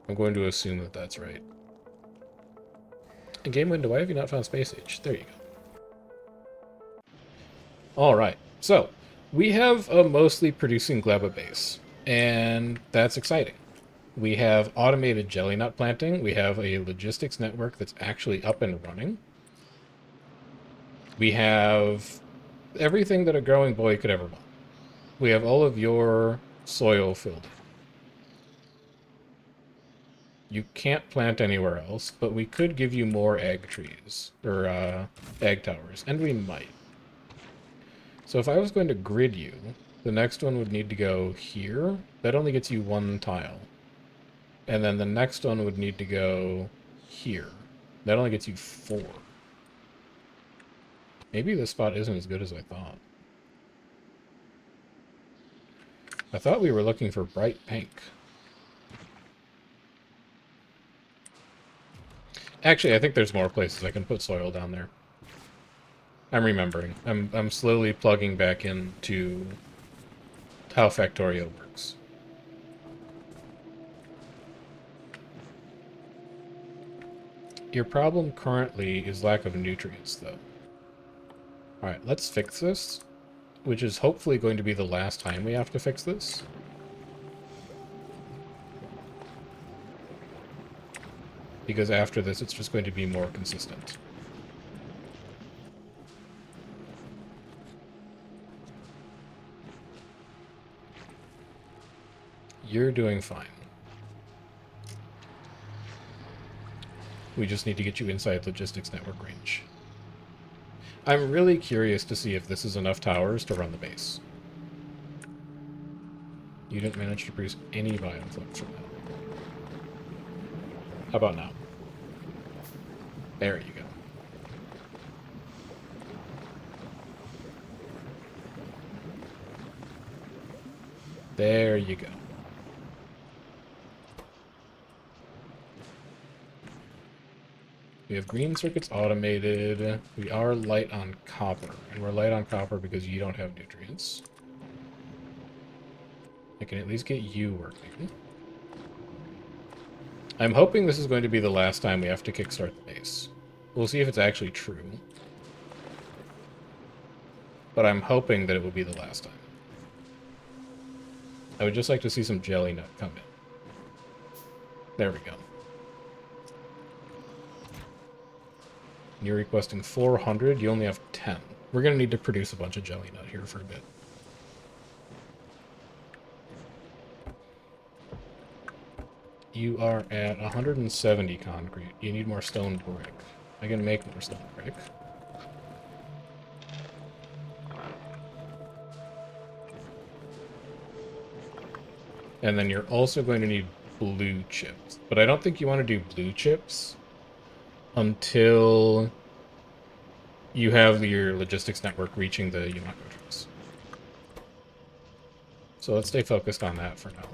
I'm going to assume that that's right. In game window, why have you not found Space Age? There you go. All right, so we have a mostly producing gleba base, and that's exciting. We have automated jelly nut planting. We have a logistics network that's actually up and running. We have everything that a growing boy could ever want. We have all of your soil filled in. You can't plant anywhere else, but we could give you more egg trees, or egg towers, and we might. So if I was going to grid you, the next one would need to go here. That only gets you one tile. And then the next one would need to go here. That only gets you four. Maybe this spot isn't as good as I thought. I thought we were looking for bright pink. Actually, I think there's more places I can put soil down there. I'm remembering. I'm slowly plugging back into how Factorio works. Your problem currently is lack of nutrients, though. Alright, let's fix this, which is hopefully going to be the last time we have to fix this. Because after this, it's just going to be more consistent. You're doing fine. We just need to get you inside logistics network range. I'm really curious to see if this is enough towers to run the base. You didn't manage to produce any bioflux from that. How about now? There you go. There you go. We have green circuits automated. We are light on copper. And we're light on copper because you don't have nutrients. I can at least get you working. I'm hoping this is going to be the last time we have to kickstart the base. We'll see if it's actually true. But I'm hoping that it will be the last time. I would just like to see some jelly nut come in. There we go. You're requesting 400. You only have 10. We're going to need to produce a bunch of jelly nut here for a bit. You are at 170 concrete. You need more stone brick. I can make more stone brick. And then you're also going to need blue chips. But I don't think you want to do blue chips until you have your logistics network reaching the Yamako trees. So let's stay focused on that for now.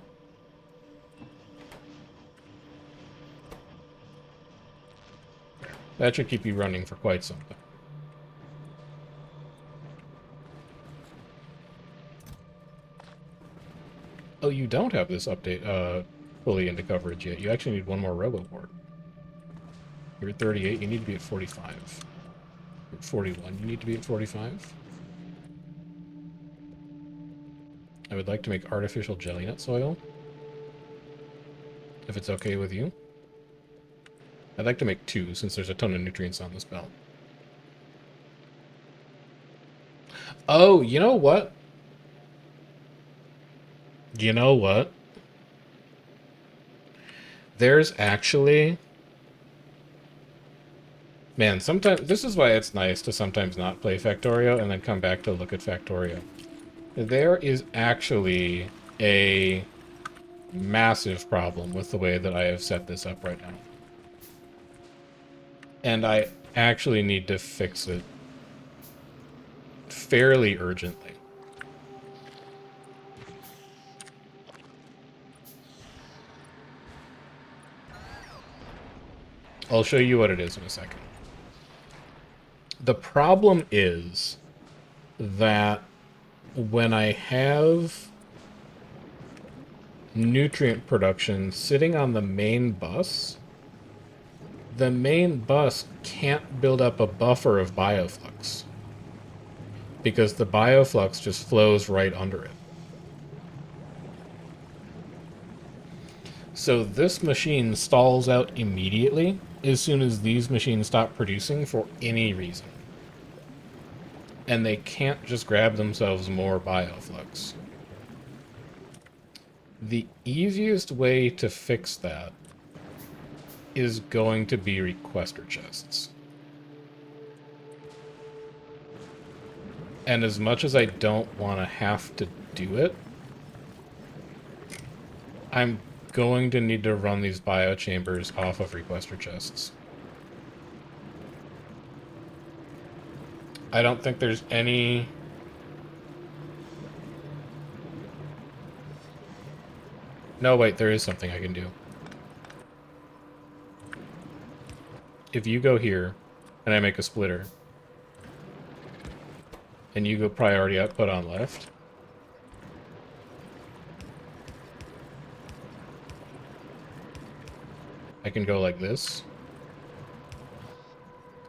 That should keep you running for quite some time. Oh, you don't have this update fully into coverage yet. You actually need one more roboboard. You're at 38, you need to be at 45. You're at 41, you need to be at 45. I would like to make artificial jelly nut soil. If it's okay with you. I'd like to make 2, since there's a ton of nutrients on this belt. Oh, you know what? You know what? There's actually... Man, sometimes... This is why it's nice to sometimes not play Factorio and then come back to look at Factorio. There is actually a massive problem with the way that I have set this up right now. And I actually need to fix it fairly urgently. I'll show you what it is in a second. The problem is that when I have nutrient production sitting on the main bus, the main bus can't build up a buffer of bioflux because the bioflux just flows right under it. So this machine stalls out immediately as soon as these machines stop producing for any reason. And they can't just grab themselves more bioflux. The easiest way to fix that is going to be requester chests. And as much as I don't want to have to do it, I'm going to need to run these biochambers off of requester chests. I don't think there's any... No, wait, there is something I can do. If you go here, and I make a splitter, and you go priority output on left, I can go like this.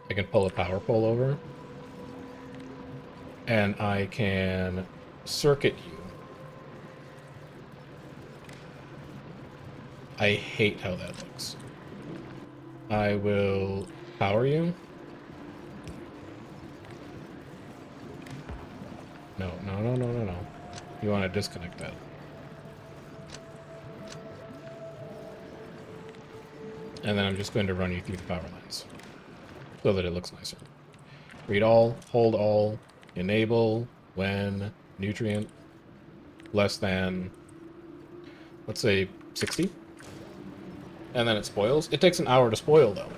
I can pull a power pole over, and I can circuit you. I hate how that looks. I will power you. No. You want to disconnect that. And then I'm just going to run you through the power lines so that it looks nicer. Read all, hold all, enable, when, nutrient, less than, let's say 60. And then it spoils. It takes an hour to spoil, though.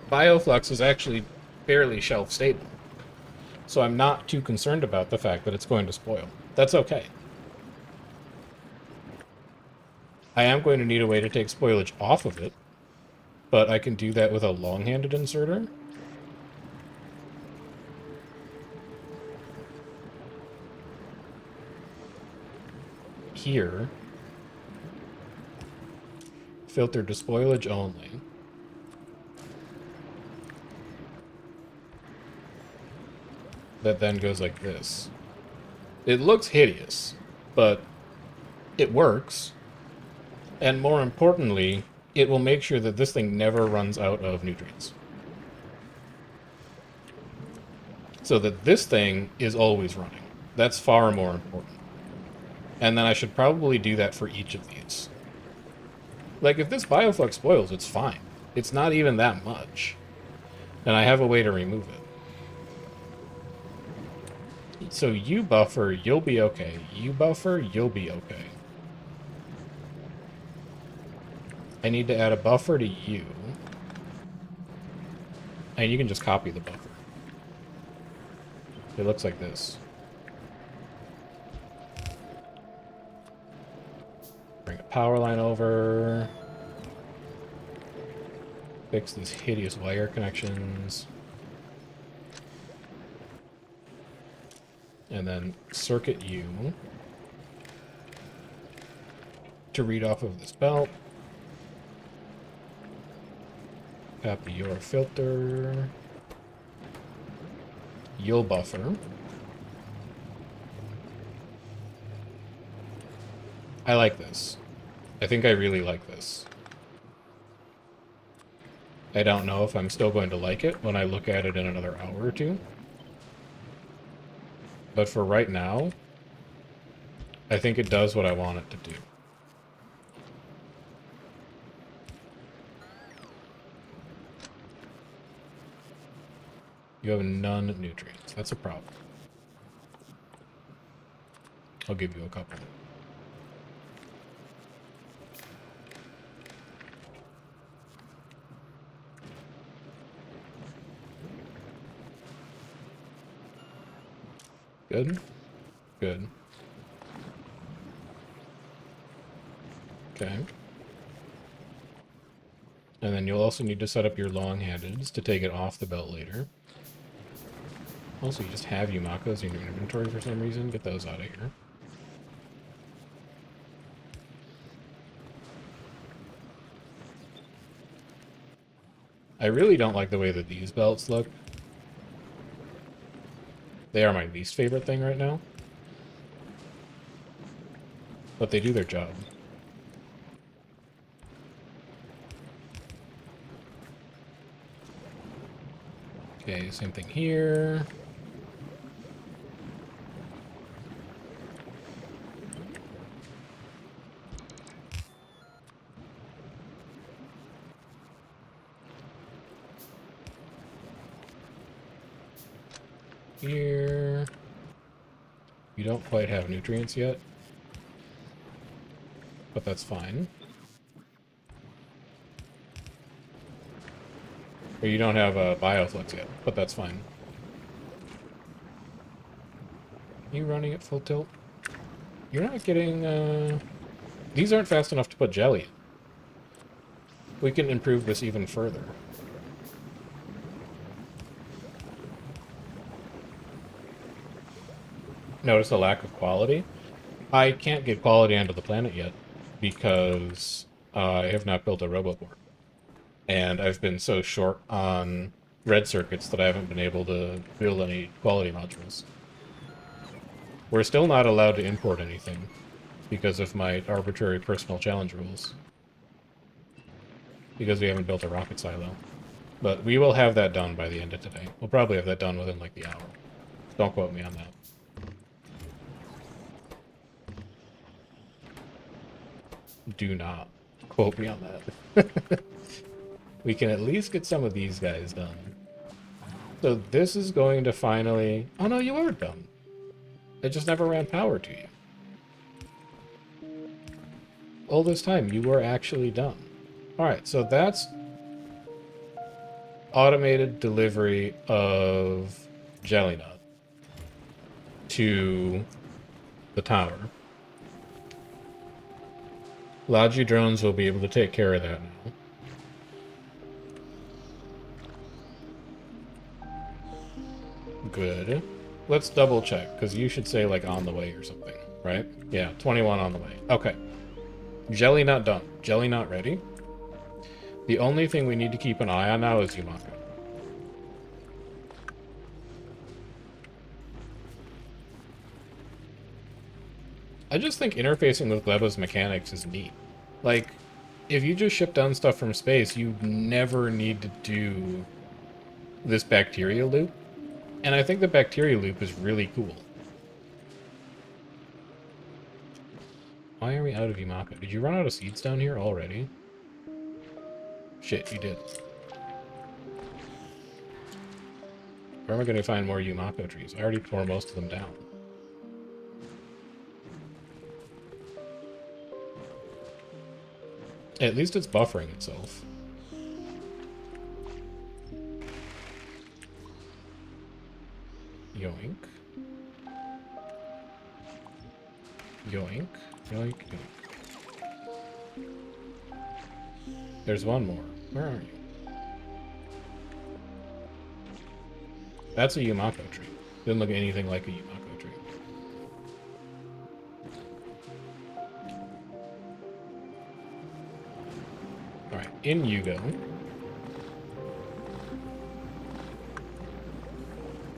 Bioflux is actually fairly shelf stable. So I'm not too concerned about the fact that it's going to spoil. That's okay. I am going to need a way to take spoilage off of it, but I can do that with a long-handed inserter. Here. Filter to spoilage only. That then goes like this. It looks hideous, but it works. And more importantly, it will make sure that this thing never runs out of nutrients. So that this thing is always running. That's far more important. And then I should probably do that for each of these. Like, if this bioflux spoils, it's fine. It's not even that much. And I have a way to remove it. So you buffer, you'll be okay. You buffer, you'll be okay. I need to add a buffer to you. And you can just copy the buffer. It looks like this. Bring a power line over. Fix these hideous wire connections. And then circuit you to read off of this belt. Copy your filter. You'll buffer. I like this. I think I really like this. I don't know if I'm still going to like it when I look at it in another hour or two. But for right now, I think it does what I want it to do. You have none nutrients. That's a problem. I'll give you a couple. Good? Good. Okay. And then you'll also need to set up your long-handeds to take it off the belt later. Also, you just have Yumakos in your inventory for some reason. Get those out of here. I really don't like the way that these belts look. They are my least favorite thing right now. But they do their job. Okay, same thing here. Here. You don't quite have nutrients yet, but that's fine. Or you don't have a bioflux yet, but that's fine. You running at full tilt? You're not getting, These aren't fast enough to put jelly in. We can improve this even further. Notice a lack of quality? I can't get quality onto the planet yet because I have not built a roboboard. And I've been so short on red circuits that I haven't been able to build any quality modules. We're still not allowed to import anything because of my arbitrary personal challenge rules. Because we haven't built a rocket silo. But we will have that done by the end of today. We'll probably have that done within like the hour. Don't quote me on that. Do not quote me on that. We can at least get some of these guys done. So this is going to finally... Oh no, you are done. It just never ran power to you. All this time, you were actually done. Alright, so that's automated delivery of jelly nut to the tower. Logi drones will be able to take care of that now. Good. Let's double check, because you should say, like, on the way or something, right? Yeah, 21 on the way. Okay. Jelly nut done. Jelly nut ready. The only thing we need to keep an eye on now is Yumako. I just think interfacing with Gleba's mechanics is neat. Like, if you just ship down stuff from space, you never need to do this bacteria loop. And I think the bacteria loop is really cool. Why are we out of Yumako? Did you run out of seeds down here already? Shit, you did. Where am I going to find more Yumako trees? I already tore most of them down. At least it's buffering itself. Yoink. Yoink. Yoink, yoink. There's one more. Where are you? That's a Yumako tree. Doesn't look anything like a Yumako tree. Alright, in you go.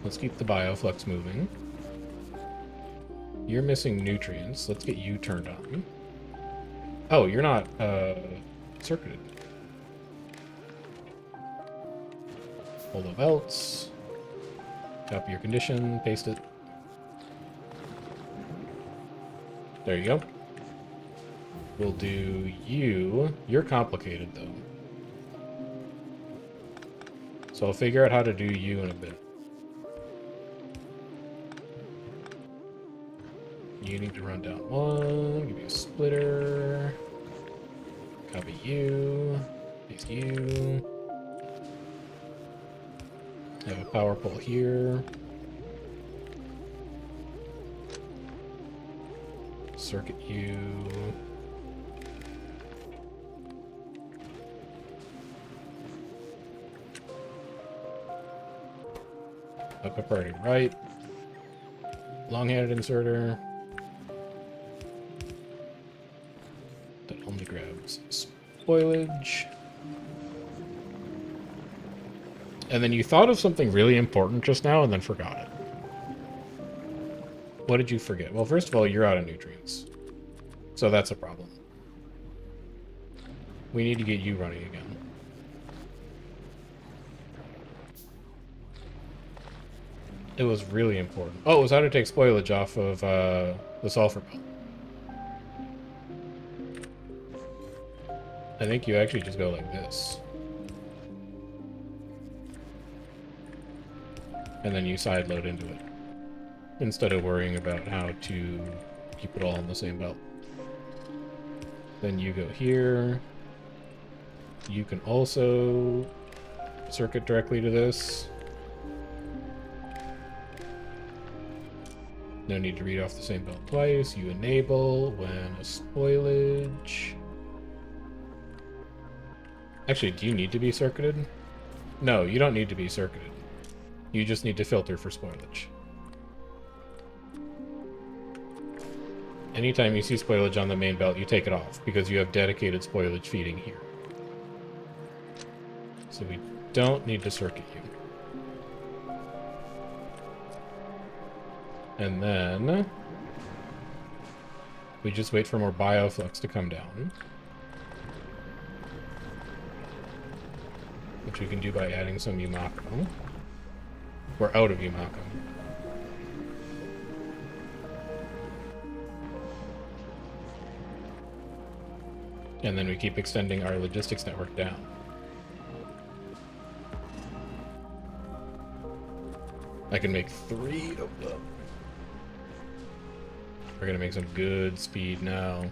Let's keep the bioflux moving. You're missing nutrients. Let's get you turned on. Oh, you're not, circuited. Pull the belts. Copy your condition, paste it. There you go. We'll do you. You're complicated, though. So I'll figure out how to do you in a bit. You need to run down one, give you a splitter, copy you, paste you, have a power pole here, circuit you, upper priority right, long-handed inserter, that only grabs spoilage. And then you thought of something really important just now and then forgot it. What did you forget? Well, first of all, you're out of nutrients. So that's a problem. We need to get you running again. It was really important. Oh, it was how to take spoilage off of the sulfur belt. I think you actually just go like this. And then you side load into it. Instead of worrying about how to keep it all in the same belt. Then you go here. You can also circuit directly to this. No need to read off the same belt twice. You enable when a spoilage. Actually, do you need to be circuited? No, you don't need to be circuited. You just need to filter for spoilage. Anytime you see spoilage on the main belt, you take it off because you have dedicated spoilage feeding here. So we don't need to circuit you. And then we just wait for more bioflux to come down. Which we can do by adding some Yumako. We're out of Yumako. And then we keep extending our logistics network down. I can make 3 of them. We're gonna make some good speed now.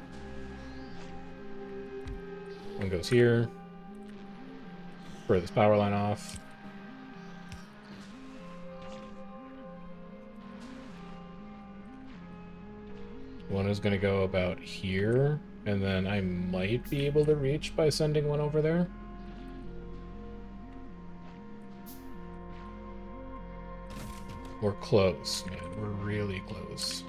One goes here. Throw this power line off. One is gonna go about here. And then I might be able to reach by sending one over there. We're close, man. We're really close.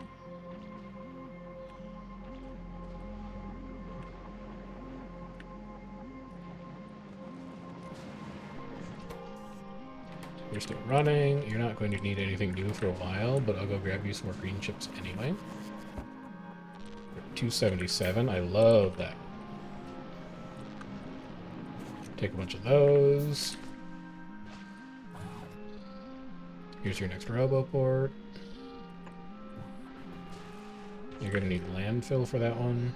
You're still running. You're not going to need anything new for a while, but I'll go grab you some more green chips anyway. 277. I love that. Take a bunch of those. Here's your next robo port. You're going to need landfill for that one.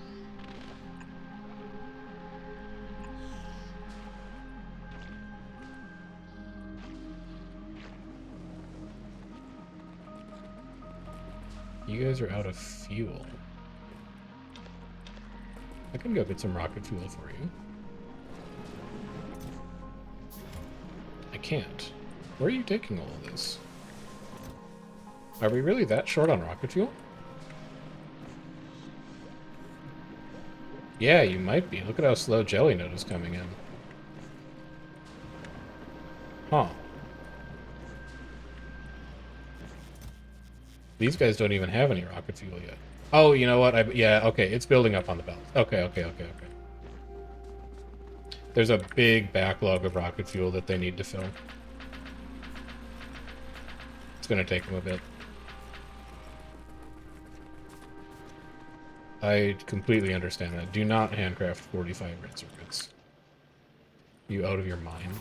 You guys are out of fuel. I can go get some rocket fuel for you. I can't. Where are you taking all of this? Are we really that short on rocket fuel? Yeah, you might be. Look at how slow Jelly Note is coming in. Huh. These guys don't even have any rocket fuel yet. Oh, you know what? Yeah, okay. It's building up on the belt. Okay. There's a big backlog of rocket fuel that they need to fill. It's going to take them a bit. I completely understand that. Do not handcraft 45 red circuits. You out of your mind?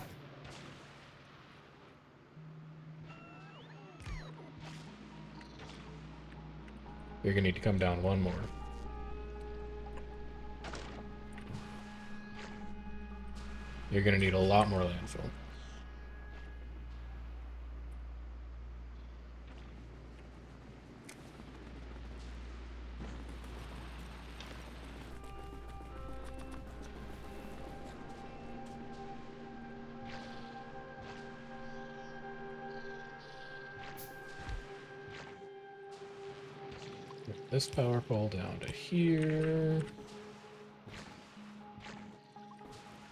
You're going to need to come down one more. You're going to need a lot more landfill. Put this power pole down to here.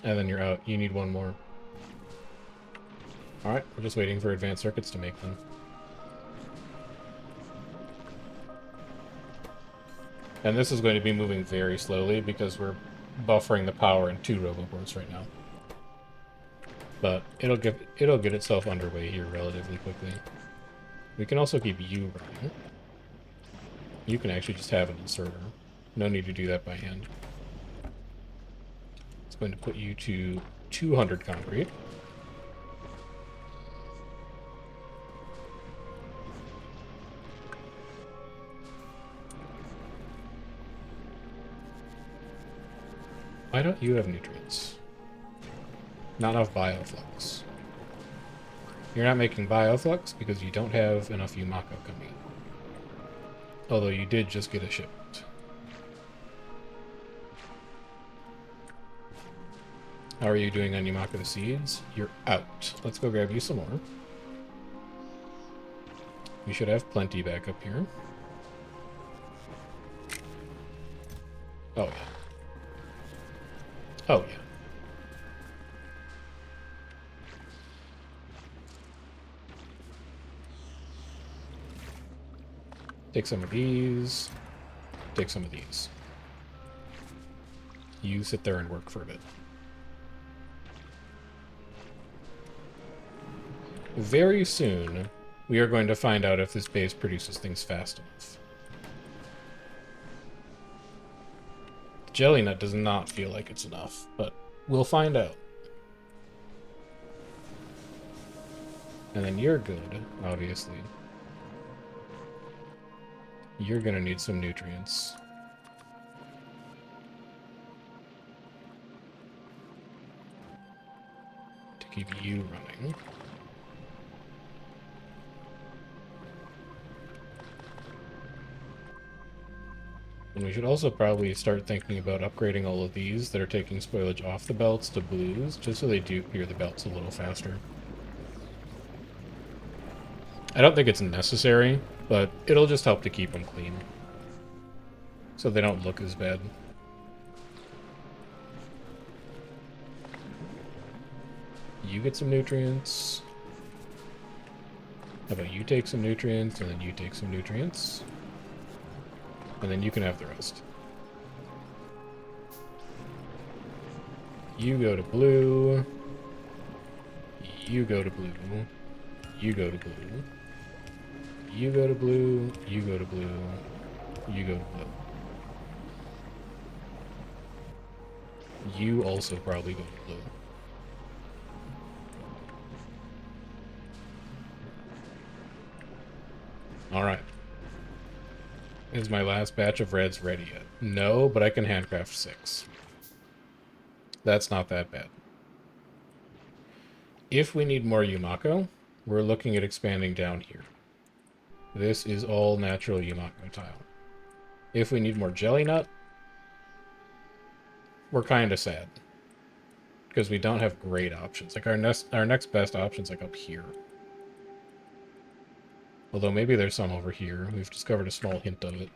And then you're out. You need one more. Alright, we're just waiting for advanced circuits to make them. And this is going to be moving very slowly because we're buffering the power in 2 roboports right now. But it'll get itself underway here relatively quickly. We can also keep you running. You can actually just have an inserter. No need to do that by hand. It's going to put you to 200 concrete. Why don't you have nutrients? Not enough bioflux. You're not making bioflux because you don't have enough Yumako coming. Although you did just get a shipment. How are you doing on Yumako seeds? You're out. Let's go grab you some more. We should have plenty back up here. Oh, yeah. Oh, yeah. Take some of these. Take some of these. You sit there and work for a bit. Very soon, we are going to find out if this base produces things fast enough. The jelly nut does not feel like it's enough, but we'll find out. And then you're good, obviously. You're gonna need some nutrients. To keep you running. And we should also probably start thinking about upgrading all of these that are taking spoilage off the belts to blues, just so they do clear the belts a little faster. I don't think it's necessary, but it'll just help to keep them clean. So they don't look as bad. You get some nutrients. How about you take some nutrients, and then you take some nutrients. And then you can have the rest. You go to blue. You go to blue. You go to blue. You go to blue. You go to blue. You go to blue. You also probably go to blue. Alright. Is my last batch of reds ready yet? No, but I can handcraft 6. That's not that bad. If we need more Yumako, we're looking at expanding down here. This is all natural Yumako tile. If we need more jelly nut, we're kind of sad. Because we don't have great options. Like our next best option's like up here. Although maybe there's some over here. We've discovered a small hint of it.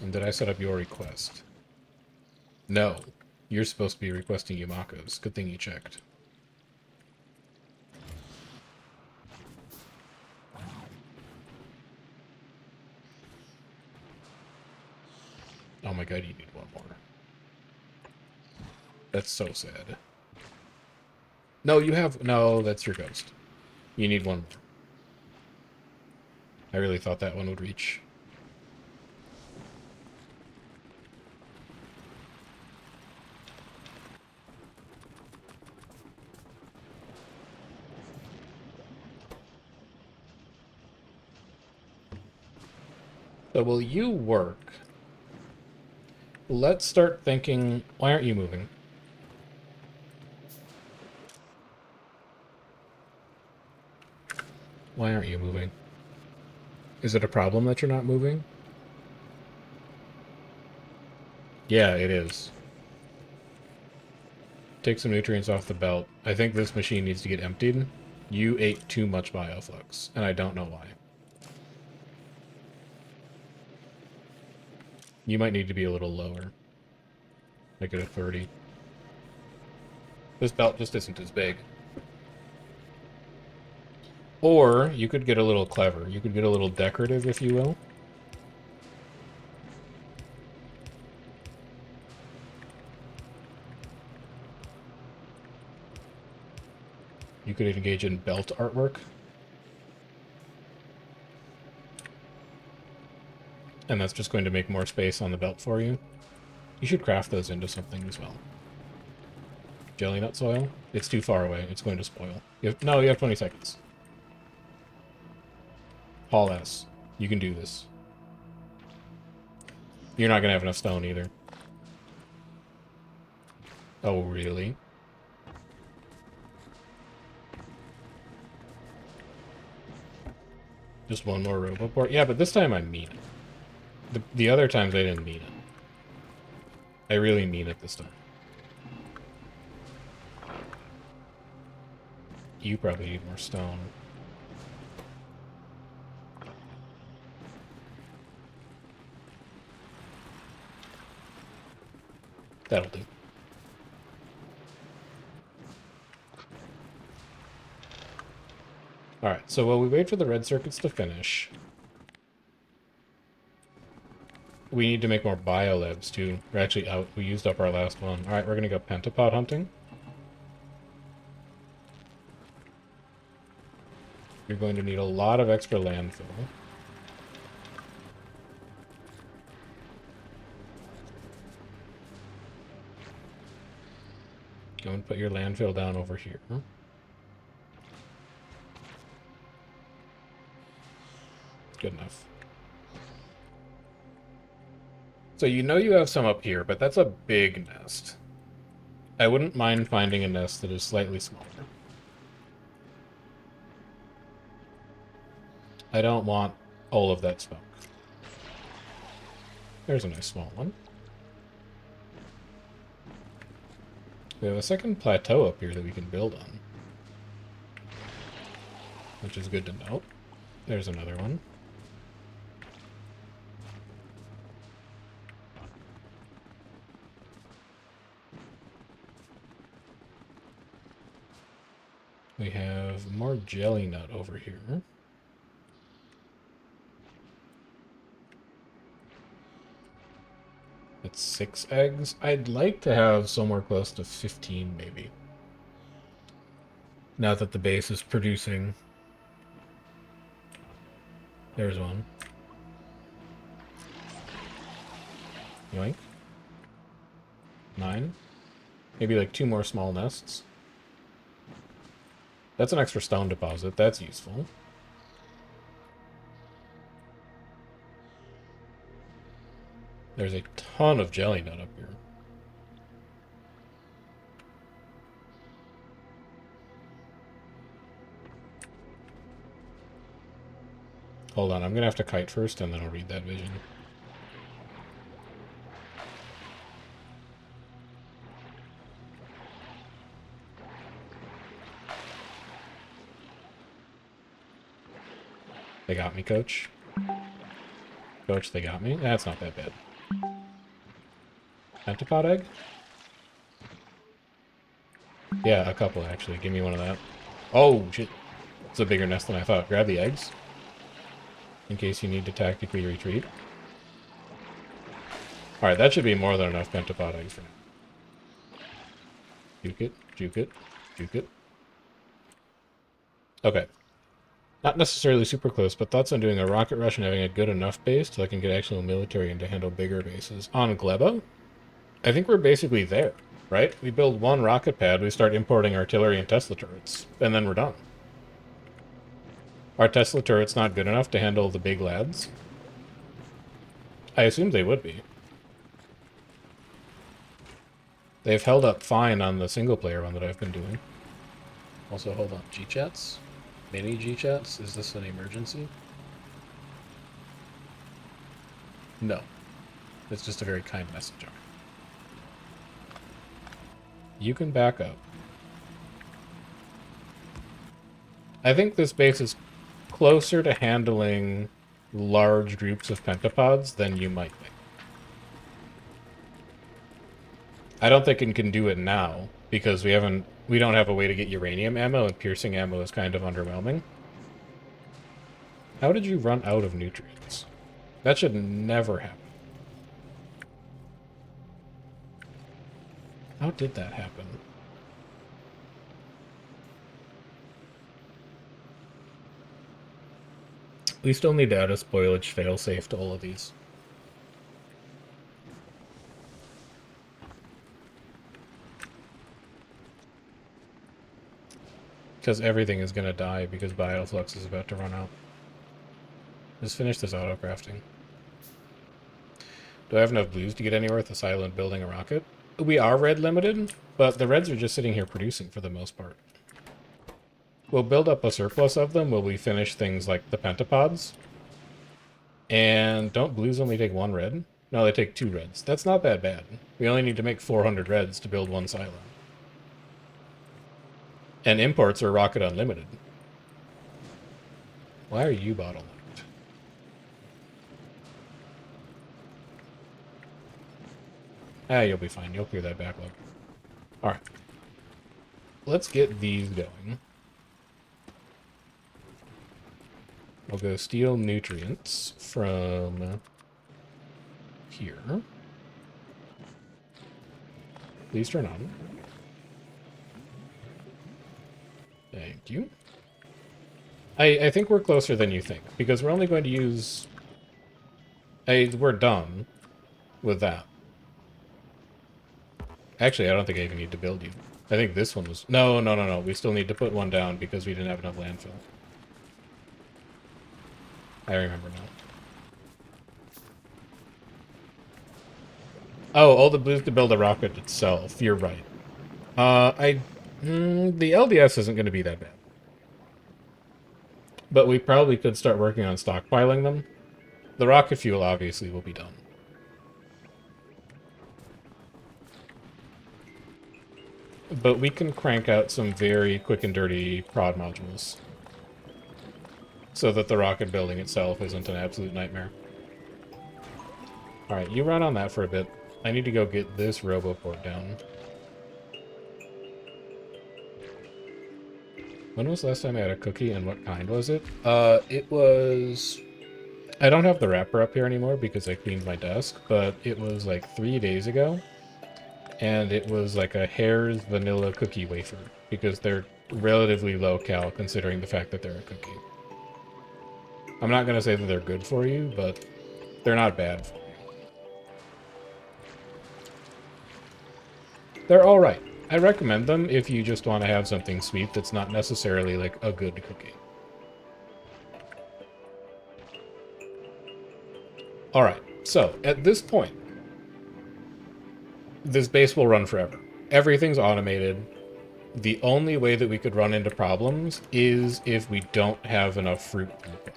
And did I set up your request? No. You're supposed to be requesting Yumako's. Good thing you checked. Oh my god, you need one more. That's so sad. No, you have... No, that's your ghost. You need one more. I really thought that one would reach. So will you work? Let's start thinking... Why aren't you moving? Why aren't you moving? Is it a problem that you're not moving? Yeah, it is. Take some nutrients off the belt. I think this machine needs to get emptied. You ate too much bioflux, and I don't know why. You might need to be a little lower. Make it a 30. This belt just isn't as big. Or you could get a little clever. You could get a little decorative, if you will. You could engage in belt artwork. And that's just going to make more space on the belt for you. You should craft those into something as well. Jelly nut soil? It's too far away. It's going to spoil. No, you have 20 seconds. Haul S. You can do this. You're not going to have enough stone either. Oh, really? Just one more roboport? Yeah, but this time I mean it. The other times I didn't mean it. I really mean it this time. You probably need more stone. That'll do. Alright, so while we wait for the red circuits to finish, we need to make more biolabs too. We're actually out. We used up our last one. Alright, we're going to go pentapod hunting. You're going to need a lot of extra landfill. Go and put your landfill down over here. Good enough. So you know you have some up here, but that's a big nest. I wouldn't mind finding a nest that is slightly smaller. I don't want all of that smoke. There's a nice small one. We have a second plateau up here that we can build on, which is good to note. There's another one. We have more jelly nut over here. That's 6 eggs. I'd like to have somewhere close to 15, maybe. Now that the base is producing. There's one. Yoink. 9. Maybe like 2 more small nests. That's an extra stone deposit. That's useful. There's a ton of jelly nut up here. Hold on, I'm going to have to kite first, and then I'll read that vision. They got me, coach. Coach, they got me? That's not that bad. Pentapod egg? Yeah, a couple, actually. Give me one of that. Oh, shit. It's a bigger nest than I thought. Grab the eggs. In case you need to tactically retreat. Alright, that should be more than enough pentapod eggs for now. Juke it, juke it, juke it. Okay. Not necessarily super close, but thoughts on doing a rocket rush and having a good enough base so I can get actual military and to handle bigger bases. On Gleba, I think we're basically there, right? We build one rocket pad, we start importing artillery and Tesla turrets, and then we're done. Are Tesla turrets not good enough to handle the big lads? I assume they would be. They've held up fine on the single-player one that I've been doing. Also, hold on. G-chats? Mini G-chats? Is this an emergency? No. It's just a very kind message. You can back up. I think this base is closer to handling large groups of pentapods than you might think. I don't think it can do it now, because we don't have a way to get uranium ammo, and piercing ammo is kind of underwhelming. How did you run out of nutrients? That should never happen. How did that happen? We still need to add a spoilage failsafe to all of these. Because everything is going to die because Bioflux is about to run out. Just finish this auto-crafting. Do I have enough blues to get anywhere with the silent building a rocket? We are red limited, but the reds are just sitting here producing for the most part. We'll build up a surplus of them while we finish things like the pentapods. And don't blues only take 1 red? No, they take 2 reds. That's not that bad. We only need to make 400 reds to build 1 silo. And imports are rocket unlimited. Why are you bottlenecked? Ah, you'll be fine. You'll clear that backlog. Alright. Let's get these going. We'll go steal nutrients from here. Please turn on. Thank you. I think we're closer than you think, because we're only going to use... we're done with that. Actually, I don't think I even need to build you. I think this one was... No. We still need to put one down because we didn't have enough landfill. I remember now. Oh, all the blues to build a rocket itself. You're right. The LDS isn't going to be that bad. But we probably could start working on stockpiling them. The rocket fuel, obviously, will be done. But we can crank out some very quick and dirty prod modules. So that the rocket building itself isn't an absolute nightmare. Alright, you run on that for a bit. I need to go get this RoboPort down. When was the last time I had a cookie, and what kind was it? It was... I don't have the wrapper up here anymore because I cleaned my desk, but it was like 3 days ago. And it was like a Hare's vanilla cookie wafer, because they're relatively low cal considering the fact that they're a cookie. I'm not going to say that they're good for you, but they're not bad for you. They're alright. I recommend them if you just want to have something sweet that's not necessarily like a good cookie. Alright, so at this point, this base will run forever. Everything's automated. The only way that we could run into problems is if we don't have enough fruit throughput.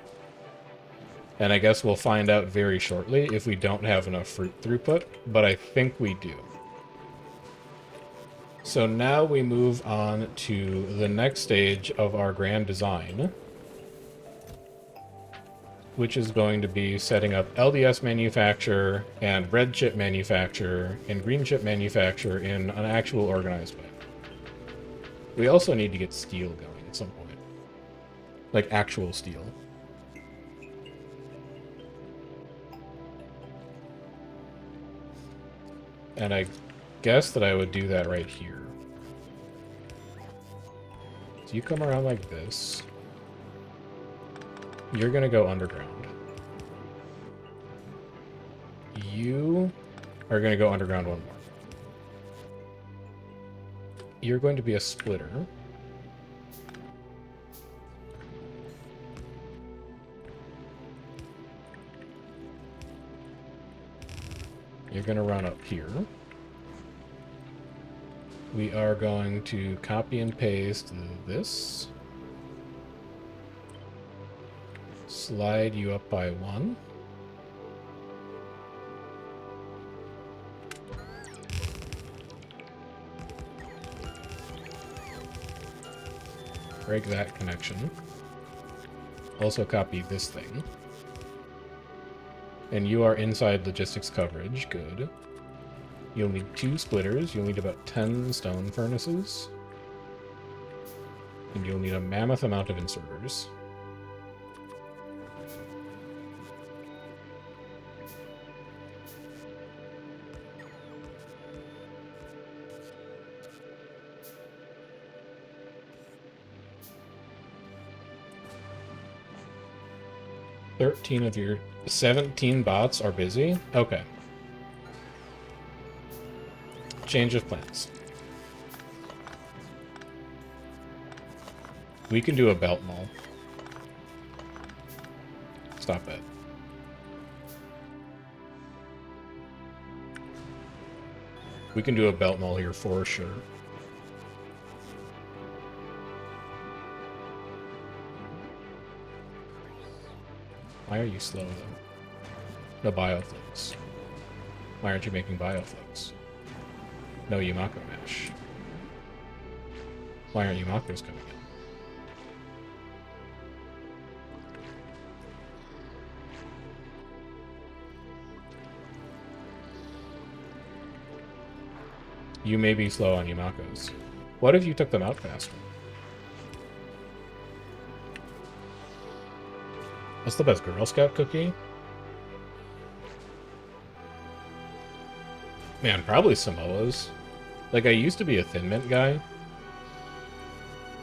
And I guess we'll find out very shortly if we don't have enough fruit throughput, but I think we do. So now we move on to the next stage of our grand design, which is going to be setting up LDS manufacture and red chip manufacture and green chip manufacture in an actual organized way. We also need to get steel going at some point. Like actual steel. And I guess that I would do that right here. So you come around like this. You're gonna go underground. You are gonna go underground one more. You're going to be a splitter. You're gonna run up here. We are going to copy and paste this. Slide you up by 1. Break that connection. Also copy this thing. And you are inside logistics coverage. Good. You'll need 2 splitters. You'll need about 10 stone furnaces. And you'll need a mammoth amount of inserters. 13 of your 17 bots are busy? Okay. Change of plans. We can do a belt mall. Stop it. We can do a belt mall here for sure. Why are you slow, though? No bioflakes. Why aren't you making bioflakes? No Yumako Mash. Why aren't Yumakos coming in? You may be slow on Yumakos. What if you took them out faster? What's the best Girl Scout cookie? Man, probably Samoa's. Like, I used to be a Thin Mint guy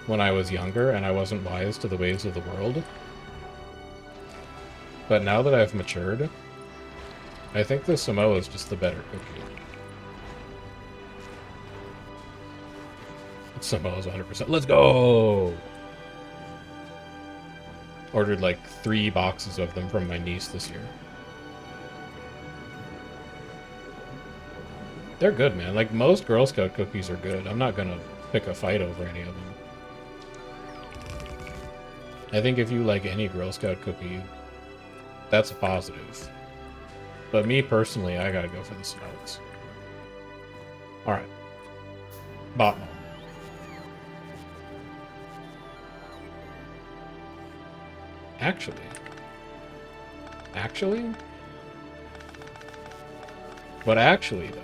when I was younger and I wasn't wise to the ways of the world. But now that I've matured, I think the Samoa is just the better cookie. Samoa's 100%. Let's go! Ordered like 3 boxes of them from my niece this year. They're good, man. Like, most Girl Scout cookies are good. I'm not gonna pick a fight over any of them. I think if you like any Girl Scout cookie, that's a positive. But me personally, I gotta go for the Smokes. Alright. Bot mode. Actually? But actually, though.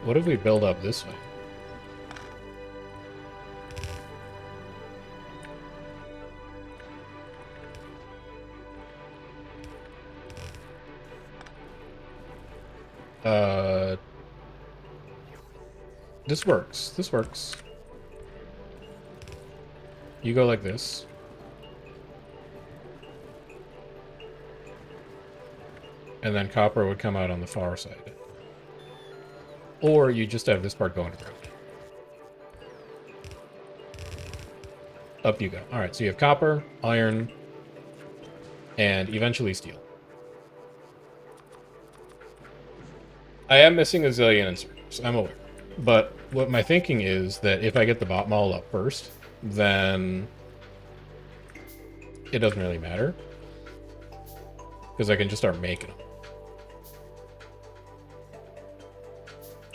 What if we build up this way? This works. This works. You go like this. And then copper would come out on the far side. Or you just have this part going around. Up you go. Alright, so you have copper, iron, and eventually steel. I am missing a zillion inserters, I'm aware. But what my thinking is that if I get the bot mall up first, then it doesn't really matter. Because I can just start making them.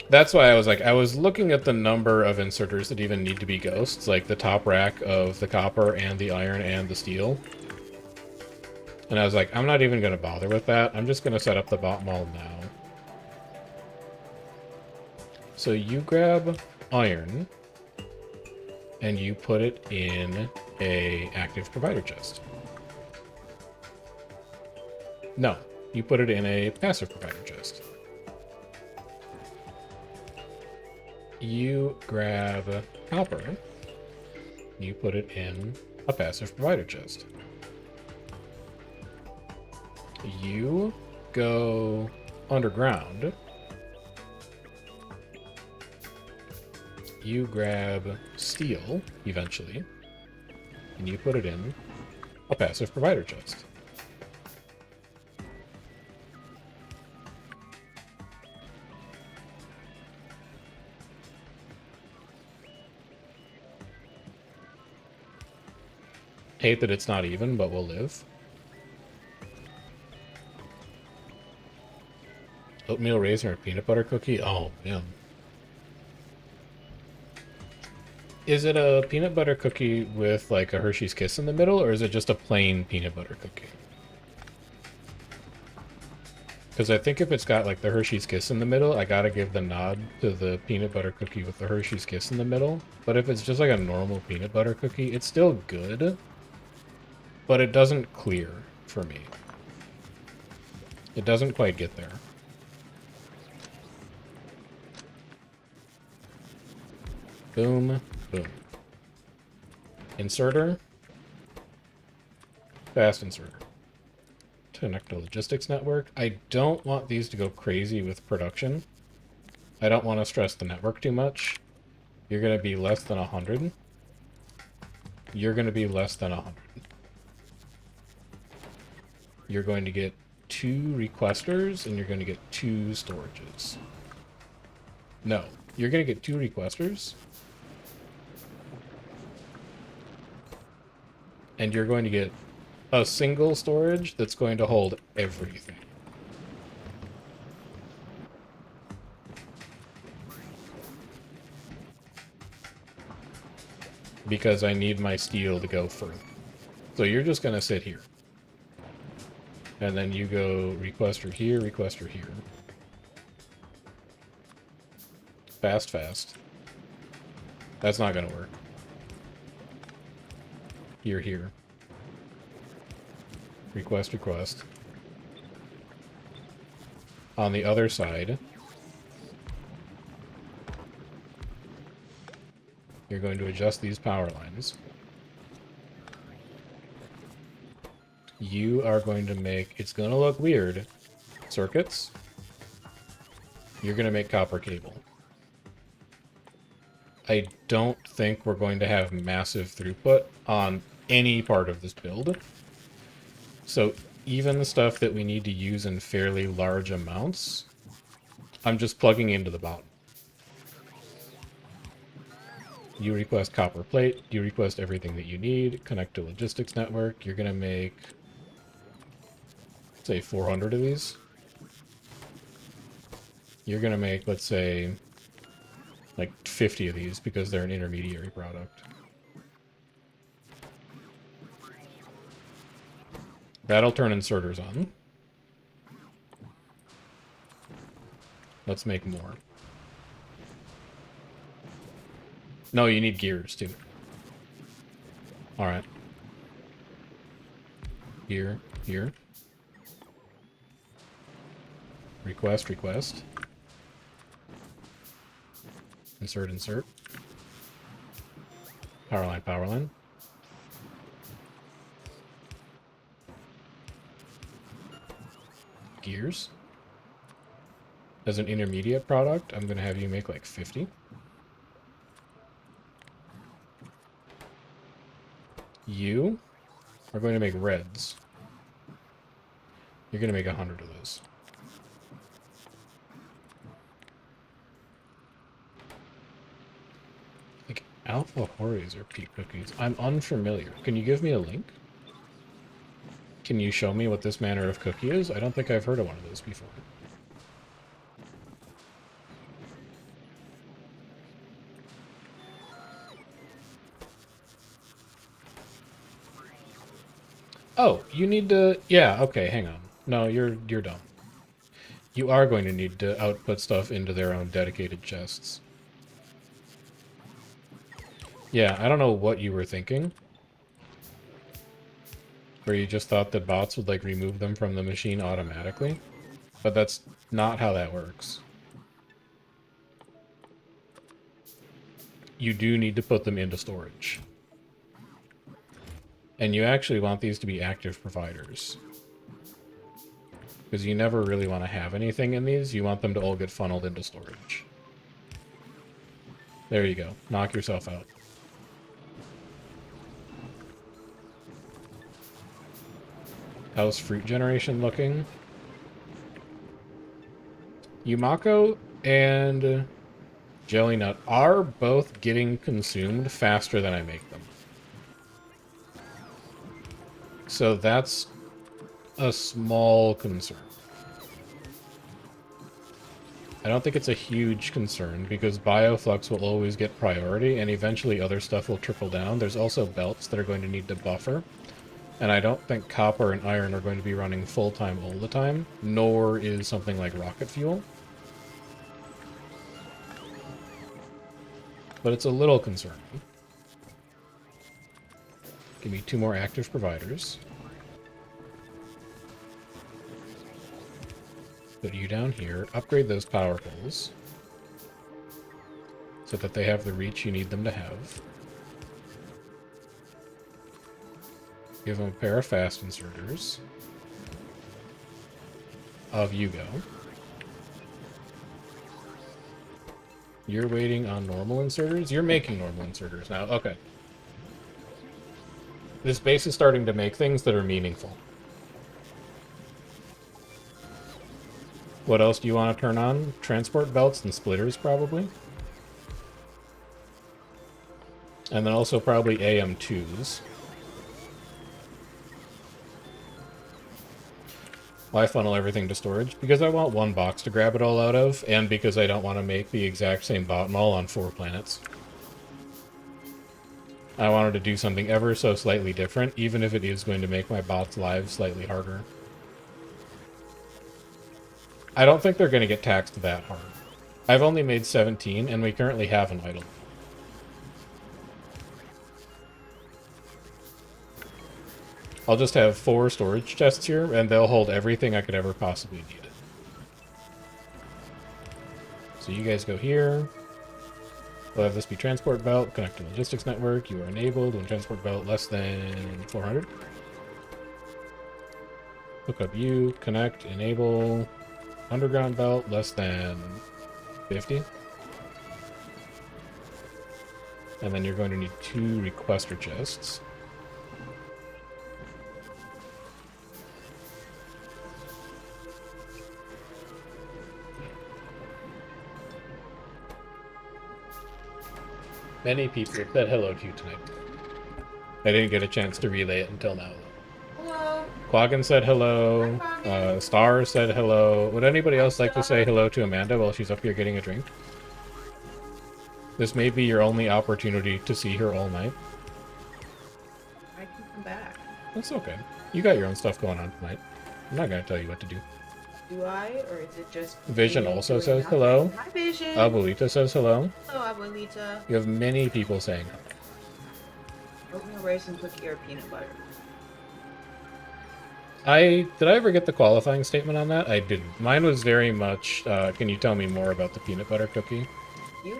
That's why I was looking at the number of inserters that even need to be ghosts, like the top rack of the copper and the iron and the steel. And I was like, I'm not even going to bother with that. I'm just going to set up the bot mall now. So you grab iron, and you put it in a active provider chest. No, you put it in a passive provider chest. You grab copper, you put it in a passive provider chest. You go underground. You grab steel, eventually, and you put it in a passive provider chest. Hate that it's not even, but we'll live. Oatmeal raisin or peanut butter cookie? Oh, man. Is it a peanut butter cookie with like a Hershey's Kiss in the middle, or is it just a plain peanut butter cookie? Because I think if it's got like the Hershey's Kiss in the middle, I gotta give the nod to the peanut butter cookie with the Hershey's Kiss in the middle. But if it's just like a normal peanut butter cookie, it's still good, but it doesn't clear for me. It doesn't quite get there. Boom, boom. Inserter. Fast inserter. Connect to logistics network. I don't want these to go crazy with production. I don't want to stress the network too much. You're going to be less than 100. You're going to be less than 100. You're going to get 2 requesters, and you're going to get 2 storages. No, you're going to get 2 requesters. And you're going to get a single storage that's going to hold everything. Because I need my steel to go further. So you're just going to sit here. And then you go requester here, requester here. Fast, fast. That's not going to work. Here, here. Request, request. On the other side, you're going to adjust these power lines. You are going to make, it's going to look weird, circuits. You're going to make copper cable. I don't think we're going to have massive throughput on any part of this build. So even the stuff that we need to use in fairly large amounts, I'm just plugging into the bottom. You request copper plate, you request everything that you need, connect to logistics network, you're going to make, say, 400 of these. You're going to make, let's say, like 50 of these because they're an intermediary product. That'll turn inserters on. Let's make more. No, you need gears too. Alright. Here, here. Request, request. Insert, insert. Power line, power line. Gears. As an intermediate product, I'm going to have you make like 50. You are going to make reds. You're going to make 100 of those. Like Alpha Horis or Peak Cookies. I'm unfamiliar. Can you give me a link? Can you show me what this manner of cookie is? I don't think I've heard of one of those before. Oh, you need to... Yeah, okay, hang on. No, you're dumb. You are going to need to output stuff into their own dedicated chests. Yeah, I don't know what you were thinking. Where you just thought that bots would, like, remove them from the machine automatically. But that's not how that works. You do need to put them into storage. And you actually want these to be active providers. Because you never really want to have anything in these. You want them to all get funneled into storage. There you go. Knock yourself out. How's fruit generation looking? Yumako and Jelly Nut are both getting consumed faster than I make them. So that's a small concern. I don't think it's a huge concern because Bioflux will always get priority and eventually other stuff will trickle down. There's also belts that are going to need to buffer. And I don't think copper and iron are going to be running full-time all the time, nor is something like rocket fuel. But it's a little concerning. Give me 2 more active providers. Put you down here. Upgrade those power poles so that they have the reach you need them to have. Give him a pair of fast inserters. Of you go. You're waiting on normal inserters? You're making normal inserters now. Okay. This base is starting to make things that are meaningful. What else do you want to turn on? Transport belts and splitters, probably. And then also probably AM2s. Why funnel everything to storage? Because I want one box to grab it all out of, and because I don't want to make the exact same bot mall on 4 planets. I wanted to do something ever so slightly different, even if it is going to make my bots' lives slightly harder. I don't think they're going to get taxed that hard. I've only made 17, and we currently have an idle. I'll just have 4 storage chests here, and they'll hold everything I could ever possibly need. So you guys go here. We'll have this be transport belt, connect to logistics network. You are enabled when transport belt less than 400. Hook up you, connect, enable. Underground belt less than 50. And then you're going to need 2 requester chests. Many people said hello to you tonight. I didn't get a chance to relay it until now. Hello. Quaggan said hello. Star said hello. Would anybody else like to say hello to Amanda while she's up here getting a drink? This may be your only opportunity to see her all night. I can come back. That's okay. You got your own stuff going on tonight. I'm not going to tell you what to do. Do I, or is it just... Vision also says hello. Hi, Vision. Abuelita says hello. Hello, Abuelita. You have many people saying hello. Oatmeal raisin cookie or peanut butter? Did I ever get the qualifying statement on that? I didn't. Mine was very much, can you tell me more about the peanut butter cookie?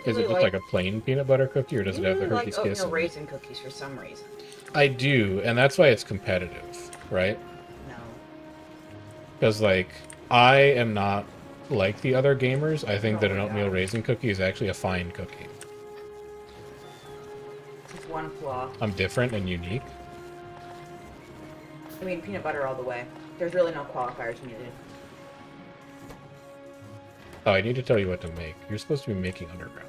Is it just like a plain peanut butter cookie, or does it have the Hershey's Kiss? Oatmeal raisin cookies for some reason. I do, and that's why it's competitive, right? No. Because, like, I am not like the other gamers. I think that an oatmeal raisin cookie is actually a fine cookie. Just one flaw. I'm different and unique. I mean, peanut butter all the way. There's really no qualifiers needed. Oh, I need to tell you what to make. You're supposed to be making underground.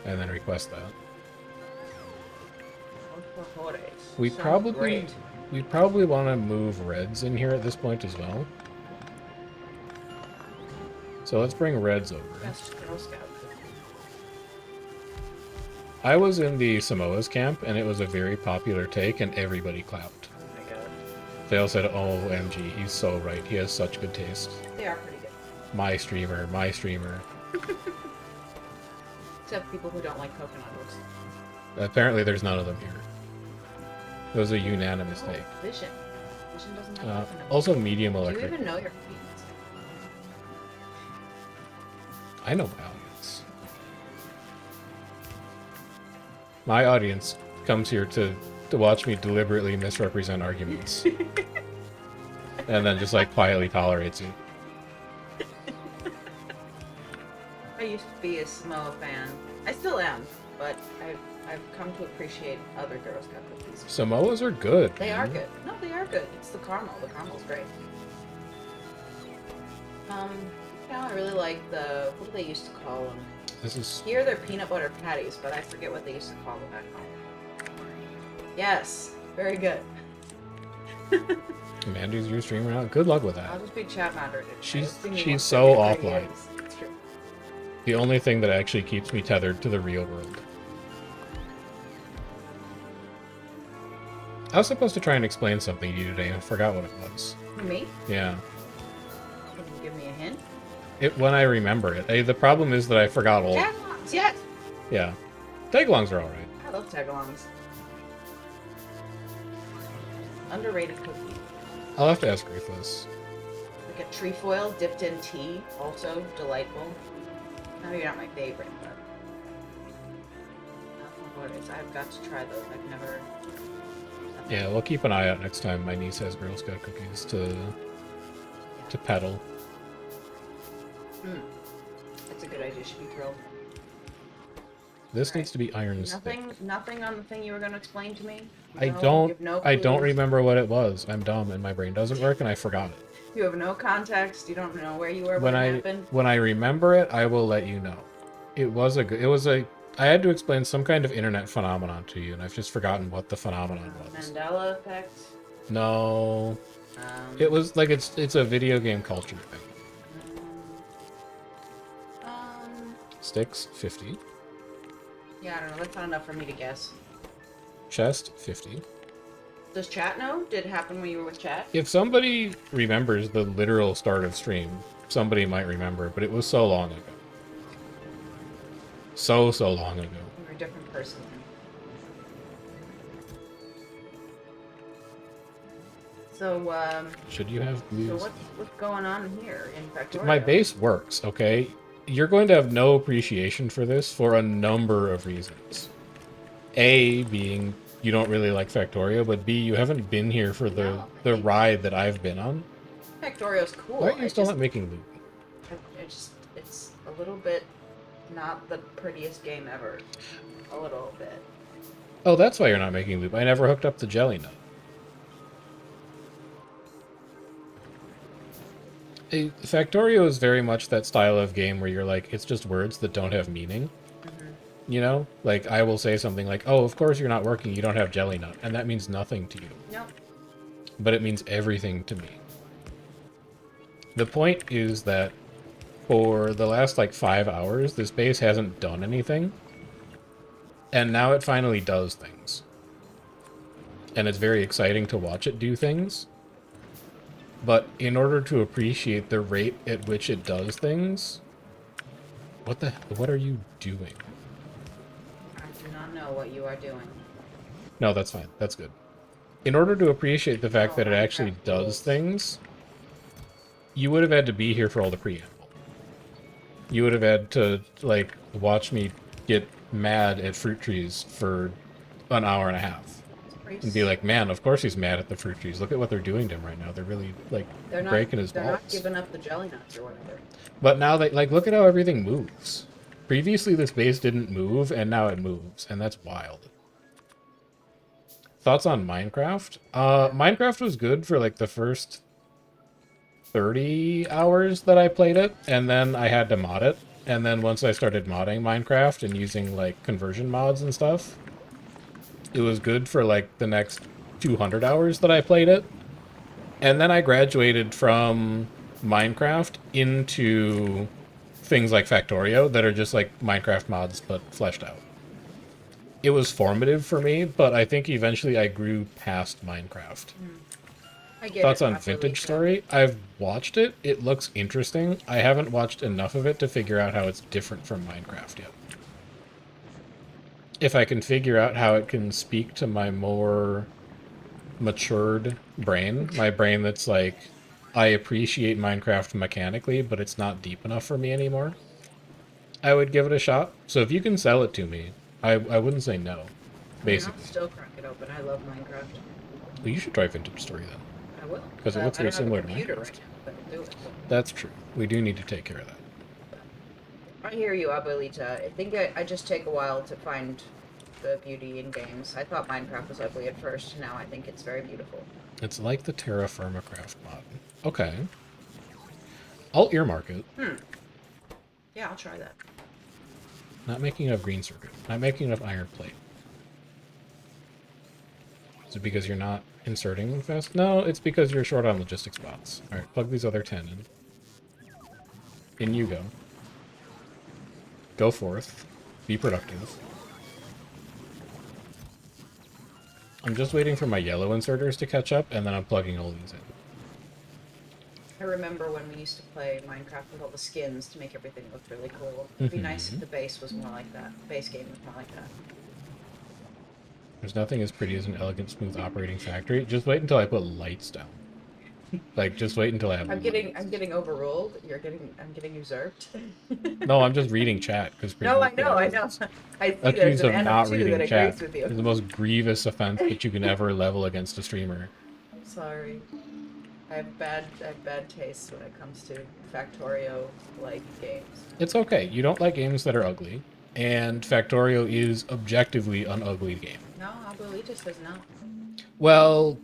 And then request that. We probably want to move reds in here at this point as well. So let's bring reds over. That's Girl Scout. I was in the Samoa's camp, and it was a very popular take, and everybody clapped. Oh my god. They all said, OMG, he's so right. He has such good taste. They are pretty good. My streamer, my streamer. Except people who don't like coconut oats. Apparently there's none of them here. It was a unanimous take. Vision. Vision doesn't like coconut oats. Also medium Do electric. you even know your feet? I know my audience. My audience comes here to watch me deliberately misrepresent arguments. And then just like quietly tolerates it. I used to be a Samoa fan. I still am, but I've come to appreciate other Girl Scout cookies. Samoas are good. They are good. No, they are good. It's the caramel. The caramel's great. I really like the, what do they used to call them? This is... Here they're peanut butter patties, but I forget what they used to call them back home. Yes, very good. Amanda's your streamer now. Good luck with I'll that. just be chat moderator. She's so offline. It's true. The only thing that actually keeps me tethered to the real world. I was supposed to try and explain something to you today, and I forgot what it was. Me? Yeah. Can you give me a hint? When I remember it. The problem is that I forgot all. Tagalongs, yes! Yeah. Tagalongs are alright. I love tagalongs. Underrated cookie. I'll have to ask Ruth this. Like a trefoil dipped in tea, also delightful. Maybe not my favorite, but what is. I've got to try those. I've never. Yeah, we'll keep an eye out next time my niece has Girl Scout cookies to peddle. That's a good idea. Should be grilled. This needs to be iron Nothing. stick. Nothing on the thing you were going to explain to me. I No, don't. you have no I don't clues. remember what it was. I'm dumb and my brain doesn't work, and I forgot it. You have no context. You don't know where you were When when it I happened. when I remember it, I will let you know. It was a. I had to explain some kind of internet phenomenon to you, and I've just forgotten what the phenomenon was. Mandela effect. No, it was like it's a video game culture thing. Sticks 50. Yeah, I don't know. That's not enough for me to guess. Chest 50. Does chat know? Did it happen when you were with chat? If somebody remembers the literal start of stream, somebody might remember, but it was so long ago. So long ago. You're a different person. So, Should you have blues? So what's going on here in Factorio? My base works, okay? You're going to have no appreciation for this for a number of reasons. A, being you don't really like Factorio, but B, you haven't been here for the ride that I've been on. Factorio's cool. Why are you still not making loot? It's a little bit not the prettiest game ever. A little bit. Oh, that's why you're not making loot. I never hooked up the jelly nut. Factorio is very much that style of game where you're like, it's just words that don't have meaning. You know? Like, I will say something like, oh, of course you're not working, you don't have jelly nut. And that means nothing to you. Nope. But it means everything to me. The point is that for the last, like, 5 hours, this base hasn't done anything. And now it finally does things. And it's very exciting to watch it do things. But in order to appreciate the rate at which it does things... What are you doing? I do not know what you are doing. No, that's fine. That's good. In order to appreciate the fact that it actually does things, you would have had to be here for all the preamble. You would have had to, like, watch me get mad at fruit trees for an hour and a half. And be like, man, of course he's mad at the fruit trees. Look at what they're doing to him right now. They're really, like, breaking his balls. They're not giving up the jelly nuts or whatever. But now, they, like, look at how everything moves. Previously, this base didn't move, and now it moves. And that's wild. Thoughts on Minecraft? Minecraft was good for, like, the first 30 hours that I played it. And then I had to mod it. And then once I started modding Minecraft and using, like, conversion mods and stuff... It was good for, like, the next 200 hours that I played it. And then I graduated from Minecraft into things like Factorio that are just, like, Minecraft mods, but fleshed out. It was formative for me, but I think eventually I grew past Minecraft. Thoughts on Vintage Story? I've watched it. It looks interesting. I haven't watched enough of it to figure out how it's different from Minecraft yet. If I can figure out how it can speak to my more matured brain, my brain that's like, I appreciate Minecraft mechanically, but it's not deep enough for me anymore, I would give it a shot. So if you can sell it to me, I wouldn't say no, basically. I'll still crack it open. I love Minecraft. Well, you should try Vintage Story then. I will. Because it looks very similar to Minecraft. Right now, but I'll do it. That's true. We do need to take care of that. I hear you, Abuelita. I think I just take a while to find the beauty in games. I thought Minecraft was ugly at first. Now I think it's very beautiful. It's like the Terra Firma Craft mod. Okay. I'll earmark it. Yeah, I'll try that. Not making enough green circuit. Not making enough iron plate. Is it because you're not inserting them fast? No, it's because you're short on logistic spots. Alright, plug these other 10 in. In you go. Go forth. Be productive. I'm just waiting for my yellow inserters to catch up, and then I'm plugging all these in. I remember when we used to play Minecraft with all the skins to make everything look really cool. It'd be nice if the base was more like that. The base game was more like that. There's nothing as pretty as an elegant, smooth operating factory. Just wait until I put lights down. Like, just wait until I have I'm money. getting overruled. I'm getting usurped. No, I'm just reading chat because No, I know, I know. I see there's accused an of N of not 2 reading that chat agrees with is you. the most grievous offense that you can ever level against a streamer. I'm sorry. I have bad taste when it comes to Factorio like games. It's okay. You don't like games that are ugly, and Factorio is objectively an ugly game. No, Abuelita says no. Well,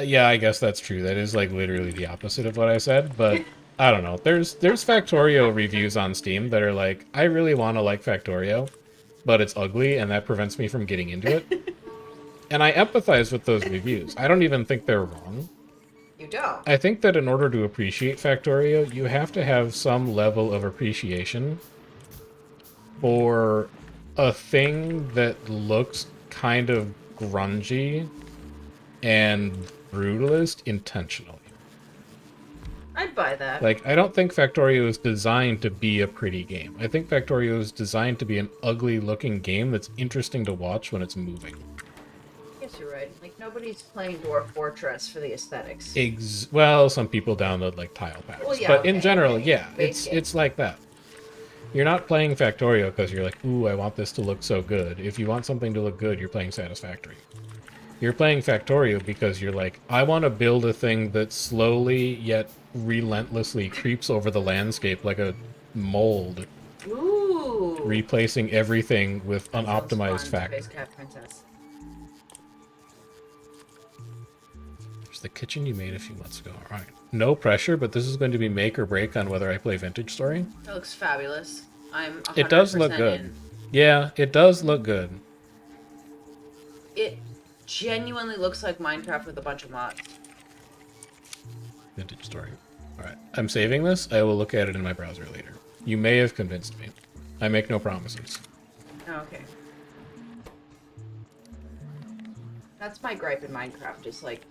yeah, I guess that's true. That is like literally the opposite of what I said, but I don't know. There's Factorio reviews on Steam that are like, I really want to like Factorio, but it's ugly and that prevents me from getting into it. And I empathize with those reviews. I don't even think they're wrong. You don't. I think that in order to appreciate Factorio, you have to have some level of appreciation for a thing that looks kind of grungy and brutalist intentionally. I'd buy that. Like, I don't think Factorio is designed to be a pretty game. I think Factorio is designed to be an ugly looking game that's interesting to watch when it's moving. Yes, you're right. Like nobody's playing Dwarf Fortress for the aesthetics. Well, some people download like tile Well, packs, yeah, but in okay, general, okay. yeah, Base game. it's like that. You're not playing Factorio because you're like, ooh, I want this to look so good. If you want something to look good, you're playing Satisfactory. You're playing Factorio because you're like, I want to build a thing that slowly yet relentlessly creeps over the landscape like a mold, Ooh. replacing everything with That sounds unoptimized fun. factor. Space Cat Princess. There's the kitchen you made a few months ago. All right. No pressure, but this is going to be make or break on whether I play Vintage Story. That looks fabulous. I'm It does look 100% good. in. Yeah, it does look good. It genuinely looks like Minecraft with a bunch of mods. Vintage Story. All right. I'm saving this. I will look at it in my browser later. You may have convinced me. I make no promises. Oh, okay. That's my gripe in Minecraft. Is like,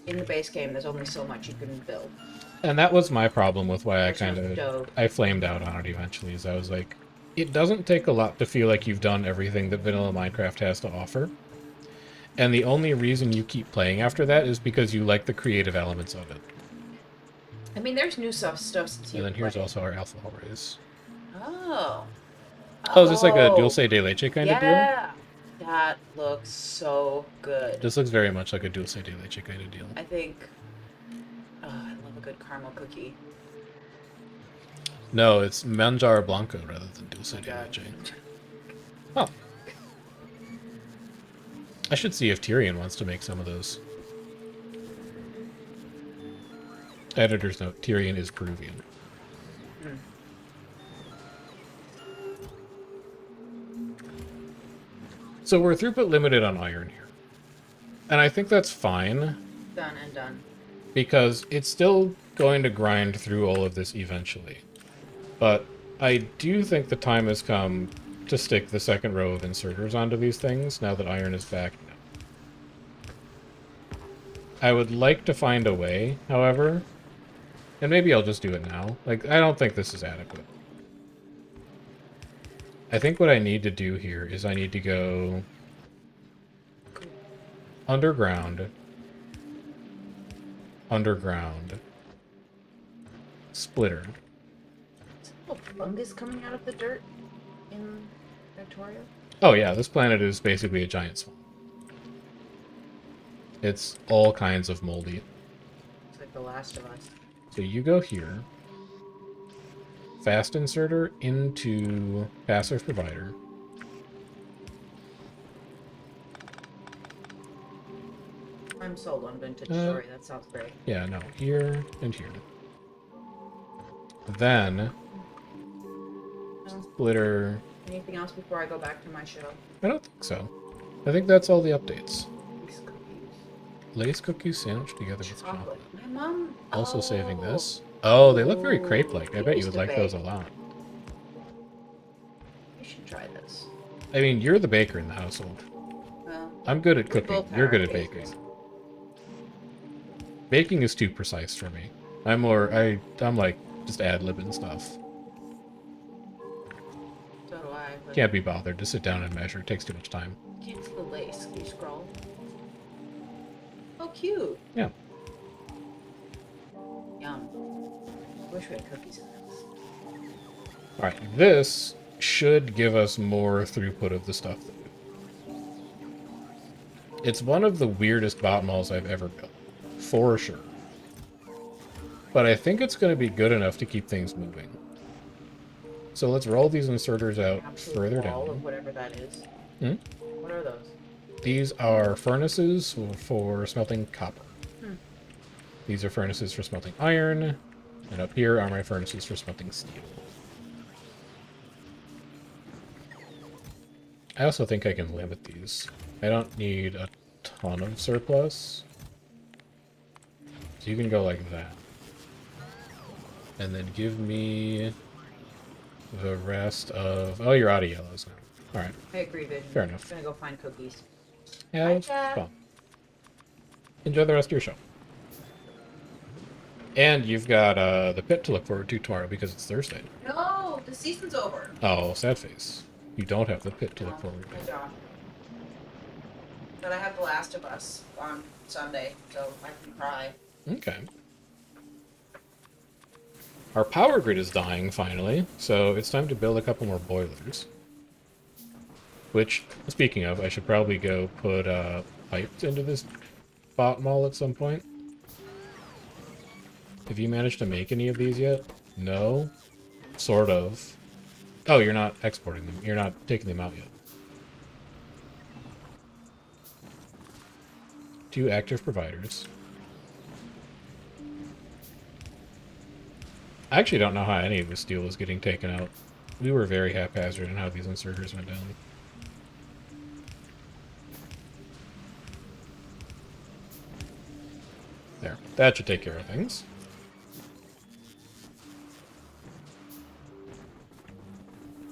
in the base game, there's only so much you can build. And that was my problem with why There's no dough. I flamed out on it eventually. Is I was like, it doesn't take a lot to feel like you've done everything that vanilla Minecraft has to offer. And the only reason you keep playing after that is because you like the creative elements of it. I mean, there's new stuff to And then here's play. also our alpha hull raise. Oh. Oh, is this like a Oh. Dulce de Leche kind of deal? Yeah. That looks so good. This looks very much like a Dulce de Leche kind of deal. I think. Oh, I love a good caramel cookie. No, it's Manjar Blanco rather than Dulce Oh my de God. Leche. Oh. I should see if Tyrion wants to make some of those. Editor's note, Tyrion is Peruvian. Hmm. So we're throughput limited on iron here. And I think that's fine, Done and done. because it's still going to grind through all of this eventually. But I do think the time has come to stick the second row of inserters onto these things, now that iron is back. I would like to find a way, however, and maybe I'll just do it now. Like, I don't think this is adequate. I think what I need to do here is I need to go underground, underground, splitter. Is there a fungus coming out of the dirt in Victoria? Oh yeah, this planet is basically a giant swamp. It's all kinds of moldy. It's like The Last of Us. So you go here, fast inserter into passive provider. I'm sold on Vintage Story. That sounds great. Yeah, no, here and here. Then splitter. Anything else before I go back to my show? I don't think so. I think that's all the updates. These cookies. Lace cookies sandwiched together with Chocolate. chocolate. My mom. Also Oh. saving this. Oh, they look very crepe-like. I bet you used would to like those a bake. lot. You should try this. I mean, you're the baker in the household. Well, I'm good at we cooking. both You're are good at bakers. baking. Baking is too precise for me. I'm like just ad-libbing stuff. So do I. But Can't be bothered to sit down and measure. It takes too much time. can't see the lace. Can you scroll? Oh, cute. Yeah. Yum. Wish we had cookies in this. Alright, this should give us more throughput of the stuff. It's one of the weirdest bot malls I've ever built. For sure. But I think it's going to be good enough to keep things moving. So let's roll these inserters out Absolute further wall down. of whatever that is. Hmm? What are those? These are furnaces for smelting copper. Hmm. These are furnaces for smelting iron. And up here are my furnaces for smelting steel. I also think I can limit these. I don't need a ton of surplus. So you can go like that. And then give me the rest of... Oh, you're out of yellows now. Alright. I agree, Vision. Fair enough. I'm gonna go find cookies. Have Cat. fun. Enjoy the rest of your show. And you've got the pit to look forward to tomorrow because it's Thursday. No, the season's over. Oh, sad face. You don't have the pit to No, look forward I to. don't. But I have The Last of Us on Sunday, so I can cry. Okay. Our power grid is dying, finally, so it's time to build a couple more boilers. Which, speaking of, I should probably go put pipes into this bot mall at some point. Have you managed to make any of these yet? No? Sort of. Oh, you're not exporting them. You're not taking them out yet. 2 active providers. I actually don't know how any of the steel is getting taken out. We were very haphazard in how these inserters went down. There. That should take care of things.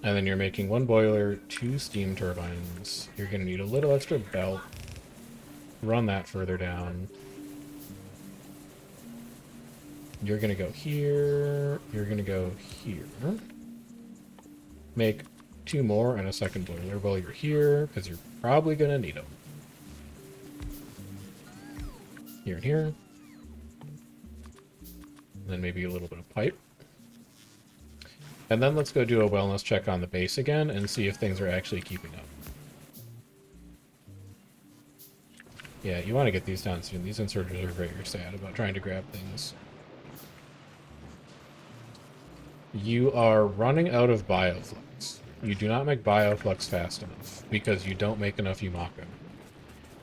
And then you're making 1 boiler, 2 steam turbines. You're going to need a little extra belt. Run that further down. You're going to go here. You're going to go here. Make 2 more and a second boiler while you're here, because you're probably going to need them. Here and here. And then maybe a little bit of pipe. And then let's go do a wellness check on the base again and see if things are actually keeping up. Yeah, you want to get these down soon. These inserters are very sad about trying to grab things. You are running out of bioflux. You do not make bioflux fast enough because you don't make enough Yumako.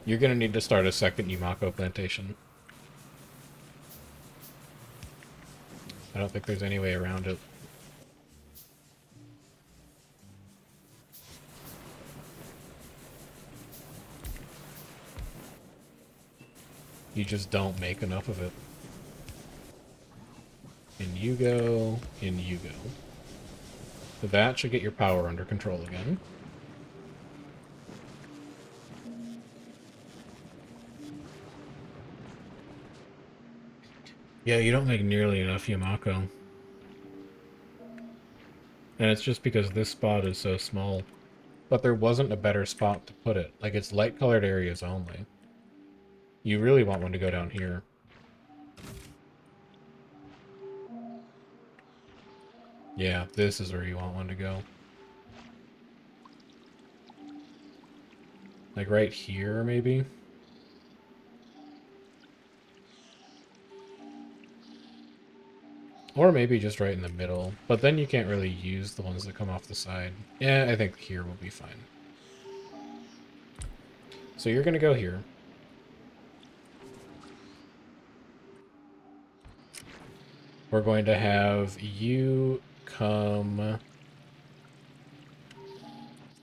You're going to need to start a second Yumako plantation. I don't think there's any way around it. You just don't make enough of it. In you go, in you go. So that should get your power under control again. Yeah, you don't make nearly enough Yumako. And it's just because this spot is so small. But there wasn't a better spot to put it. Like, it's light-colored areas only. You really want one to go down here. Yeah, this is where you want one to go. Like right here, maybe? Or maybe just right in the middle. But then you can't really use the ones that come off the side. Yeah, I think here will be fine. So you're going to go here. We're going to have you come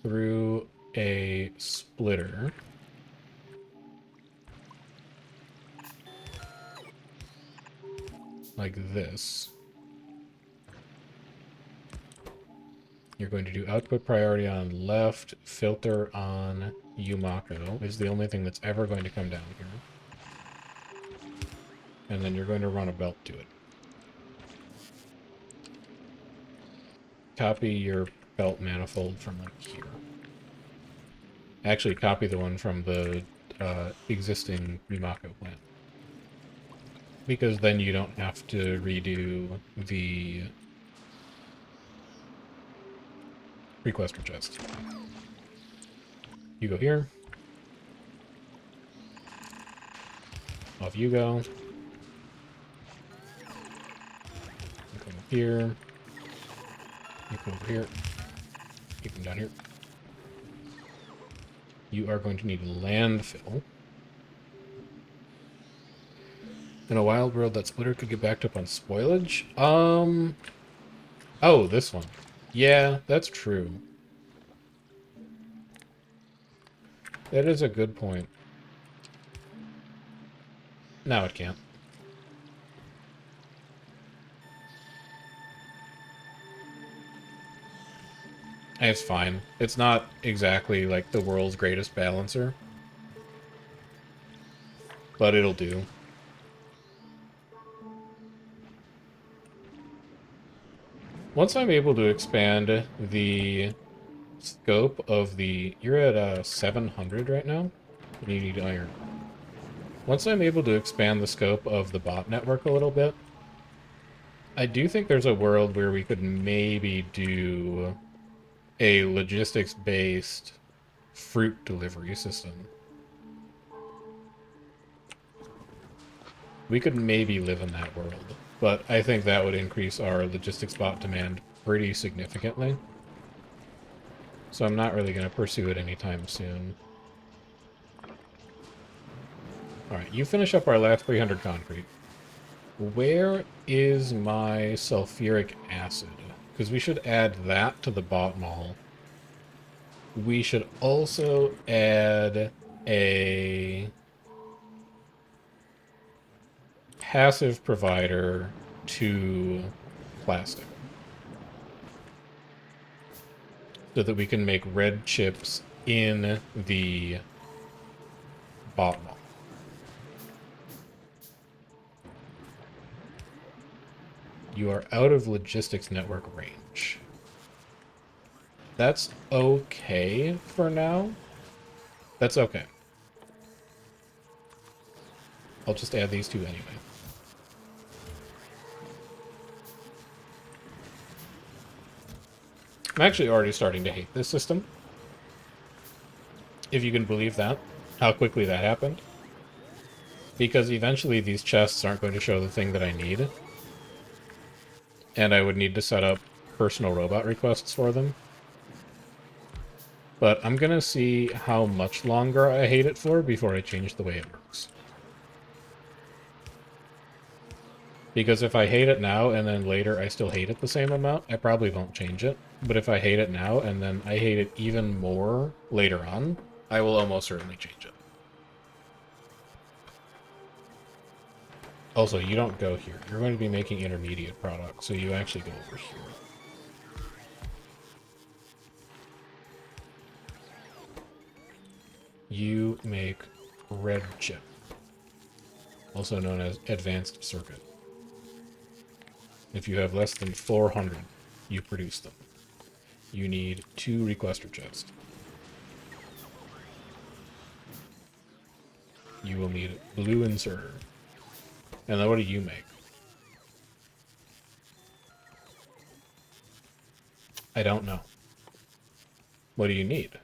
through a splitter. Like this. You're going to do output priority on left, filter on Yumako. Is the only thing that's ever going to come down here. And then you're going to run a belt to it. Copy your belt manifold from like here. Actually, copy the one from the existing Rimako plant. Because then you don't have to redo the requester chest. You go here. Off you go. You come up here. You come over here. You come down here. You are going to need landfill. In a wild world, that splitter could get backed up on spoilage? Oh, this one. Yeah, that's true. That is a good point. Now it can't. It's fine. It's not exactly like the world's greatest balancer. But it'll do. Once I'm able to expand the scope of the... You're at 700 right now? And you need iron. Once I'm able to expand the scope of the bot network a little bit, I do think there's a world where we could maybe do a logistics-based fruit delivery system. We could maybe live in that world, but I think that would increase our logistics bot demand pretty significantly. So I'm not really going to pursue it anytime soon. Alright, you finish up our last 300 concrete. Where is my sulfuric acid? Because we should add that to the bot mall. We should also add a passive provider to plastic. So that we can make red chips in the bot mall. You are out of logistics network range. That's okay for now. That's okay. I'll just add these two anyway. I'm actually already starting to hate this system. If you can believe that. How quickly that happened. Because eventually these chests aren't going to show the thing that I need. And I would need to set up personal robot requests for them. But I'm gonna see how much longer I hate it for before I change the way it works. Because if I hate it now and then later I still hate it the same amount, I probably won't change it. But if I hate it now and then I hate it even more later on, I will almost certainly change it. Also, you don't go here. You're going to be making intermediate products, so you actually go over here. You make red chip, also known as advanced circuit. If you have less than 400, you produce them. You need 2 requester chests. You will need blue inserter. And then what do you make? I don't know. What do you need?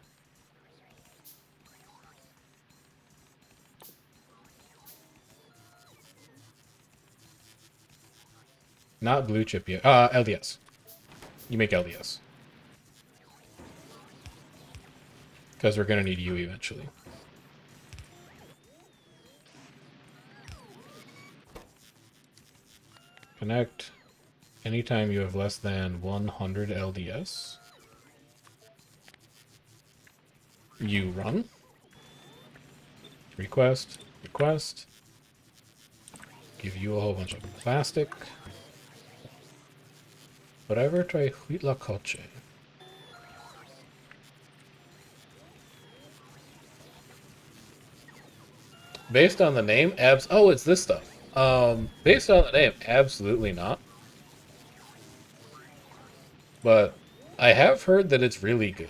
Not blue chip yet. LDS. You make LDS. Because we're going to need you eventually. Connect anytime you have less than 100 LDS. You run. Request. Request. Give you a whole bunch of plastic. Whatever try Huitla Coche. Based on the name, oh, it's this stuff. Based on the name, absolutely not. But I have heard that it's really good.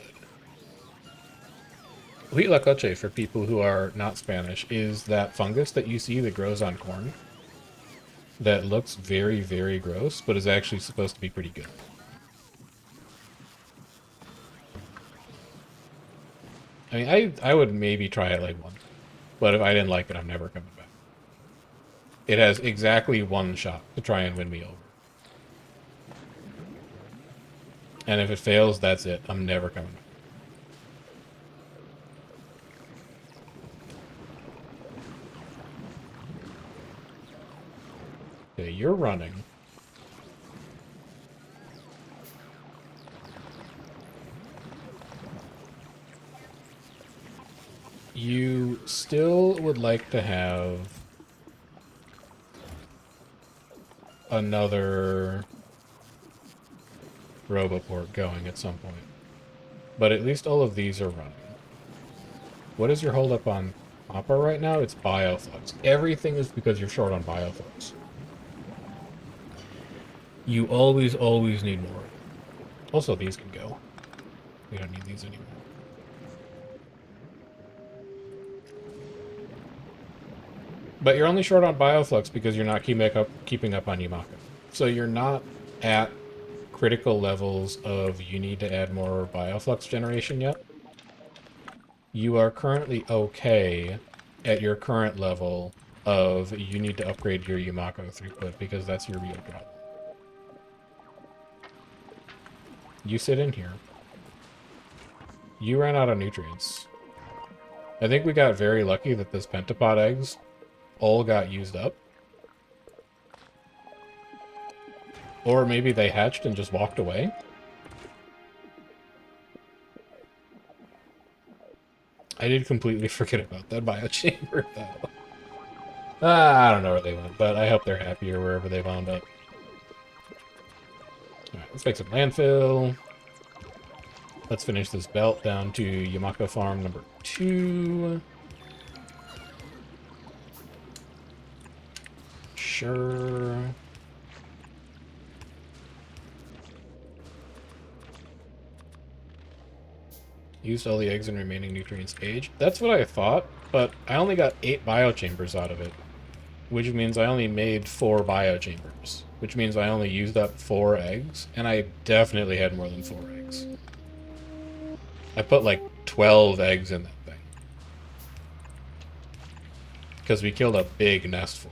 Huitlacoche, for people who are not Spanish, is that fungus that you see that grows on corn that looks very, very gross, but is actually supposed to be pretty good. I mean, I would maybe try it like once, but if I didn't like it, I'm never coming back. It has exactly one shot to try and win me over. And if it fails, that's it. I'm never coming back. Okay, you're running. You still would like to have another Roboport going at some point. But at least all of these are running. What is your holdup on Hopper right now? It's Bioflux. Everything is because you're short on Bioflux. You always, always need more. Also, these can go. We don't need these anymore. But you're only short on Bioflux because you're not keeping up on Yamaka. So you're not at critical levels of you need to add more Bioflux generation yet. You are currently okay at your current level of you need to upgrade your Yamako throughput because that's your real problem. You sit in here. You ran out of nutrients. I think we got very lucky that this pentapod eggs all got used up. Or maybe they hatched and just walked away. I did completely forget about that biochamber, though. I don't know where they went, but I hope they're happier wherever they wound up. Alright, let's make some landfill. Let's finish this belt down to Yamako Farm number 2. Sure. Used all the eggs and remaining nutrients age. That's what I thought, but I only got 8 biochambers out of it. Which means I only made 4 biochambers. Which means I only used up 4 eggs, and I definitely had more than 4 eggs. I put like 12 eggs in that thing. Because we killed a big nestful.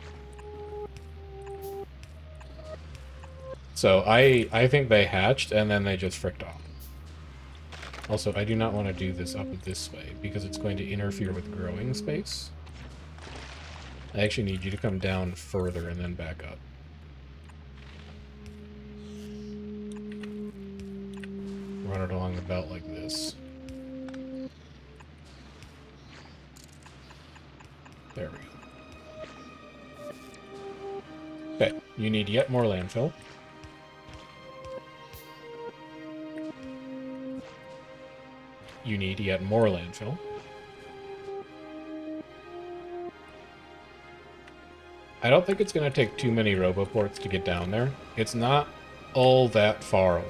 So I think they hatched, and then they just fricked off. Also, I do not want to do this up this way, because it's going to interfere with growing space. I actually need you to come down further and then back up. Run it along the belt like this. There we go. Okay, you need yet more landfill. You need yet more landfill. I don't think it's going to take too many roboports to get down there. It's not all that far away.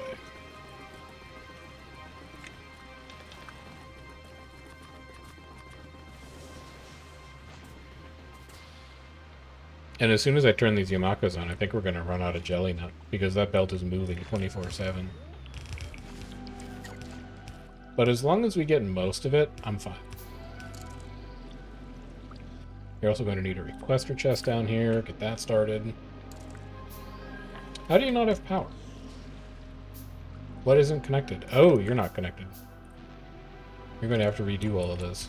And as soon as I turn these Yamakos on, I think we're going to run out of jelly nut, because that belt is moving 24/7. But as long as we get most of it, I'm fine. You're also going to need a requester chest down here. Get that started. How do you not have power? What isn't connected? Oh, you're not connected. You're going to have to redo all of this.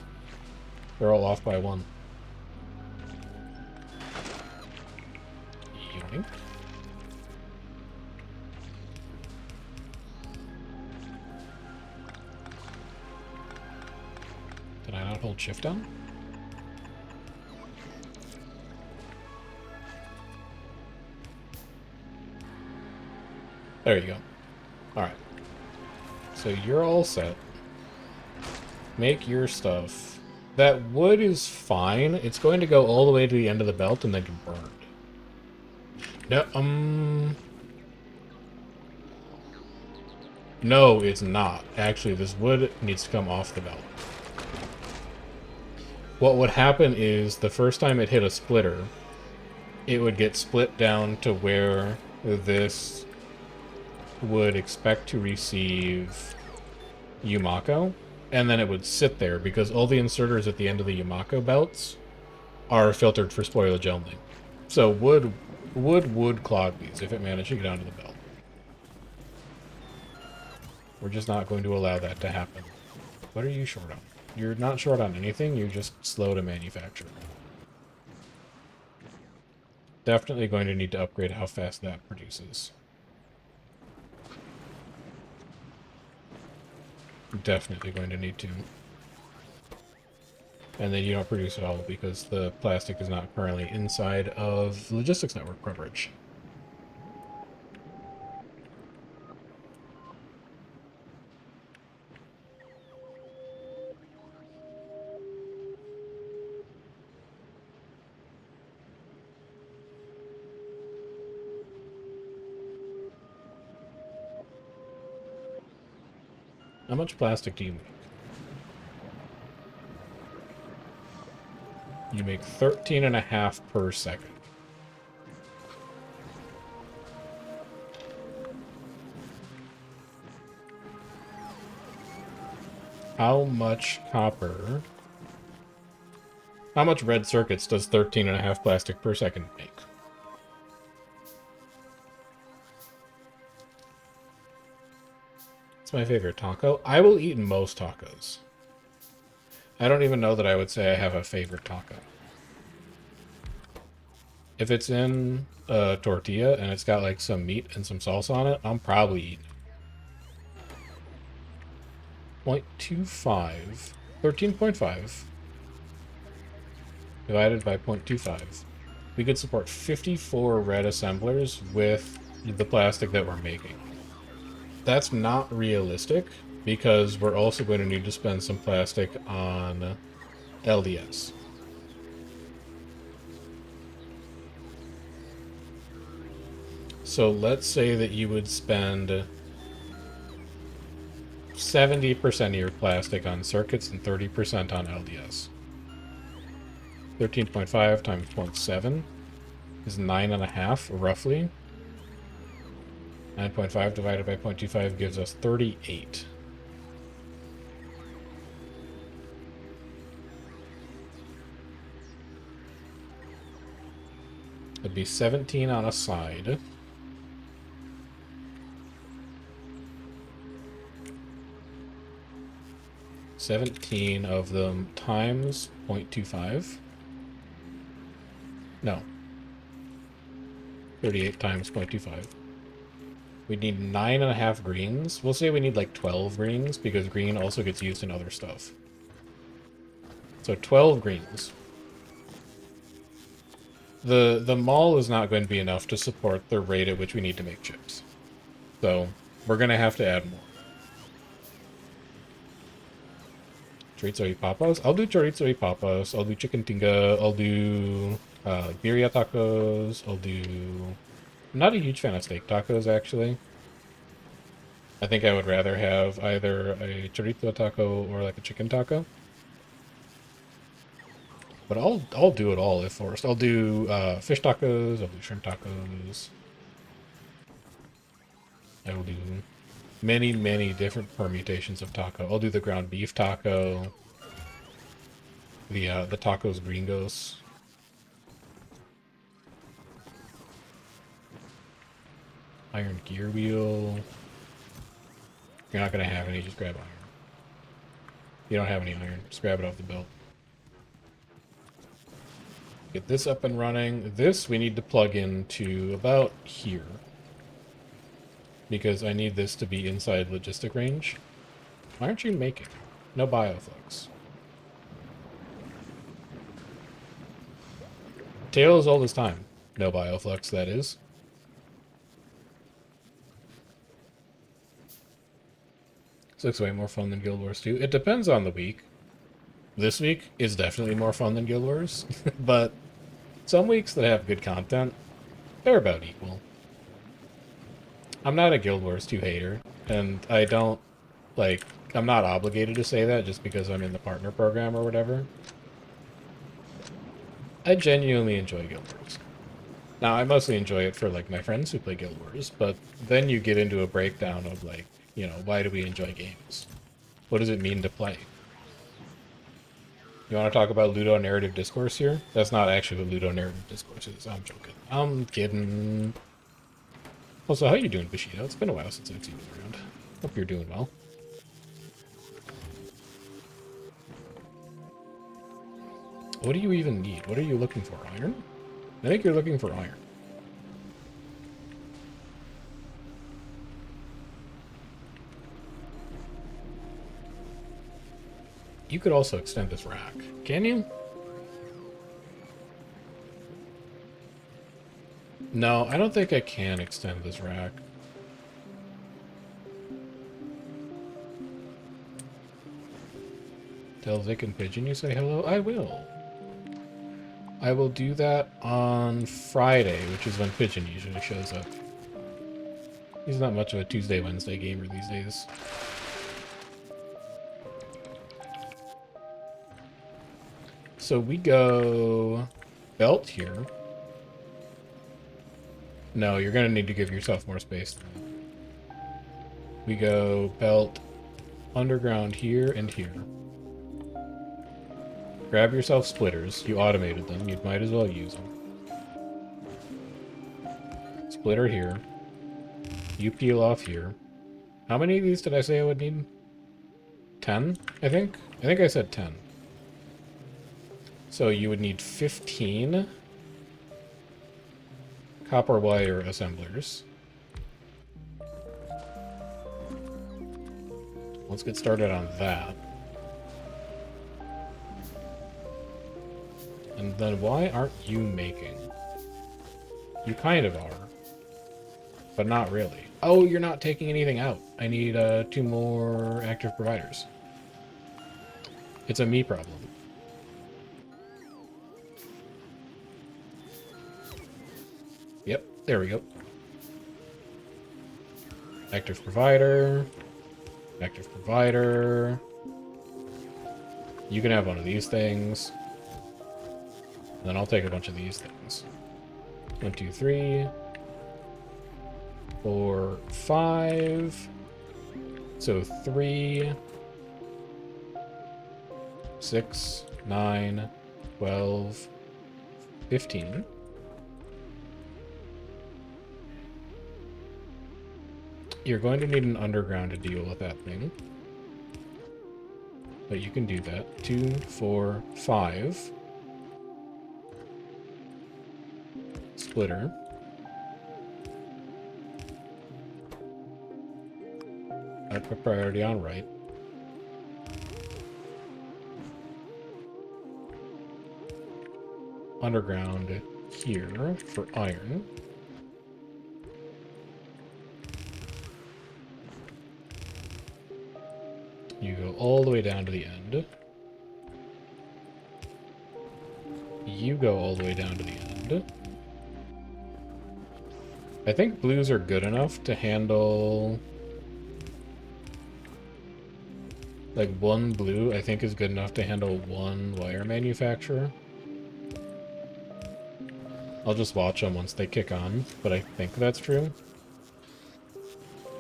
They're all off by 1. Yoink. Did I not hold shift down? There you go. Alright. So you're all set. Make your stuff. That wood is fine. It's going to go all the way to the end of the belt and then get burned. No, No, it's not. Actually, this wood needs to come off the belt. what would happen is the first time it hit a splitter, it would get split down to where this would expect to receive Yumako, and then it would sit there because all the inserters at the end of the Yumako belts are filtered for spoilage only. So would clog these if it managed to get onto the belt. We're just not going to allow that to happen. What are you short on? You're not short on anything, you're just slow to manufacture. Definitely going to need to upgrade how fast that produces. Definitely going to need to. And then you don't produce at all because the plastic is not currently inside of logistics network coverage. How much plastic do you make? You make 13.5 per second. How much copper... How much red circuits does 13.5 plastic per second make? It's my favorite taco. I will eat most tacos. I don't even know that I would say I have a favorite taco. If it's in a tortilla and it's got like some meat and some salsa on it, I'm probably eating it. 0.25. 13.5 divided by 0.25. We could support 54 red assemblers with the plastic that we're making. That's not realistic because we're also going to need to spend some plastic on LDS. So let's say that you would spend 70% of your plastic on circuits and 30% on LDS. 13.5 times 0.7 is 9.5, roughly. 9.5 divided by 0.25 gives us 38. It'd be 17 on a side. $17 of them times 0.25. No. 38 times 0.25. We need 9.5 greens. We'll say we need like 12 greens because green also gets used in other stuff. So 12 greens. The mall is not going to be enough to support the rate at which we need to make chips. So we're going to have to add more. Chorizo y papas? I'll do chorizo y papas. I'll do chicken tinga. I'll do birria tacos. I'll do... I'm not a huge fan of steak tacos, actually. I think I would rather have either a chorizo taco or like a chicken taco. But I'll do it all if forced. I'll do fish tacos. I'll do shrimp tacos. I will do many, many different permutations of taco. I'll do the ground beef taco. The tacos gringos. Iron gear wheel. If you're not going to have any, just grab iron. If you don't have any iron, just grab it off the belt. Get this up and running. This we need to plug into about here. Because I need this to be inside logistic range. Why aren't you making? No bioflux. Tale as old as time. No bioflux, that is. This looks way more fun than Guild Wars 2. It depends on the week. This week is definitely more fun than Guild Wars, but some weeks that have good content, they're about equal. I'm not a Guild Wars 2 hater, and I don't, like, I'm not obligated to say that just because I'm in the partner program or whatever. I genuinely enjoy Guild Wars. Now, I mostly enjoy it for, like, my friends who play Guild Wars, but then you get into a breakdown of, like, you know, why do we enjoy games? What does it mean to play? You want to talk about ludonarrative discourse here? That's not actually what ludonarrative discourse is. I'm joking. I'm kidding. Also, how you doing, Bushido? It's been a while since I've seen you around. Hope you're doing well. What do you even need? What are you looking for? Iron? I think you're looking for iron. You could also extend this rack. Can you? No, I don't think I can extend this rack. Tell Vic and Pigeon you say hello? I will. I will do that on Friday, which is when Pigeon usually shows up. He's not much of a Tuesday, Wednesday gamer these days. So we go belt here. No, you're going to need to give yourself more space. We go belt underground here and here. Grab yourself splitters. You automated them. You might as well use them. Splitter here. You peel off here. How many of these did I say I would need? 10, I think? I think I said 10. So you would need 15 copper wire assemblers. Let's get started on that. And then why aren't you making? You kind of are. But not really. Oh, you're not taking anything out. I need 2 more active providers. It's a me problem. Yep, there we go. Active provider. Active provider. You can have one of these things. And then I'll take a bunch of these things. 1, 2, 3, 4, 5. So 3, 6, 9, 12, 15. You're going to need an underground to deal with that thing. But you can do that. 2, 4, 5. Splitter. I put priority on right. Underground here for iron. You go all the way down to the end. You go all the way down to the end. I think blues are good enough to handle... Like, 1 blue, I think, is good enough to handle 1 wire manufacturer. I'll just watch them once they kick on, but I think that's true.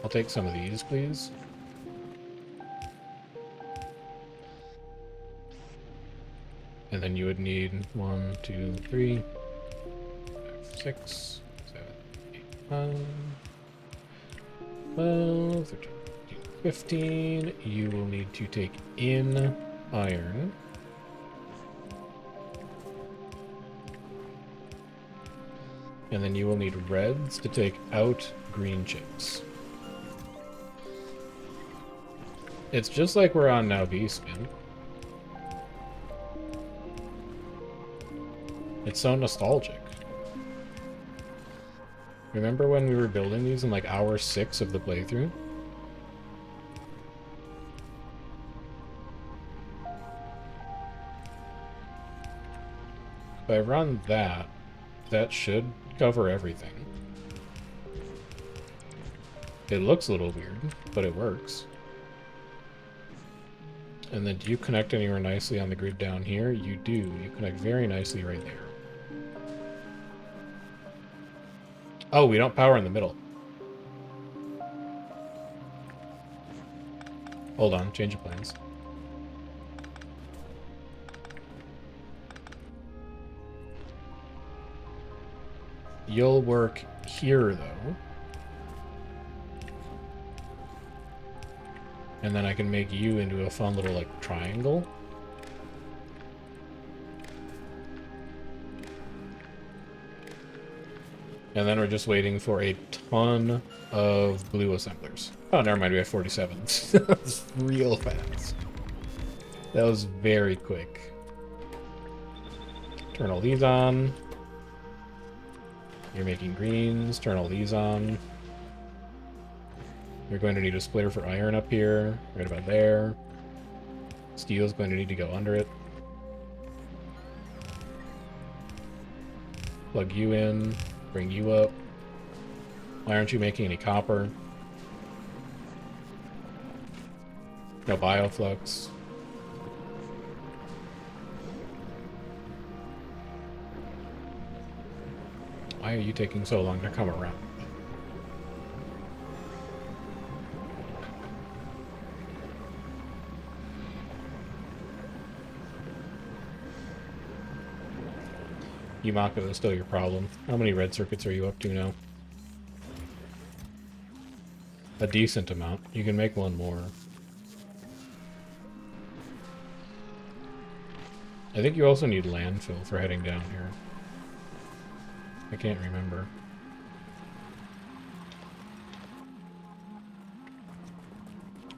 I'll take some of these, please. And then you would need 1, 2, 3, 5, 6, 7, 8, 9, 12, 13, 15. You will need to take in iron. And then you will need reds to take out green chips. It's just like we're on now B-spin. It's so nostalgic. Remember when we were building these in like hour 6 of the playthrough? If I run that, that should cover everything. It looks a little weird, but it works. And then do you connect anywhere nicely on the grid down here? You do. You connect very nicely right there. Oh, we don't power in the middle. Hold on, change of plans. You'll work here, though. And then I can make you into a fun little, like, triangle. And then we're just waiting for a ton of blue assemblers. Oh, never mind, we have 47. That's real fast. That was very quick. Turn all these on. You're making greens. Turn all these on. You're going to need a splitter for iron up here. Right about there. Steel's going to need to go under it. Plug you in. Bring you up. Why aren't you making any copper? No bioflux. Why are you taking so long to come around? Yumako is still your problem. How many red circuits are you up to now? A decent amount. You can make one more. I think you also need landfill for heading down here. I can't remember.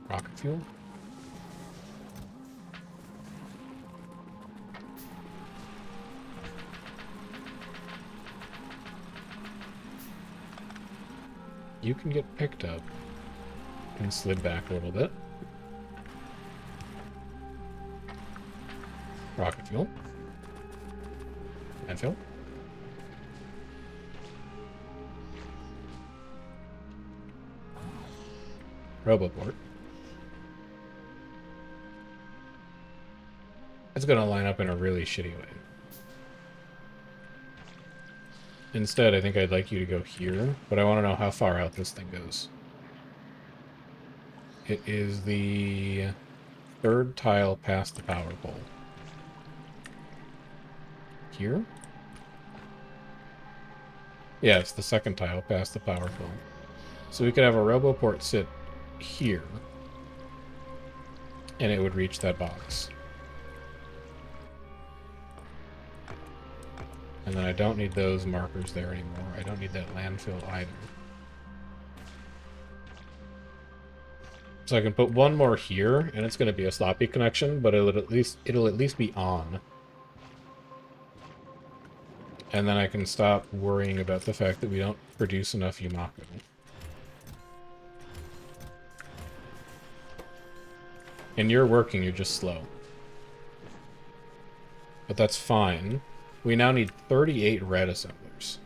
Rocket fuel? You can get picked up and slid back a little bit. Rocket fuel. Landfill. Roboport. It's going to line up in a really shitty way. Instead, I think I'd like you to go here, but I want to know how far out this thing goes. It is the third tile past the power pole. Here? Yeah, it's the second tile past the power pole. So we could have a Roboport sit here, and it would reach that box. And then I don't need those markers there anymore. I don't need that landfill either. So I can put one more here, and it's going to be a sloppy connection, but it'll at least be on. And then I can stop worrying about the fact that we don't produce enough Yumako. And you're working, you're just slow. But that's fine. We now need 38 red assemblers.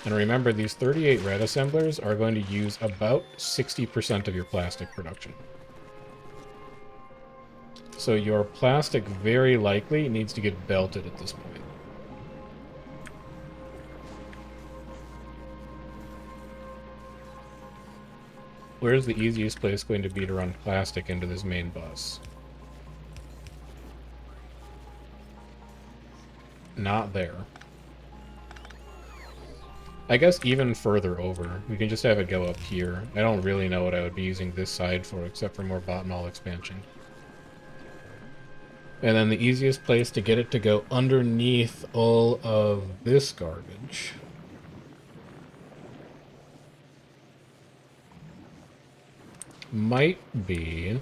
And remember, these 38 red assemblers are going to use about 60% of your plastic production. So your plastic very likely needs to get belted at this point. Where's the easiest place going to be to run plastic into this main bus? Not there. I guess even further over. We can just have it go up here. I don't really know what I would be using this side for, except for more bottom-all expansion. And then the easiest place to get it to go underneath all of this garbage might be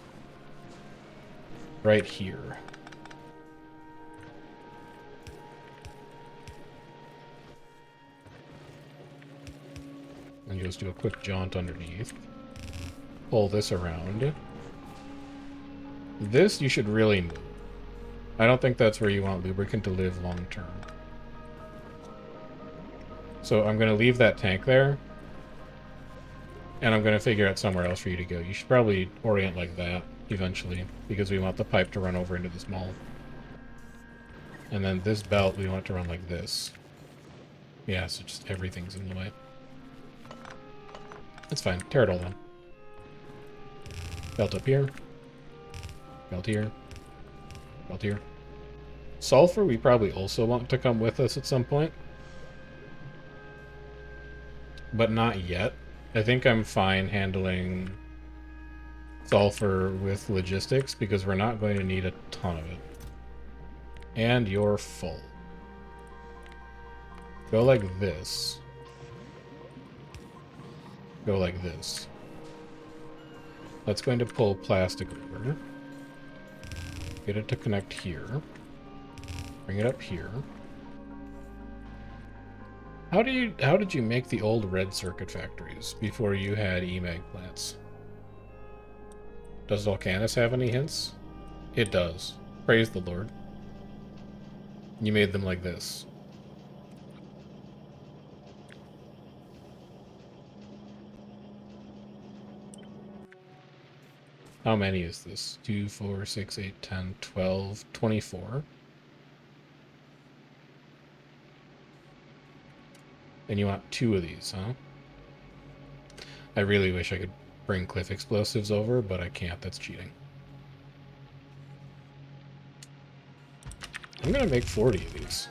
right here. And you just do a quick jaunt underneath. Pull this around. This you should really move. I don't think that's where you want lubricant to live long term. So I'm going to leave that tank there. And I'm going to figure out somewhere else for you to go. You should probably orient like that eventually, because we want the pipe to run over into this mall. And then this belt, we want to run like this. Yeah, so just everything's in the way. That's fine. Tear it all down. Belt up here. Belt here. Belt here. Sulfur, we probably also want to come with us at some point. But not yet. I think I'm fine handling sulfur with logistics because we're not going to need a ton of it. And you're full. Go like this. Go like this. That's going to pull plastic over. Get it to connect here. Bring it up here. How did you make the old red circuit factories before you had EMAG plants? Does Volcanus have any hints? It does. Praise the Lord. You made them like this. How many is this? 2, 4, 6, 8, 10, 12, 24. And you want 2 of these, huh? I really wish I could bring cliff explosives over, but I can't. That's cheating. I'm gonna make 40 of these.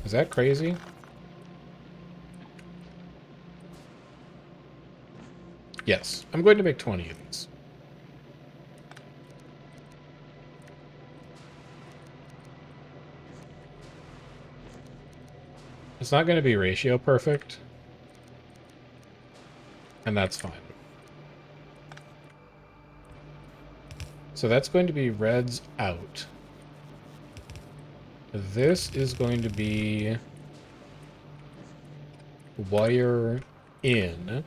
Is that crazy? Yes, I'm going to make 20 of these. It's not going to be ratio perfect, and that's fine. So that's going to be reds out. This is going to be wire in.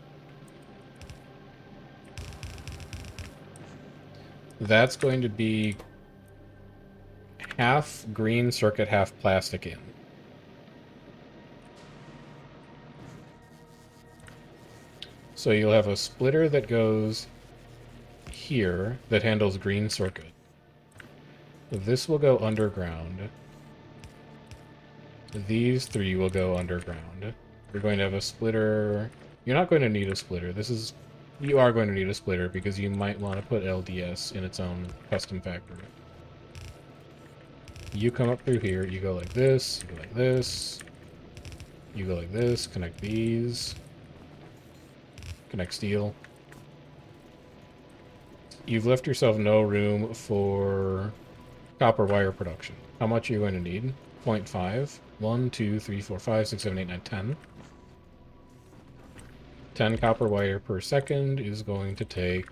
That's going to be half green circuit, half plastic in. So you'll have a splitter that goes here that handles green circuit. This will go underground. These 3 will go underground. You're going to have a splitter. You're not going to need a splitter. You are going to need a splitter because you might want to put LDS in its own custom factory. You come up through here, you go like this, you go like this, you go like this, connect these, connect steel. You've left yourself no room for copper wire production. How much are you going to need? 0.5. 1, 2, 3, 4, 5, 6, 7, 8, 9, 10. 10 copper wire per second is going to take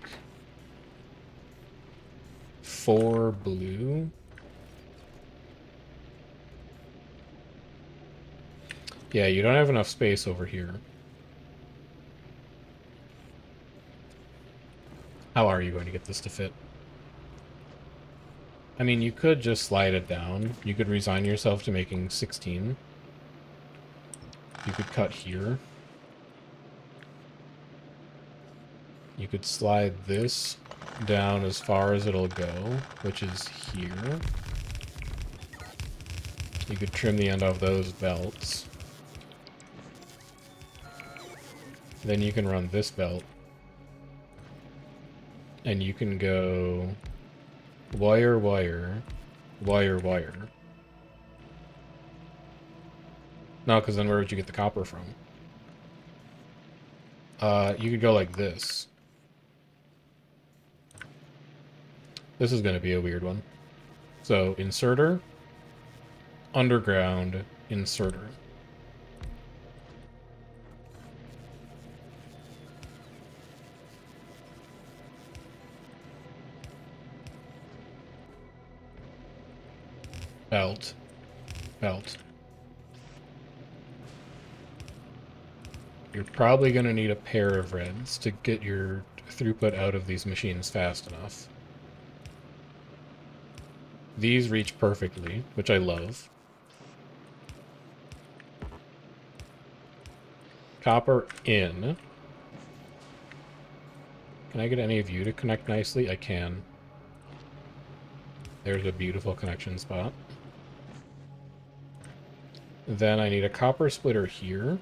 4 blue. Yeah, you don't have enough space over here. How are you going to get this to fit? I mean, you could just slide it down. You could resign yourself to making 16. You could cut here. You could slide this down as far as it'll go, which is here. You could trim the end of those belts. Then you can run this belt. And you can go wire, wire, wire, wire. No, because then where would you get the copper from? You could go like this. This is going to be a weird one. So, inserter, underground, inserter. Belt. Belt. You're probably going to need a pair of reds to get your throughput out of these machines fast enough. These reach perfectly, which I love. copper in. Can I get any of you to connect nicely? I can. There's a beautiful connection spot. Then I need a copper splitter here.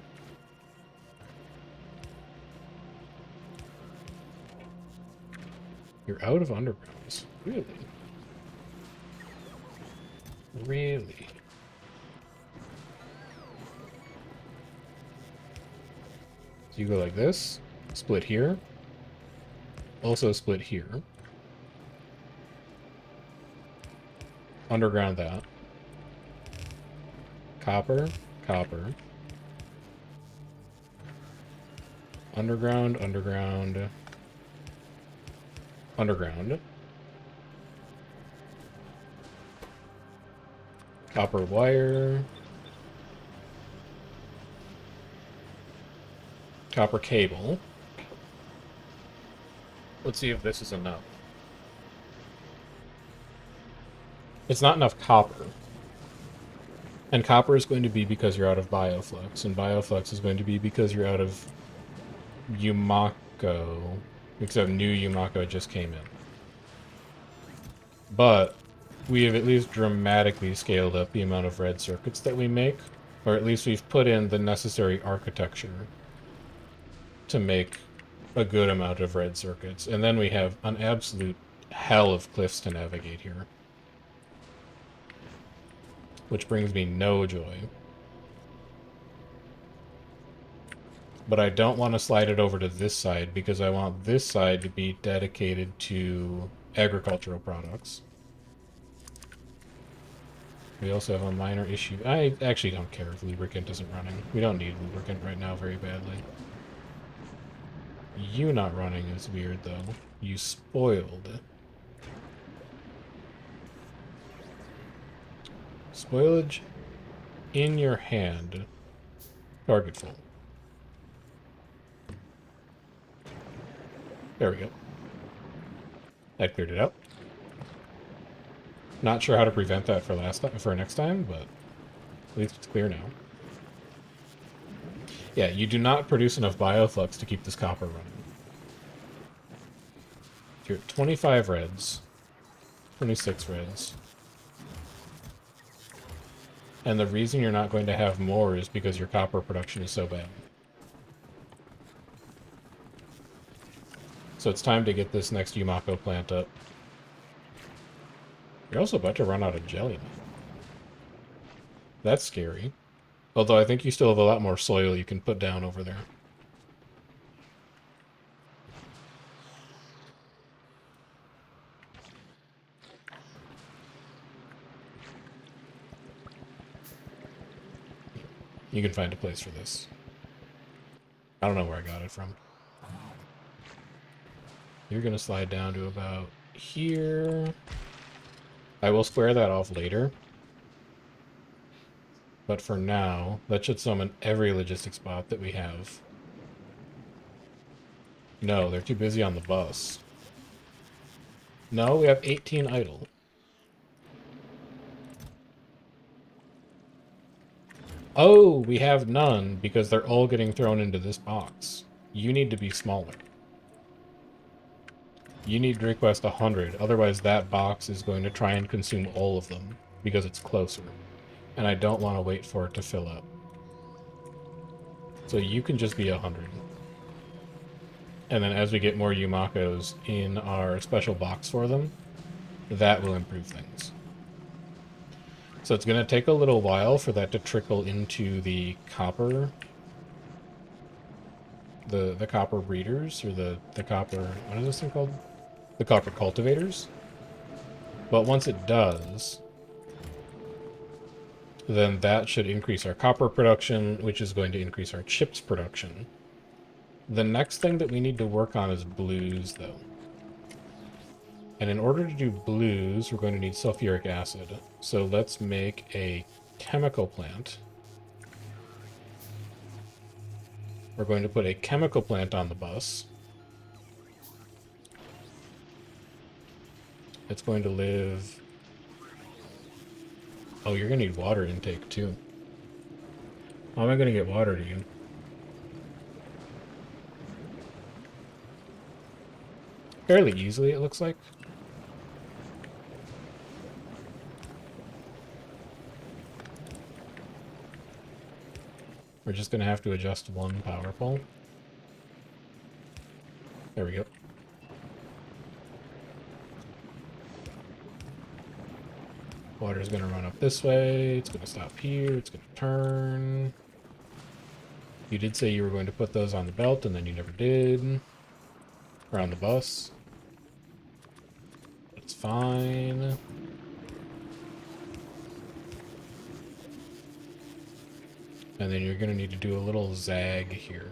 You're out of undergrounds. Really? Really? So you go like this, split here, also split here. Underground that. Copper, copper. Underground, underground, underground. Copper wire. Copper cable. Let's see if this is enough. It's not enough copper. And copper is going to be because you're out of bioflux, and bioflux is going to be because you're out of Yumako, except new Yumako just came in. But we have at least dramatically scaled up the amount of red circuits that we make, or at least we've put in the necessary architecture to make a good amount of red circuits. And then we have an absolute hell of cliffs to navigate here. Which brings me no joy. But I don't want to slide it over to this side because I want this side to be dedicated to agricultural products. We also have a minor issue. I actually don't care if lubricant isn't running. We don't need lubricant right now very badly. You not running is weird, though. You spoiled. Spoilage in your hand. Target full. There we go. That cleared it out. Not sure how to prevent that for next time, but at least it's clear now. Yeah, you do not produce enough bioflux to keep this copper running. You're at 25 reds, 26 reds. And the reason you're not going to have more is because your copper production is so bad. So it's time to get this next Yumako plant up. You're also about to run out of jelly now. That's scary. Although I think you still have a lot more soil you can put down over there. You can find a place for this. I don't know where I got it from. You're going to slide down to about here. I will square that off later. But for now, that should summon every logistics bot that we have. No, they're too busy on the bus. No, we have 18 idle. Oh, we have none because they're all getting thrown into this box. You need to be smaller. You need to request 100, otherwise that box is going to try and consume all of them because it's closer. And I don't want to wait for it to fill up. So you can just be 100. And then as we get more Yumakos in our special box for them, that will improve things. So it's going to take a little while for that to trickle into the copper, the copper breeders, or the copper, what is this thing called? The copper cultivators. But once it does, then that should increase our copper production, which is going to increase our chips production. The next thing that we need to work on is blues, though. And in order to do blues, we're going to need sulfuric acid. So let's make a chemical plant. We're going to put a chemical plant on the bus. It's going to live... Oh, you're going to need water intake, too. How am I going to get water to you? fairly easily, it looks like. We're just going to have to adjust one power pole. There we go. Water's going to run up this way. It's going to stop here. It's going to turn. You did say you were going to put those on the belt, and then you never did. Or on the bus. That's fine. And then you're going to need to do a little zag here.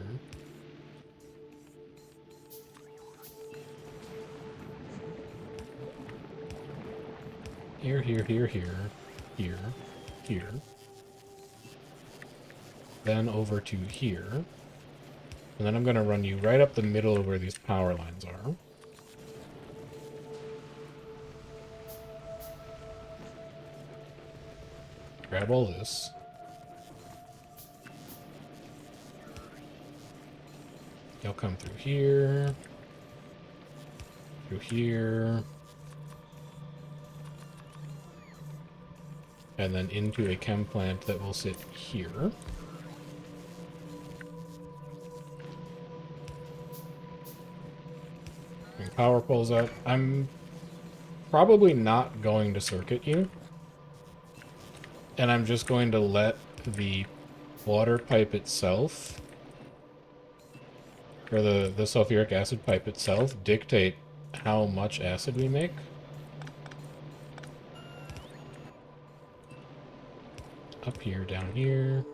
Here, here, here, here, here, here. Then over to here. And then I'm going to run you right up the middle of where these power lines are. Grab all this. You'll come through here. Through here. And then into a chem plant that will sit here. Bring power poles up. I'm probably not going to circuit you. And I'm just going to let the water pipe itself, or the sulfuric acid pipe itself, dictate how much acid we make. Up here, down here.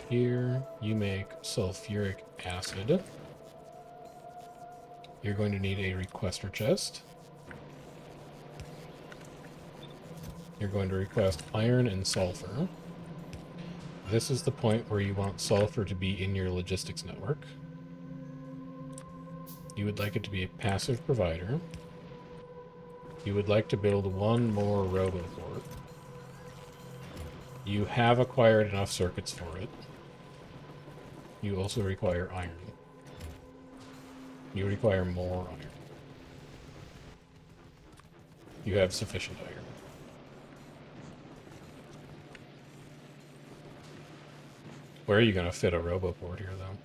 Here, you make sulfuric acid. You're going to need a requester chest. You're going to request iron and sulfur. This is the point where you want sulfur to be in your logistics network. You would like it to be a passive provider. You would like to build one more roboport. You have acquired enough circuits for it. You also require iron. You require more iron. You have sufficient iron. Where are you going to fit a roboport here, though?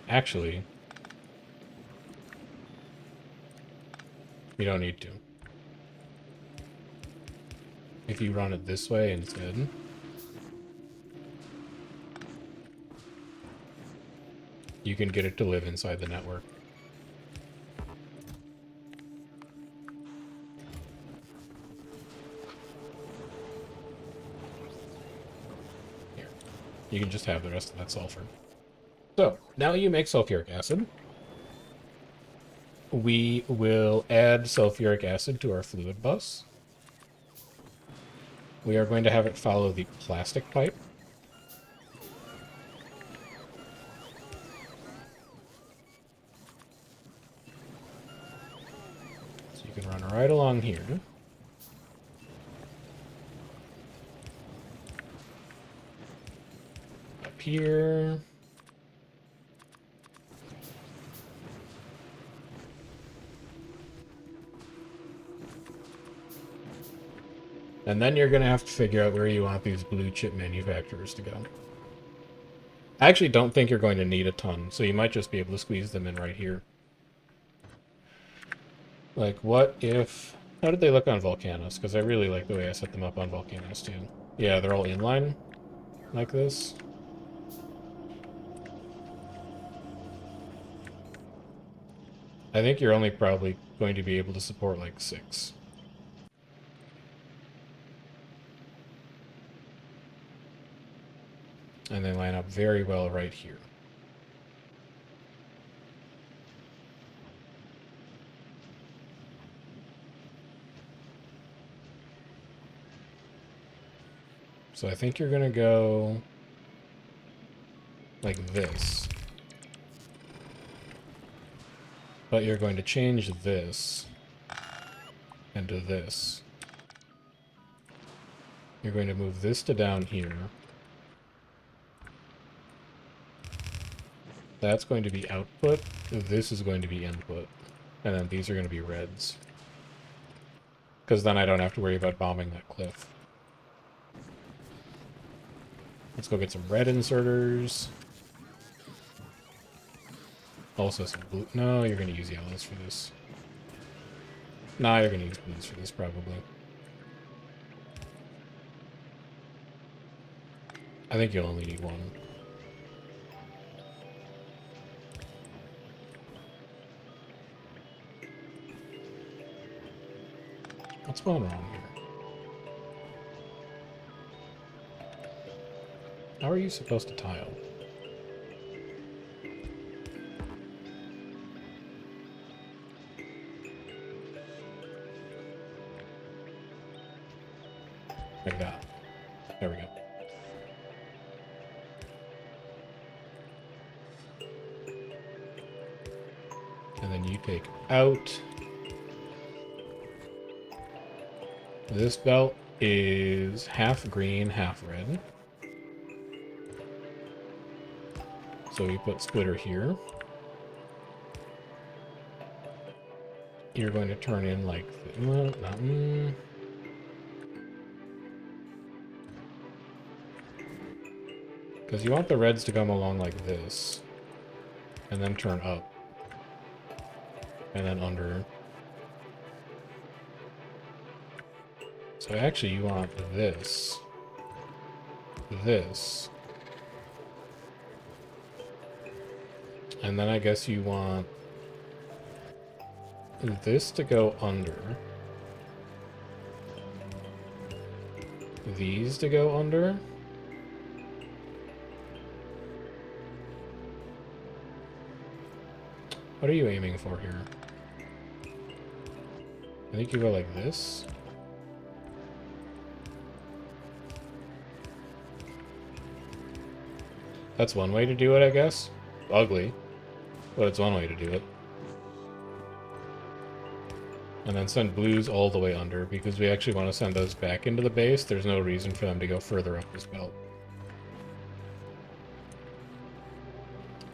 Actually, you don't need to. If you run it this way instead, you can get it to live inside the network. Here. You can just have the rest of that sulfur. So, now you make sulfuric acid. We will add sulfuric acid to our fluid bus. We are going to have it follow the plastic pipe. So you can run right along here. Up here. And then you're going to have to figure out where you want these blue chip manufacturers to go. I actually don't think you're going to need a ton, so you might just be able to squeeze them in right here. Like, what if... How did they look on Volcanos? Because I really like the way I set them up on Volcanos, too. Yeah, they're all inline, like this. I think you're only probably going to be able to support, like, 6. And they line up very well right here. So I think you're going to go like this. But you're going to change this into this. You're going to move this to down here. That's going to be output. This is going to be input. And then these are going to be reds. Because then I don't have to worry about bombing that cliff. Let's go get some red inserters. Also some blue. No, you're going to use yellows for this. Nah, you're going to use blues for this, probably. I think you'll only need one. What's going on here? How are you supposed to tile? Like that. There we go. And then you take out. This belt is half green, half red. So we put splitter here. You're going to turn in like... Because you want the reds to come along like this. And then turn up. And then under. So actually you want this. This. And then I guess you want this to go under. These to go under. What are you aiming for here? I think you go like this. That's one way to do it, I guess. Ugly. But it's one way to do it. And then send blues all the way under, because we actually want to send those back into the base. There's no reason for them to go further up this belt.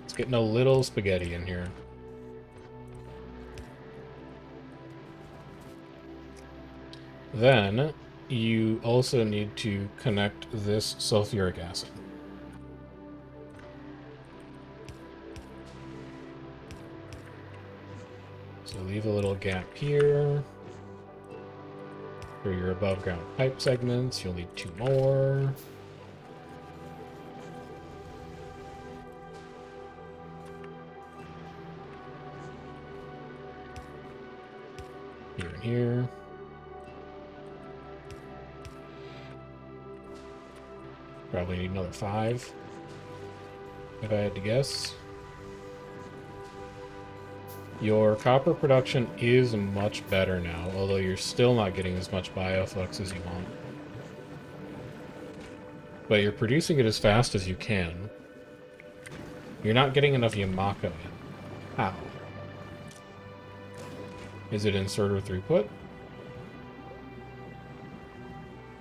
It's getting a little spaghetti in here. Then, you also need to connect this sulfuric acid. So leave a little gap here. For your above ground pipe segments, you'll need 2 more. Here and here. Probably need another 5, if I had to guess. Your copper production is much better now, although you're still not getting as much bioflux as you want. But you're producing it as fast as you can. You're not getting enough Yamako in. How? Is it inserter throughput?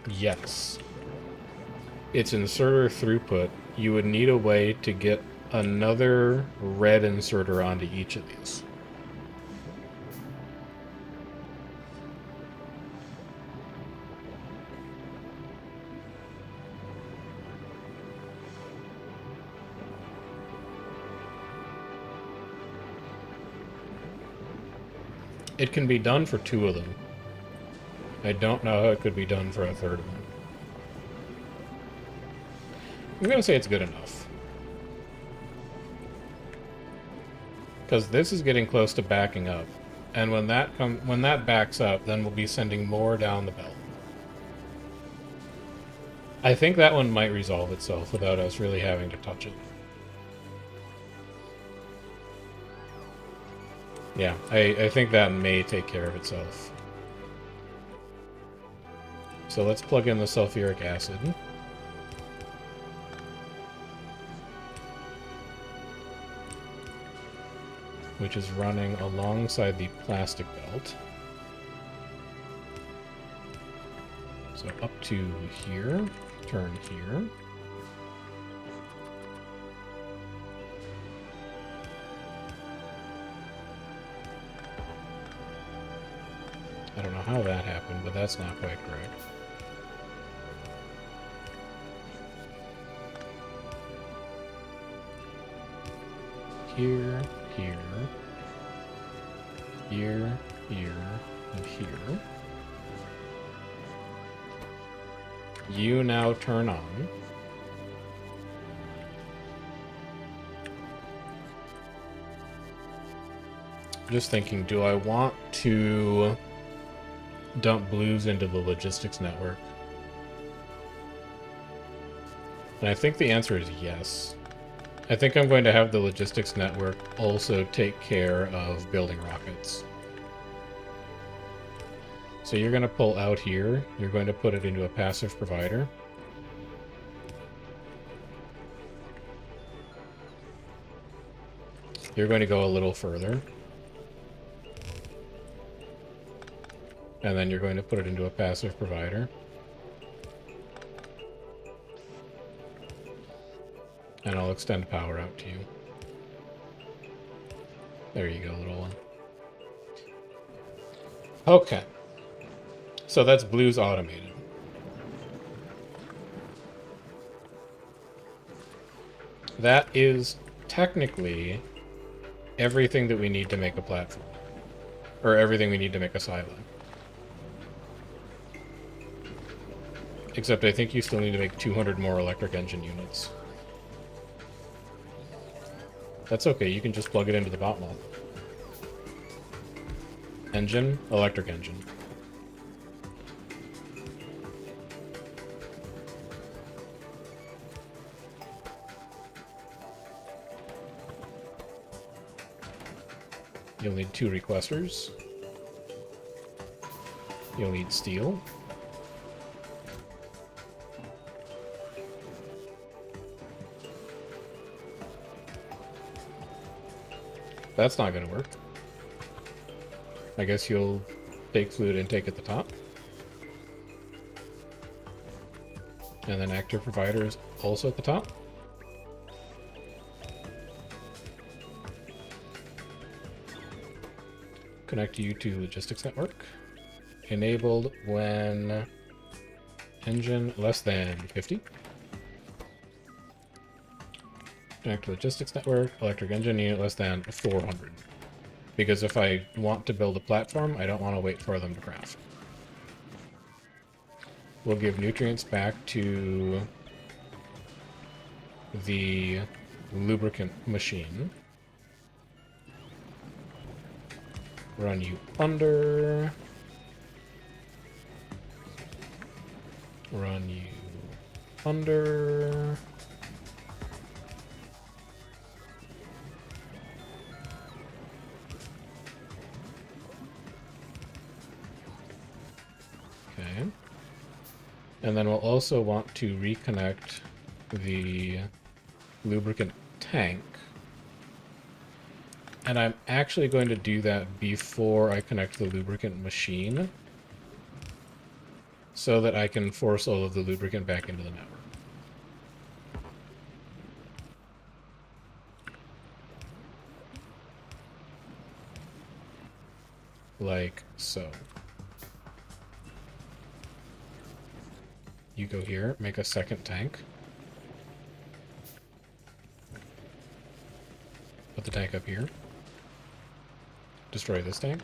Yes. It's inserter throughput. You would need a way to get another red inserter onto each of these. It can be done for 2 of them. I don't know how it could be done for a 3rd of them. I'm gonna say it's good enough. Because this is getting close to backing up. And when that backs up, then we'll be sending more down the belt. I think that one might resolve itself without us really having to touch it. Yeah, I think that may take care of itself. So let's plug in the sulfuric acid. Which is running alongside the plastic belt. So up to here, turn here. how that happened, but that's not quite correct. Here, here, here, here, and here. You now turn on. Just thinking, do I want to dump blues into the logistics network? And I think the answer is yes. I think I'm going to have the logistics network also take care of building rockets. So you're going to pull out here. You're going to put it into a passive provider. You're going to go a little further. And then you're going to put it into a passive provider. And I'll extend power out to you. There you go, little one. Okay. So that's blues automated. That is technically everything that we need to make a platform. Or everything we need to make a silo. Except I think you still need to make 200 more electric engine units. That's okay, you can just plug it into the bot mold. Engine, electric engine. You'll need 2 requesters. You'll need steel. That's not going to work. I guess you'll take fluid intake at the top. And then active provider is also at the top. Connect you to logistics network. Enabled when engine less than 50. Connect to logistics network, electric engine unit less than 400. Because if I want to build a platform, I don't want to wait for them to craft. We'll give nutrients back to the lubricant machine. Run you under. Run you under. Okay. And then we'll also want to reconnect the lubricant tank. And I'm actually going to do that before I connect the lubricant machine, so that I can force all of the lubricant back into the network. Like so. You go here, make a second tank. Put the tank up here. Destroy this tank.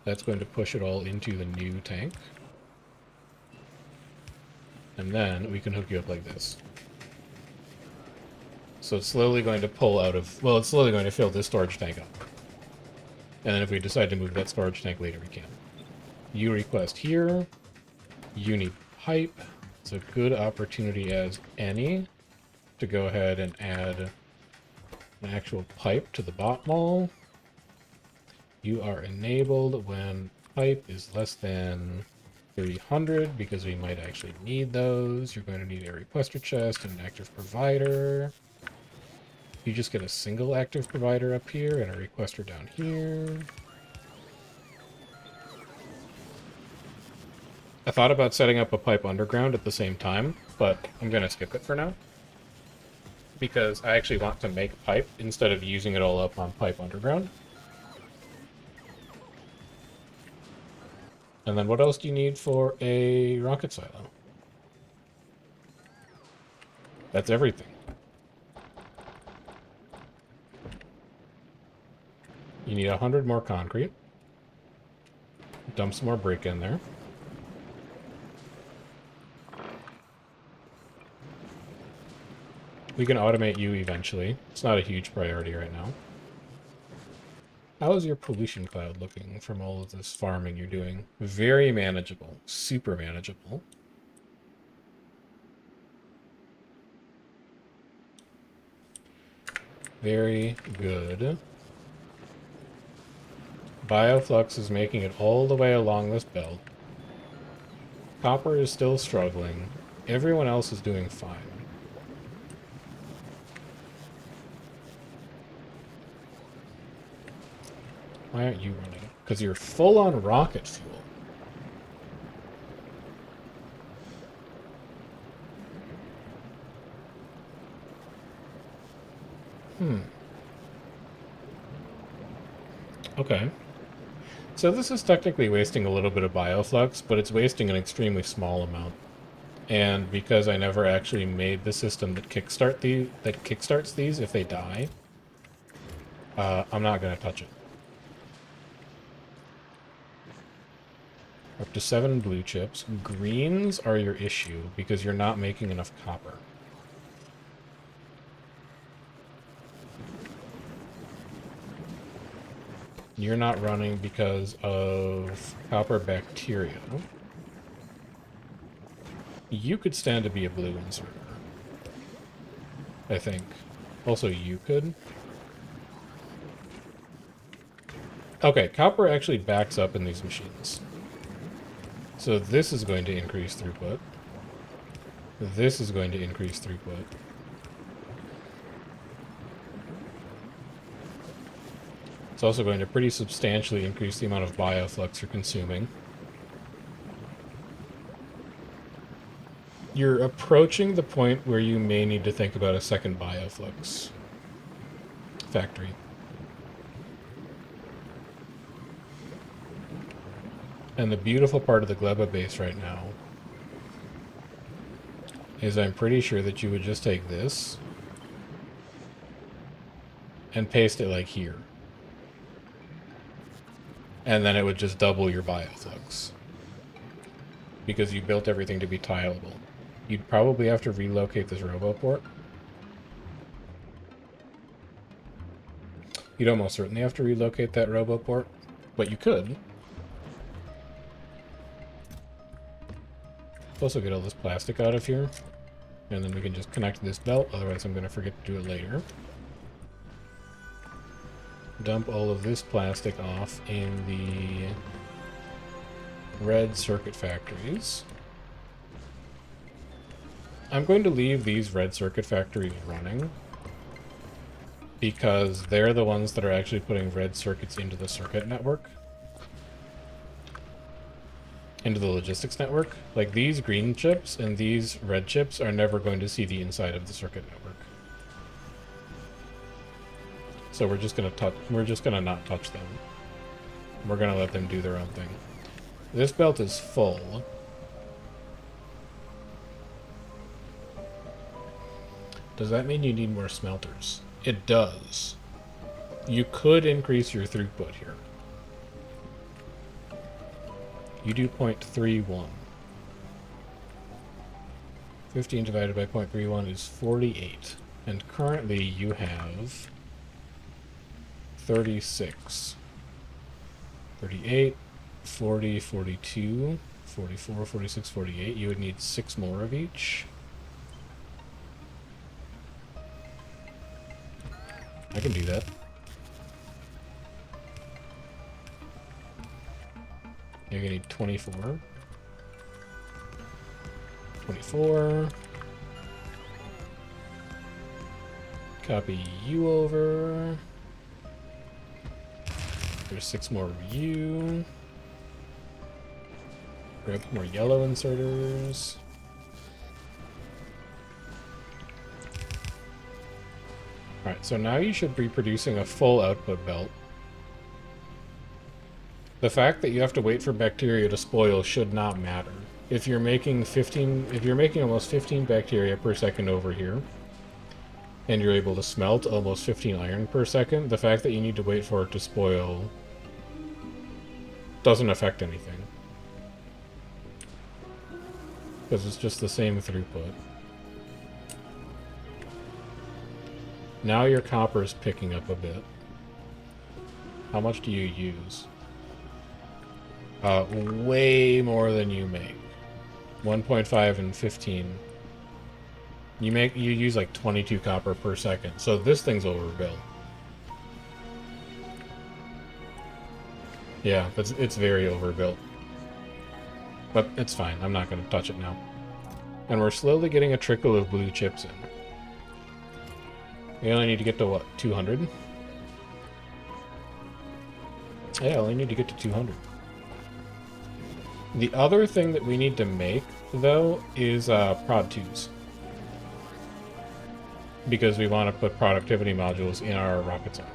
That's going to push it all into the new tank. And then we can hook you up like this. So it's slowly going to pull out of... Well, it's slowly going to fill this storage tank up. And then if we decide to move that storage tank later, we can. You request here. You need pipe. It's a good opportunity as any to go ahead and add an actual pipe to the bot mall. You are enabled when pipe is less than 300 because we might actually need those. You're going to need a requester chest and an active provider. You just get a single active provider up here and a requester down here. I thought about setting up a pipe underground at the same time, but I'm going to skip it for now. Because I actually want to make pipe instead of using it all up on pipe underground. And then what else do you need for a rocket silo? That's everything. You need 100 more concrete. Dump some more brick in there. We can automate you eventually. It's not a huge priority right now. How is your pollution cloud looking from all of this farming you're doing? Very manageable. Super manageable. Very good. Bioflux is making it all the way along this belt. Copper is still struggling. Everyone else is doing fine. Why aren't you running? Because you're full on rocket fuel. Okay. So this is technically wasting a little bit of bioflux, but it's wasting an extremely small amount. And because I never actually made the system that kickstarts these if they die, I'm not going to touch it. Up to 7 blue chips. Greens are your issue because you're not making enough copper. You're not running because of copper bacteria. You could stand to be a blue inserter, I think. Also, you could. Okay, copper actually backs up in these machines. So this is going to increase throughput. This is going to increase throughput. It's also going to pretty substantially increase the amount of bioflux you're consuming. You're approaching the point where you may need to think about a second bioflux factory. And the beautiful part of the Gleba base right now is I'm pretty sure that you would just take this and paste it like here. And then it would just double your bioflux. Because you built everything to be tileable. You'd probably have to relocate this roboport. You'd almost certainly have to relocate that roboport, but you could. Also get all this plastic out of here, and then we can just connect this belt, otherwise I'm going to forget to do it later. Dump all of this plastic off in the red circuit factories. I'm going to leave these red circuit factories running because they're the ones that are actually putting red circuits into the circuit network. Into the logistics network. Like, these green chips and these red chips are never going to see the inside of the circuit network. So we're just gonna not touch them. We're gonna let them do their own thing. This belt is full. Does that mean you need more smelters? It does. You could increase your throughput here. You do 0.31. 15 divided by 0.31 is 48. And currently you have 36. 38, 40, 42, 44, 46, 48. You would need 6 more of each. I can do that. You're gonna need 24. 24. Copy you over. There's 6 more of you. Grab more yellow inserters. Alright, so now you should be producing a full output belt. The fact that you have to wait for bacteria to spoil should not matter. If you're making almost 15 bacteria per second over here, and you're able to smelt almost 15 iron per second, the fact that you need to wait for it to spoil doesn't affect anything. Because it's just the same throughput. Now your copper is picking up a bit. How much do you use? Way more than you make. 1.5 and 15. You use like 22 copper per second, so this thing's overbuilt. Yeah, it's very overbuilt. But it's fine, I'm not going to touch it now. And we're slowly getting a trickle of blue chips in. We only need to get to what, 200? Yeah, I only need to get to 200. The other thing that we need to make, though, is prod 2s. Because we want to put productivity modules in our rocket silo.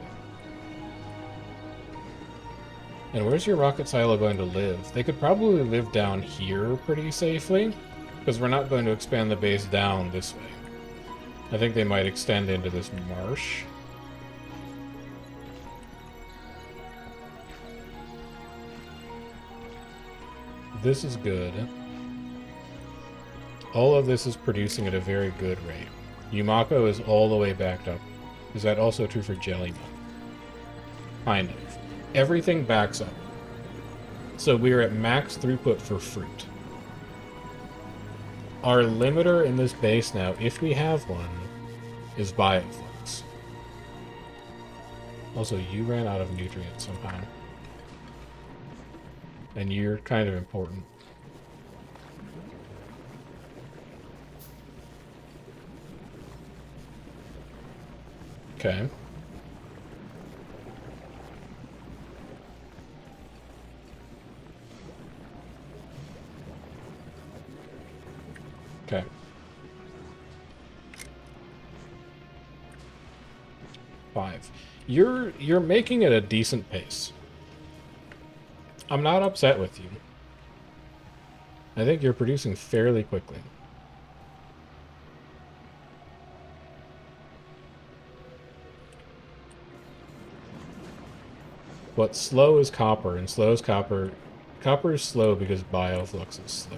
And where's your rocket silo going to live? They could probably live down here pretty safely, because we're not going to expand the base down this way. I think they might extend into this marsh. This is good. All of this is producing at a very good rate. Yumako is all the way backed up. Is that also true for Jelly Milk? Kind of. Everything backs up. So we're at max throughput for fruit. Our limiter in this base now, if we have one, is bioflux. Also, you ran out of nutrients somehow. And you're kind of important. Okay. Okay. Five. You're making it a decent pace. I'm not upset with you. I think you're producing fairly quickly. But slow is copper, and slow is copper. Copper is slow because bioflux is slow.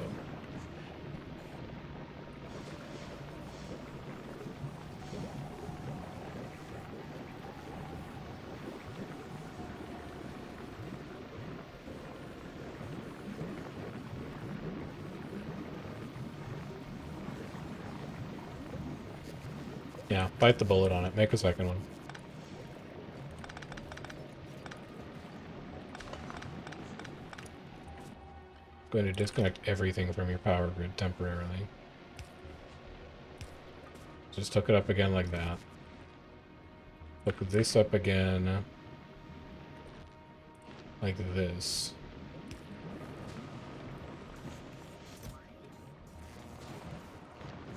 Yeah, bite the bullet on it. Make a second one. Going to disconnect everything from your power grid temporarily. Just hook it up again like that. Hook this up again. Like this.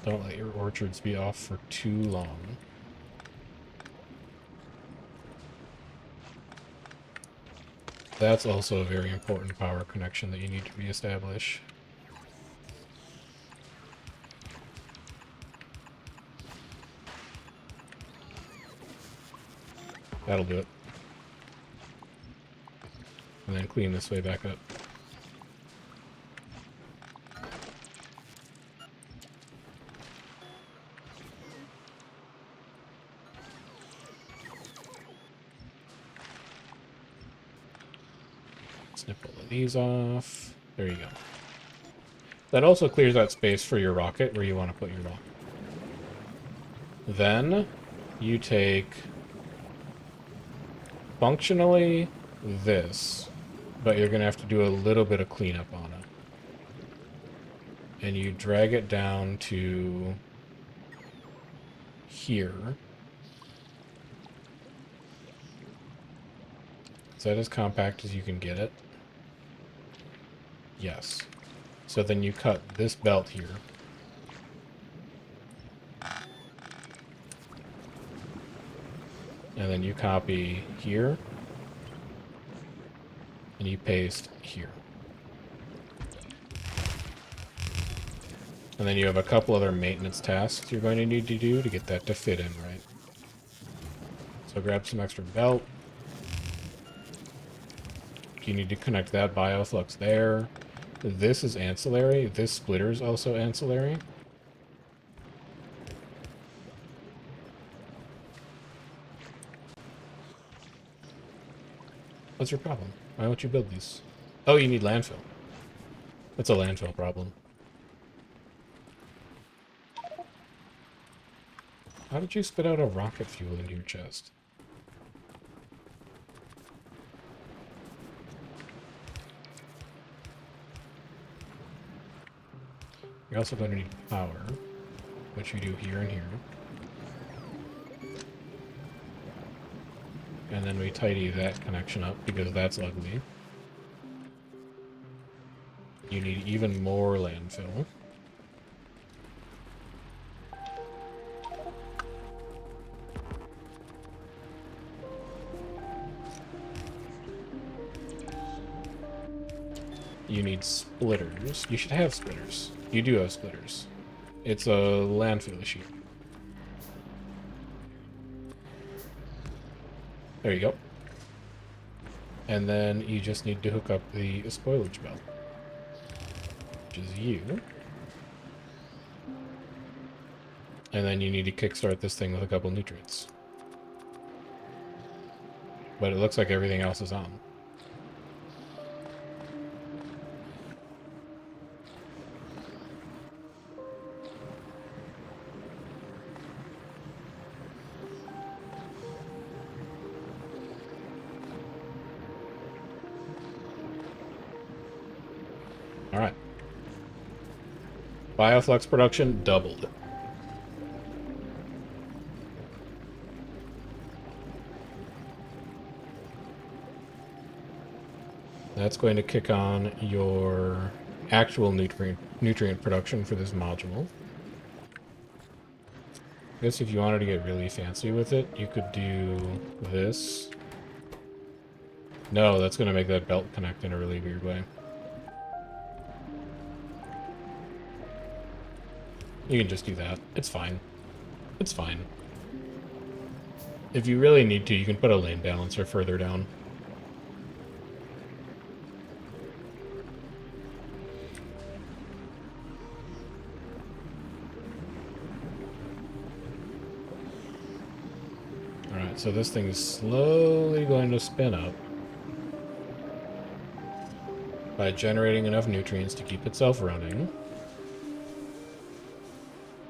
Don't let your orchards be off for too long. That's also a very important power connection that you need to reestablish. That'll do it. And then clean this way back up. Snip all of these off. There you go. That also clears out space for your rocket where you want to put your rocket. Then you take functionally this, but you're going to have to do a little bit of cleanup on it. And you drag it down to here. Is that as compact as you can get it? Yes. So then you cut this belt here. And then you copy here. and you paste here. And then you have a couple other maintenance tasks you're going to need to do to get that to fit in right. So grab some extra belt. You need to connect that bioflux there. This is ancillary. This splitter is also ancillary. What's your problem? Why don't you build these? Oh, you need landfill. That's a landfill problem. How did you spit out a rocket fuel into your chest? You're also going to need power, which you do here and here. And then we tidy that connection up because that's ugly. You need even more landfill. You need splitters. You should have splitters. You do have splitters. It's a landfill issue. There you go. And then you just need to hook up the spoilage belt, which is you. And then you need to kickstart this thing with a couple nutrients. But it looks like everything else is on. Alright. Bioflux production doubled. That's going to kick on your actual nutrient production for this module. I guess if you wanted to get really fancy with it, you could do this. No, that's going to make that belt connect in a really weird way. You can just do that. It's fine. It's fine. If you really need to, you can put a lane balancer further down. Alright, so this thing is slowly going to spin up by generating enough nutrients to keep itself running.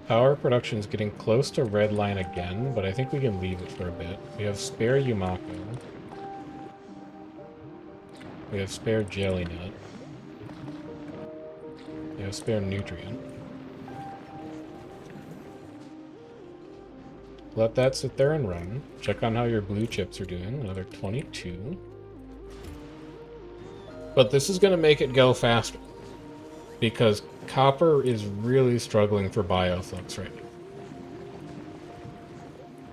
Power production is getting close to red line again, but I think we can leave it for a bit. We have spare Yumako. We have spare jelly nut. We have spare nutrient. Let that sit there and run. Check on how your blue chips are doing. Another 22. But this is going to make it go faster, because copper is really struggling for bioflux right now.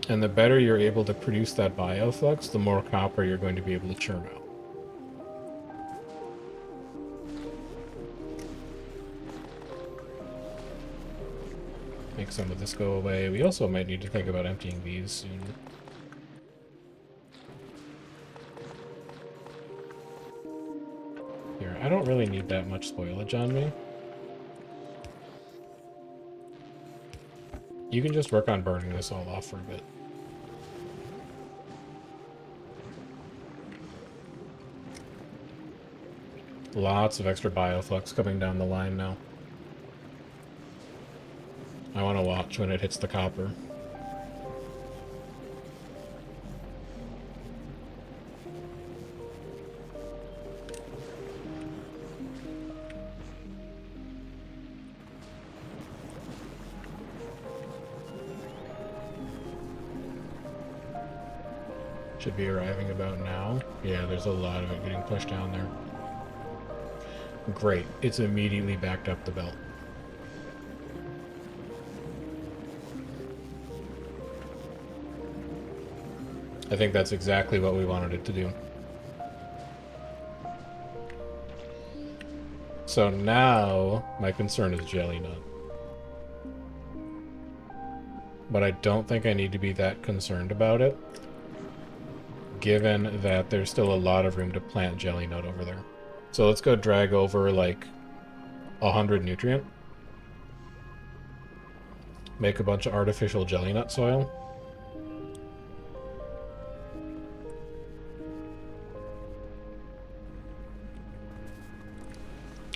And the better you're able to produce that bioflux, the more copper you're going to be able to churn out. Make some of this go away. We also might need to think about emptying these soon. Here, I don't really need that much spoilage on me. You can just work on burning this all off for a bit. Lots of extra bioflux coming down the line now. I want to watch when it hits the copper. Should be arriving about now. Yeah, there's a lot of it getting pushed down there. Great. It's immediately backed up the belt. I think that's exactly what we wanted it to do. So now my concern is jelly nut. But I don't think I need to be that concerned about it, given that there's still a lot of room to plant jelly nut over there. So let's go drag over like 100 nutrient. Make a bunch of artificial jelly nut soil.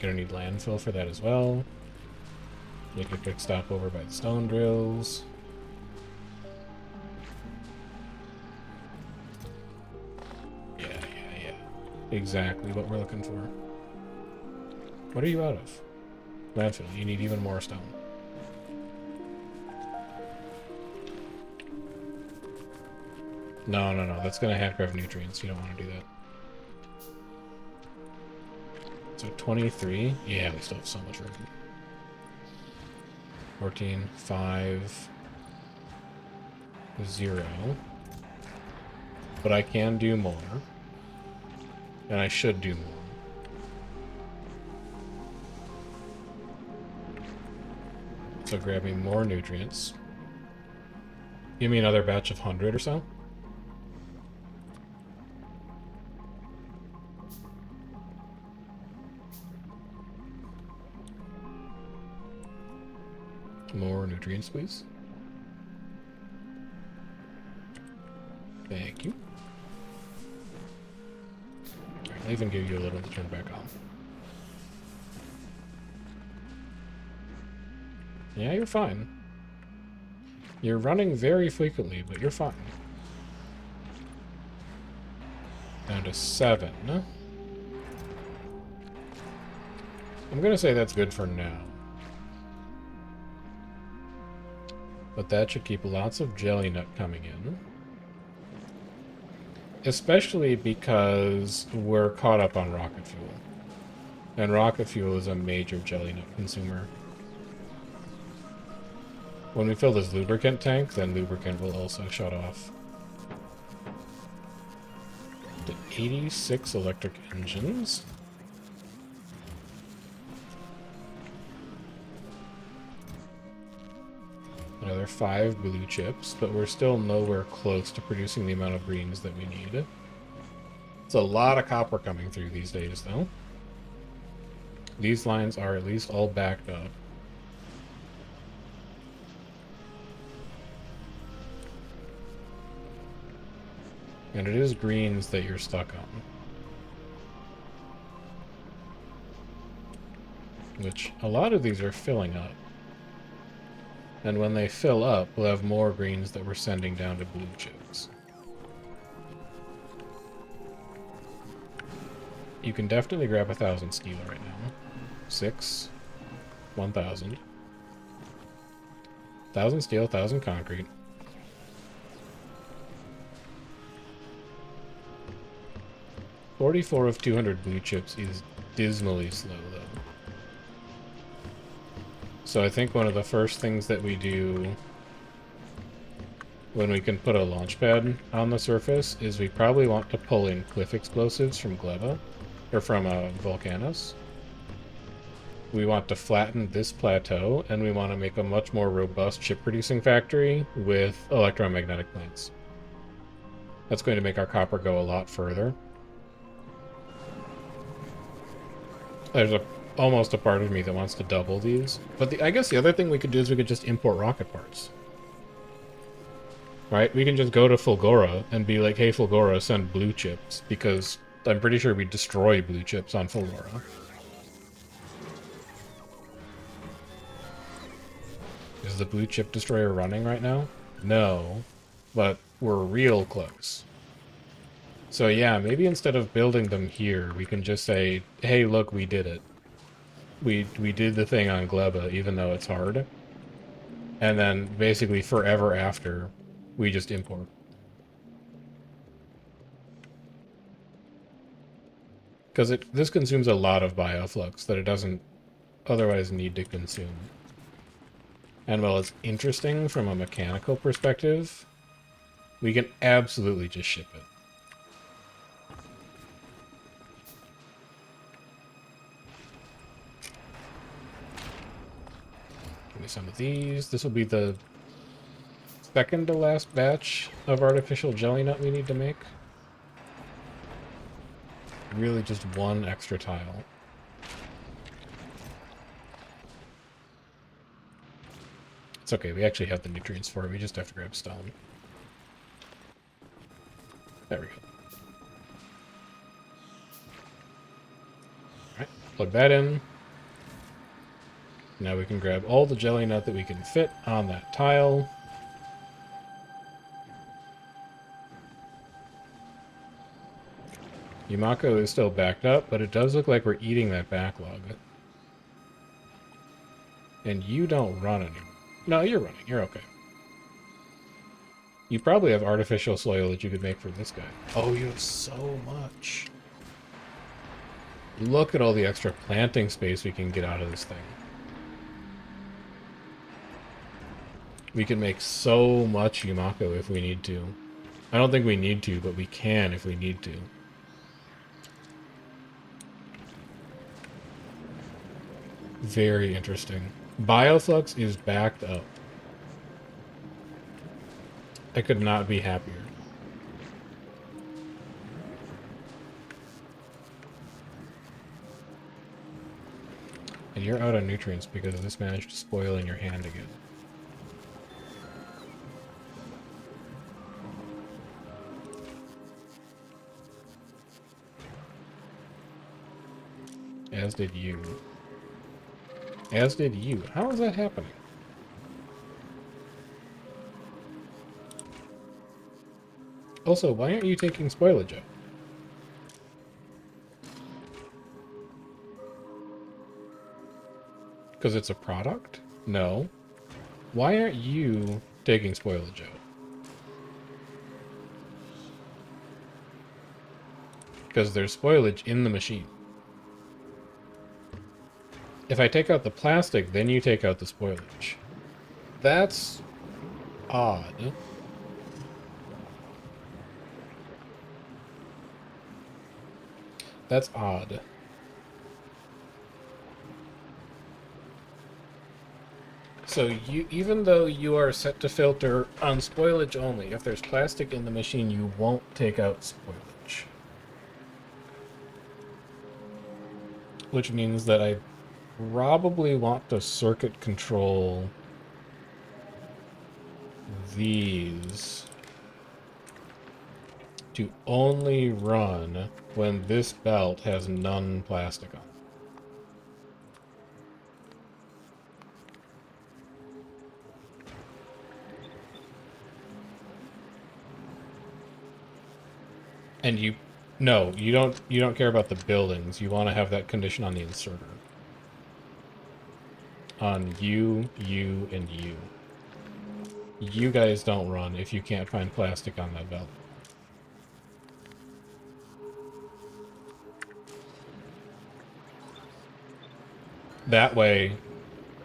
Gonna need landfill for that as well. Make a quick stop over by the stone drills. Yeah. Exactly what we're looking for. What are you out of? Landfill. You need even more stone. No. That's gonna handcraft nutrients. You don't want to do that. So 23. Yeah, we still have so much room. 14, 5, 0. But I can do more. And I should do more. So grab me more nutrients. Give me another batch of 100 or so. More nutrients, please. Thank you. Alright, I'll even give you a little to turn back on. Yeah, you're fine. You're running very frequently, but you're fine. Down to 7. I'm gonna say that's good for now. But that should keep lots of jelly nut coming in. Especially because we're caught up on rocket fuel. And rocket fuel is a major jelly nut consumer. When we fill this lubricant tank, then lubricant will also shut off. To 86 electric engines. Another 5 blue chips, but we're still nowhere close to producing the amount of greens that we need. It's a lot of copper coming through these days, though. These lines are at least all backed up. And it is greens that you're stuck on. Which, a lot of these are filling up. And when they fill up, we'll have more greens that we're sending down to blue chips. You can definitely grab 1,000 steel right now. 6. 1,000. 1,000 steel, 1,000 concrete. $44 of 200 blue chips is dismally slow, though. So I think one of the first things that we do when we can put a launch pad on the surface is we probably want to pull in cliff explosives from Gleba, or from Volcanos. We want to flatten this plateau, and we want to make a much more robust chip-producing factory with electromagnetic plants. That's going to make our copper go a lot further. There's almost a part of me that wants to double these. But I guess the other thing we could do is we could just import rocket parts. Right? We can just go to Fulgora and be like, hey, Fulgora, send blue chips. Because I'm pretty sure we destroy blue chips on Fulgora. Is the blue chip destroyer running right now? No. But we're real close. So yeah, maybe instead of building them here, we can just say, hey, look, we did it. We did the thing on Gleba, even though it's hard. And then, basically, forever after, we just import. Because this consumes a lot of bioflux that it doesn't otherwise need to consume. And while it's interesting from a mechanical perspective, we can absolutely just ship it. some of these. This will be the second to last batch of artificial jelly nut we need to make. Really just one extra tile. It's okay, we actually have the nutrients for it. We just have to grab stone. There we go. Alright, plug that in. Now we can grab all the jelly nut that we can fit on that tile. Yumako is still backed up, but it does look like we're eating that backlog. And you don't run anymore. No, you're running. You're okay. You probably have artificial soil that you could make for this guy. Oh, you have so much. Look at all the extra planting space we can get out of this thing. We can make so much Yumako if we need to. I don't think we need to, but we can if we need to. Very interesting. Bioflux is backed up. I could not be happier. And you're out of nutrients because this managed to spoil in your hand again. As did you. As did you. How is that happening? Also, why aren't you taking spoilage out? Because it's a product? No. Why aren't you taking spoilage out? Because there's spoilage in the machine. If I take out the plastic, then you take out the spoilage. That's odd. That's odd. So you, even though you are set to filter on spoilage only, if there's plastic in the machine, you won't take out spoilage. Which means that I probably want to circuit control these to only run when this belt has none plastic on. And you don't care about the buildings. You want to have that condition on the inserter. On you, and you. You guys don't run if you can't find plastic on that belt. That way,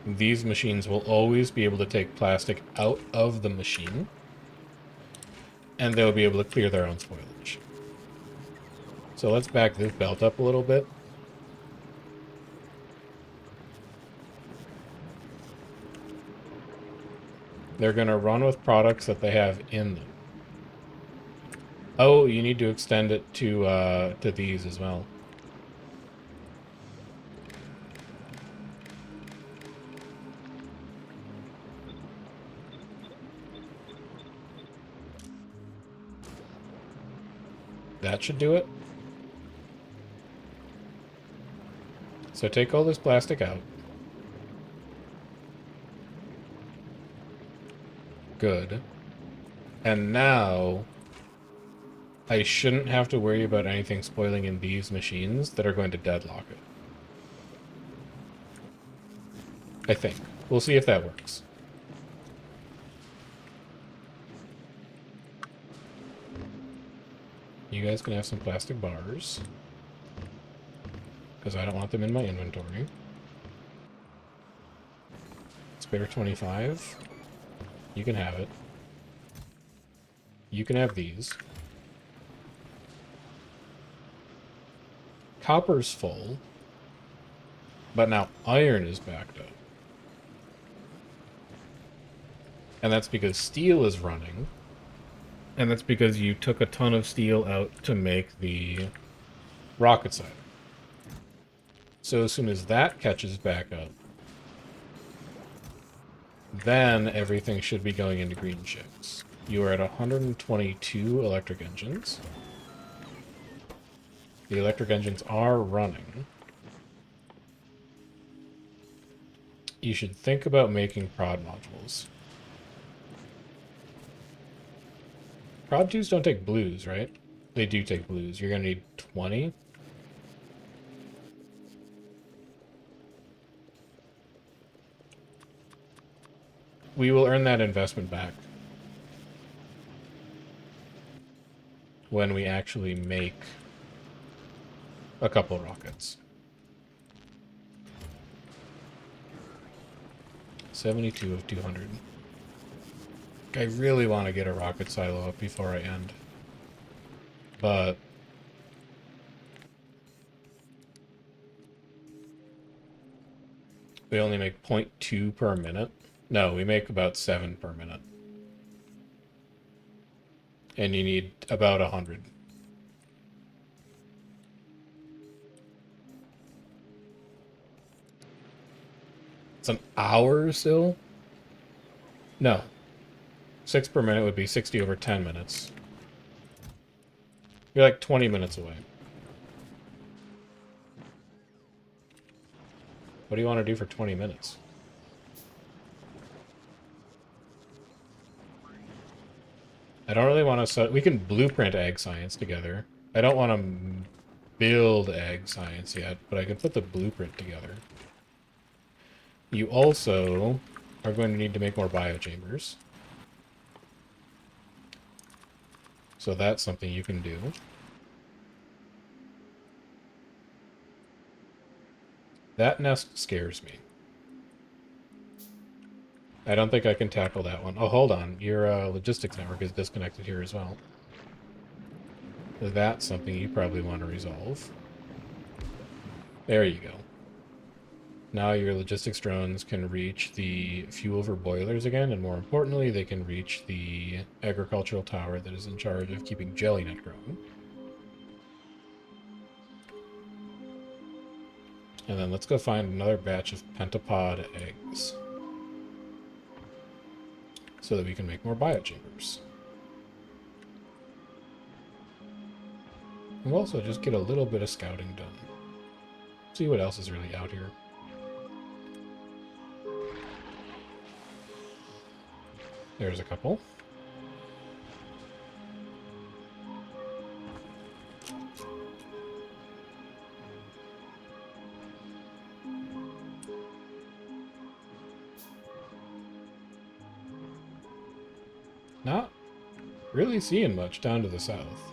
these machines will always be able to take plastic out of the machine, and they'll be able to clear their own spoilage. So let's back this belt up a little bit. They're going to run with products that they have in them. Oh, you need to extend it to these as well. That should do it. So take all this plastic out. Good. And now I shouldn't have to worry about anything spoiling in these machines that are going to deadlock it. I think. We'll see if that works. You guys can have some plastic bars, because I don't want them in my inventory. Spare 25. You can have it. You can have these. Copper's full, but now iron is backed up. And that's because steel is running. And that's because you took a ton of steel out to make the rocket cider. So as soon as that catches back up, then everything should be going into green shifts. You are at 122 electric engines. The electric engines are running. You should think about making prod modules. Prod 2s don't take blues, right? They do take blues. You're going to need 20. We will earn that investment back when we actually make a couple rockets. 72 of 200. I really want to get a rocket silo up before I end. But we only make 0.2 per minute. No, we make about 7 per minute. And you need about 100. It's an hour still? No. 6 per minute would be 60 over 10 minutes. You're like 20 minutes away. What do you want to do for 20 minutes? I don't really want to... We can blueprint ag science together. I don't want to build ag science yet, but I can put the blueprint together. You also are going to need to make more biochambers. So that's something you can do. That nest scares me. I don't think I can tackle that one. Oh, hold on. Your logistics network is disconnected here as well. That's something you probably want to resolve. There you go. Now your logistics drones can reach the fuel for boilers again, and more importantly, they can reach the agricultural tower that is in charge of keeping jellynet growing. And then let's go find another batch of pentapod eggs so that we can make more biochambers. And we'll also just get a little bit of scouting done. See what else is really out here. There's a couple. Not really seeing much down to the south.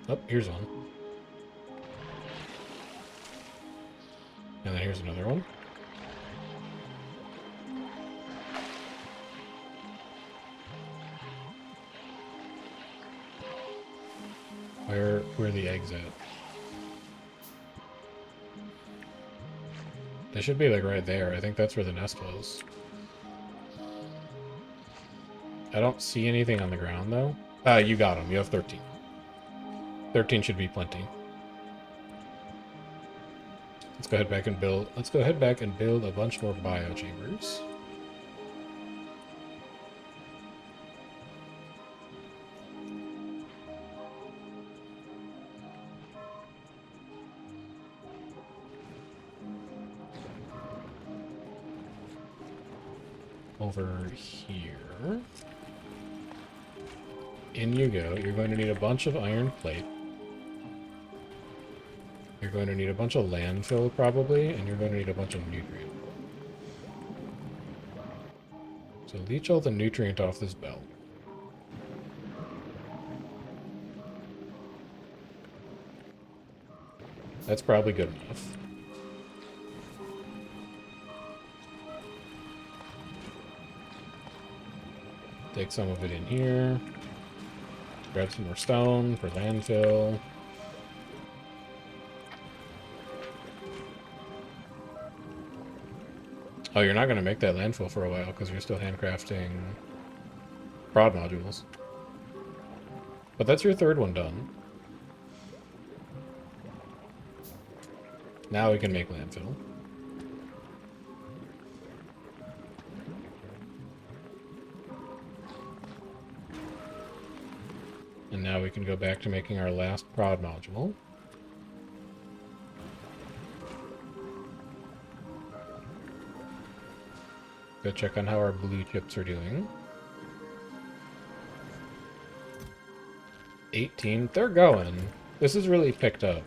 Oh, here's one. And then here's another one. Where are the eggs at? They should be like right there. I think that's where the nest was. I don't see anything on the ground though. You got them. You have 13. 13 should be plenty. Let's go ahead back and build a bunch more biochambers. Over here. In you go. You're going to need a bunch of iron plate. You're going to need a bunch of landfill, probably, and you're going to need a bunch of nutrient. So leach all the nutrient off this belt. That's probably good enough. Take some of it in here. Grab some more stone for landfill. Oh, you're not going to make that landfill for a while because you're still handcrafting prod modules. But that's your third one done. Now we can make landfill. And now we can go back to making our last prod module. Go check on how our blue chips are doing. 18. They're going. This has really picked up.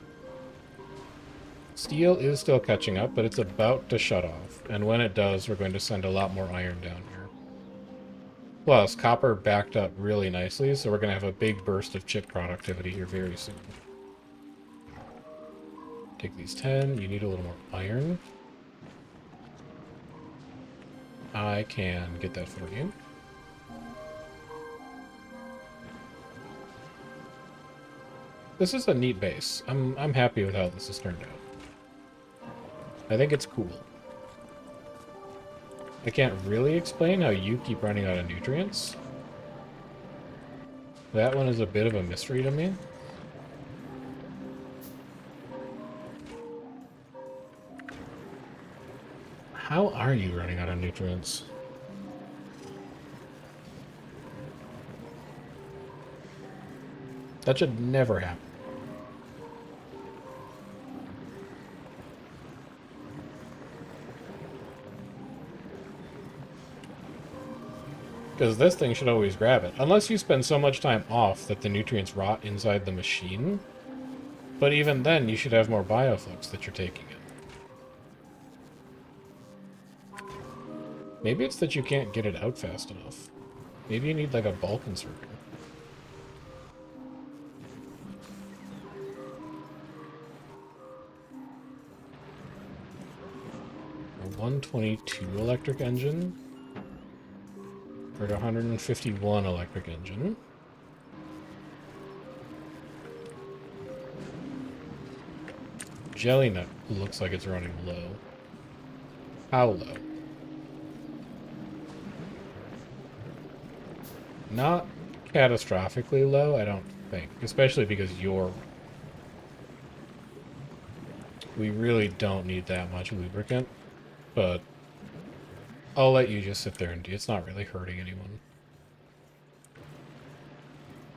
Steel is still catching up, but it's about to shut off. And when it does, we're going to send a lot more iron down here. Plus, copper backed up really nicely, so we're going to have a big burst of chip productivity here very soon. Take these 10. You need a little more iron. I can get that for you. This is a neat base. I'm happy with how this has turned out. I think it's cool. I can't really explain how you keep running out of nutrients. That one is a bit of a mystery to me. How are you running out of nutrients? That should never happen. Because this thing should always grab it. Unless you spend so much time off that the nutrients rot inside the machine. But even then, you should have more bioflux that you're taking in. Maybe it's that you can't get it out fast enough. Maybe you need like a bulk inserter. A 122 electric engine. Or a 151 electric engine. Jelly Nut looks like it's running low. How low? Not catastrophically low, I don't think. Especially because we really don't need that much lubricant. But I'll let you just sit there and do it. It's not really hurting anyone.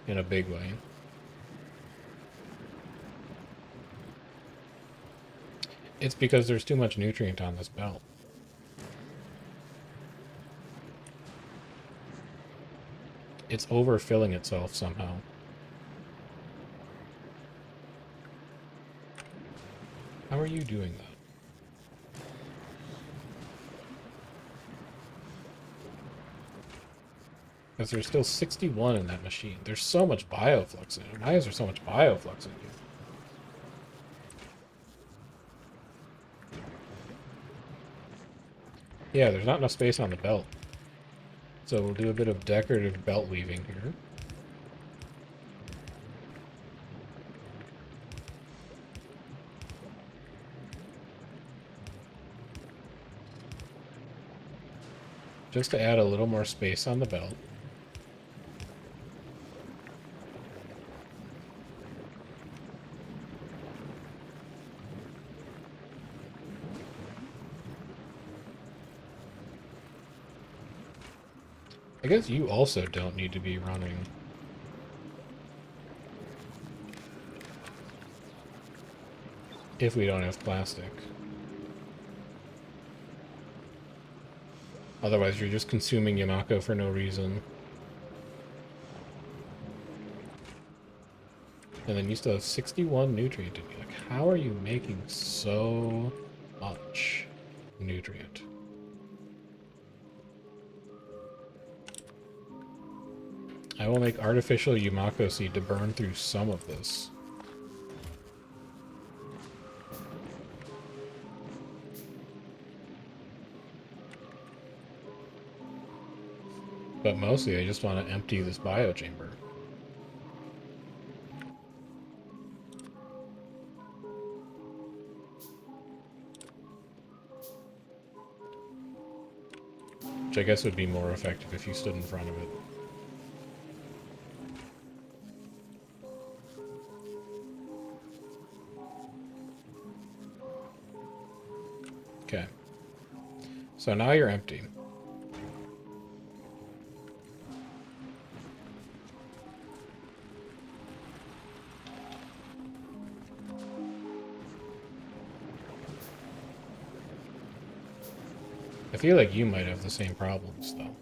In a big way. It's because there's too much nutrient on this belt. It's overfilling itself somehow. How are you doing that? Because there's still 61 in that machine. There's so much bioflux in it. Why is there so much bioflux in you? Yeah, there's not enough space on the belt. So we'll do a bit of decorative belt weaving here. Just to add a little more space on the belt. I guess you also don't need to be running. If we don't have plastic. Otherwise, you're just consuming Yamako for no reason. And then you still have 61 nutrient in you. Like, how are you making so much nutrient? I will make artificial Yumako seed to burn through some of this. But mostly I just want to empty this biochamber. which I guess would be more effective if you stood in front of it. Okay. So now you're empty. I feel like you might have the same problems, though.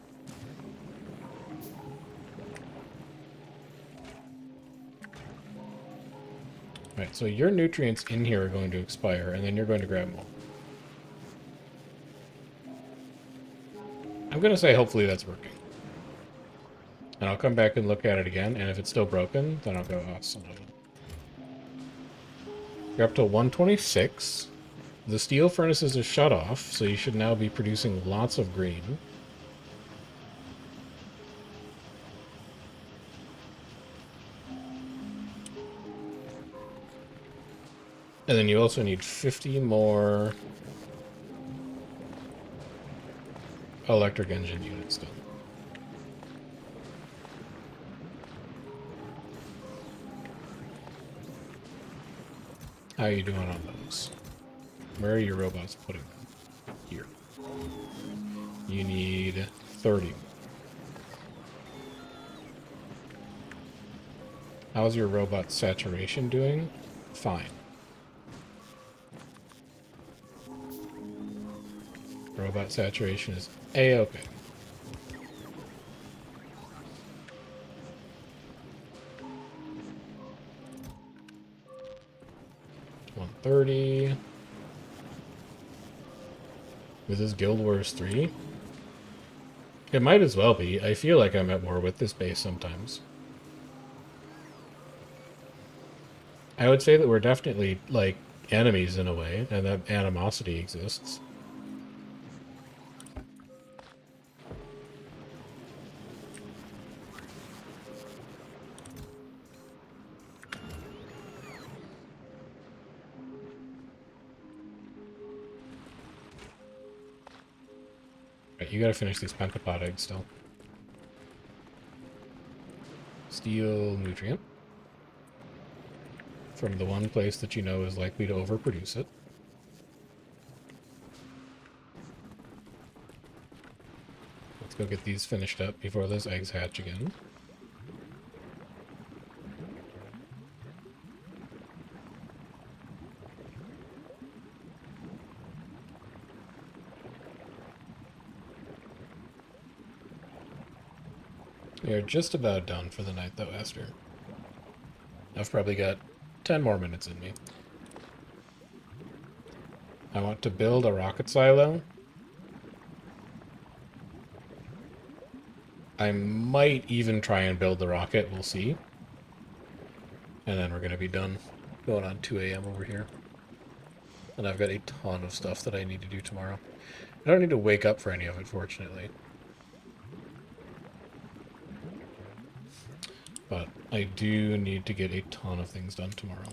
Right, so your nutrients in here are going to expire, and then you're going to grab more. I'm going to say hopefully that's working. And I'll come back and look at it again, and if it's still broken, then I'll go, oh, son of a... You're up to 126. The steel furnaces are shut off, so you should now be producing lots of green. And then you also need 50 more electric engine units done. How are you doing on those? Where are your robots putting them? Here. You need 30. How's your robot saturation doing? Fine. Robot saturation is A-okay. $130. Is this Guild Wars 3? It might as well be. I feel like I'm at war with this base sometimes. I would say that we're definitely, like, enemies in a way, and that animosity exists. Right, you gotta finish these pentapod eggs still. Steel nutrient. From the one place that you know is likely to overproduce it. Let's go get these finished up before those eggs hatch again. We are just about done for the night, though, Esther. I've probably got 10 more minutes in me. I want to build a rocket silo. I might even try and build the rocket, we'll see. And then we're going to be done. Going on 2 a.m. over here. And I've got a ton of stuff that I need to do tomorrow. I don't need to wake up for any of it, fortunately. But I do need to get a ton of things done tomorrow.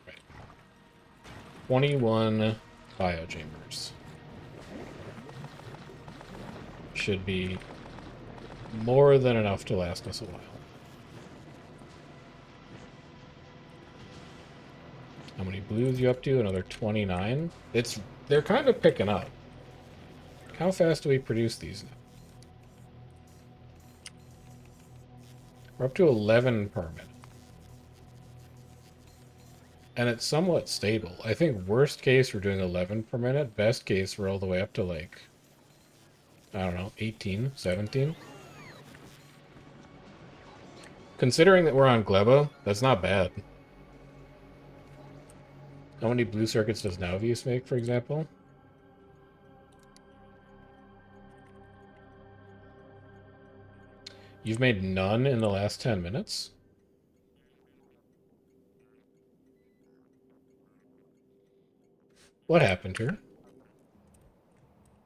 Right. 21 biochambers. Should be more than enough to last us a while. How many blues you up to? Another 29? They're kind of picking up. How fast do we produce these now? We're up to 11 per minute. And it's somewhat stable. I think worst case we're doing 11 per minute. Best case we're all the way up to like, I don't know, 18, 17. Considering that we're on Gleba, that's not bad. How many blue circuits does Nauvius make, for example? You've made none in the last 10 minutes? What happened here?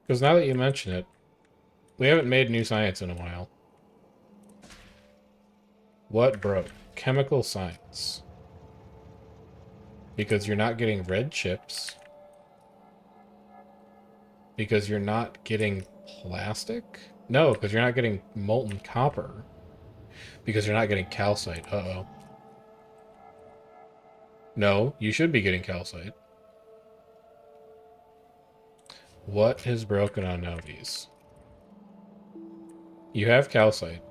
Because now that you mention it, we haven't made new science in a while. What broke? Chemical science. Because you're not getting red chips. Because you're not getting plastic? No, because you're not getting molten copper. Because you're not getting calcite. Uh-oh. No, you should be getting calcite. What is broken on Novies? You have calcite.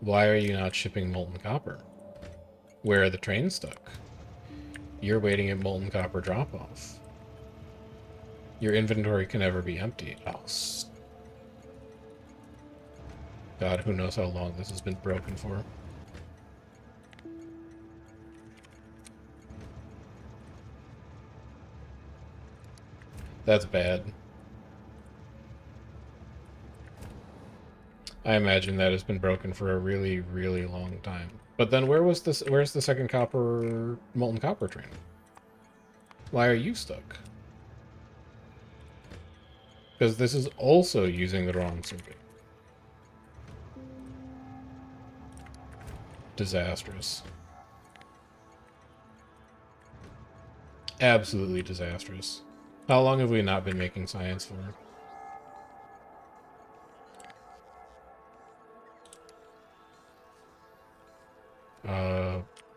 Why are you not shipping molten copper? Where are the trains stuck? You're waiting at molten copper drop-off. Your inventory can never be empty. Oh, God, who knows how long this has been broken for. That's bad. I imagine that has been broken for a really, really long time. But then where's the second molten copper train? Why are you stuck? Because this is also using the wrong circuit. Disastrous. Absolutely disastrous. How long have we not been making science for?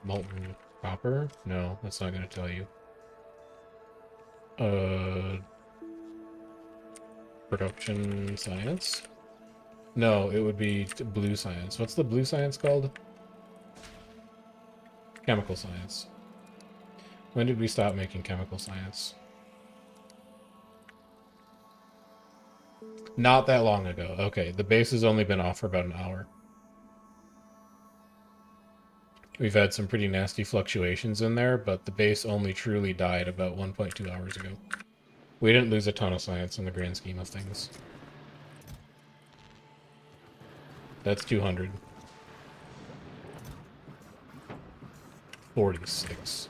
Molten copper? No, that's not going to tell you. Production science? No, it would be blue science. What's the blue science called? Chemical science. When did we stop making chemical science? Not that long ago. Okay, the base has only been off for about an hour. We've had some pretty nasty fluctuations in there, but the base only truly died about 1.2 hours ago. We didn't lose a ton of science in the grand scheme of things. That's 200. 46.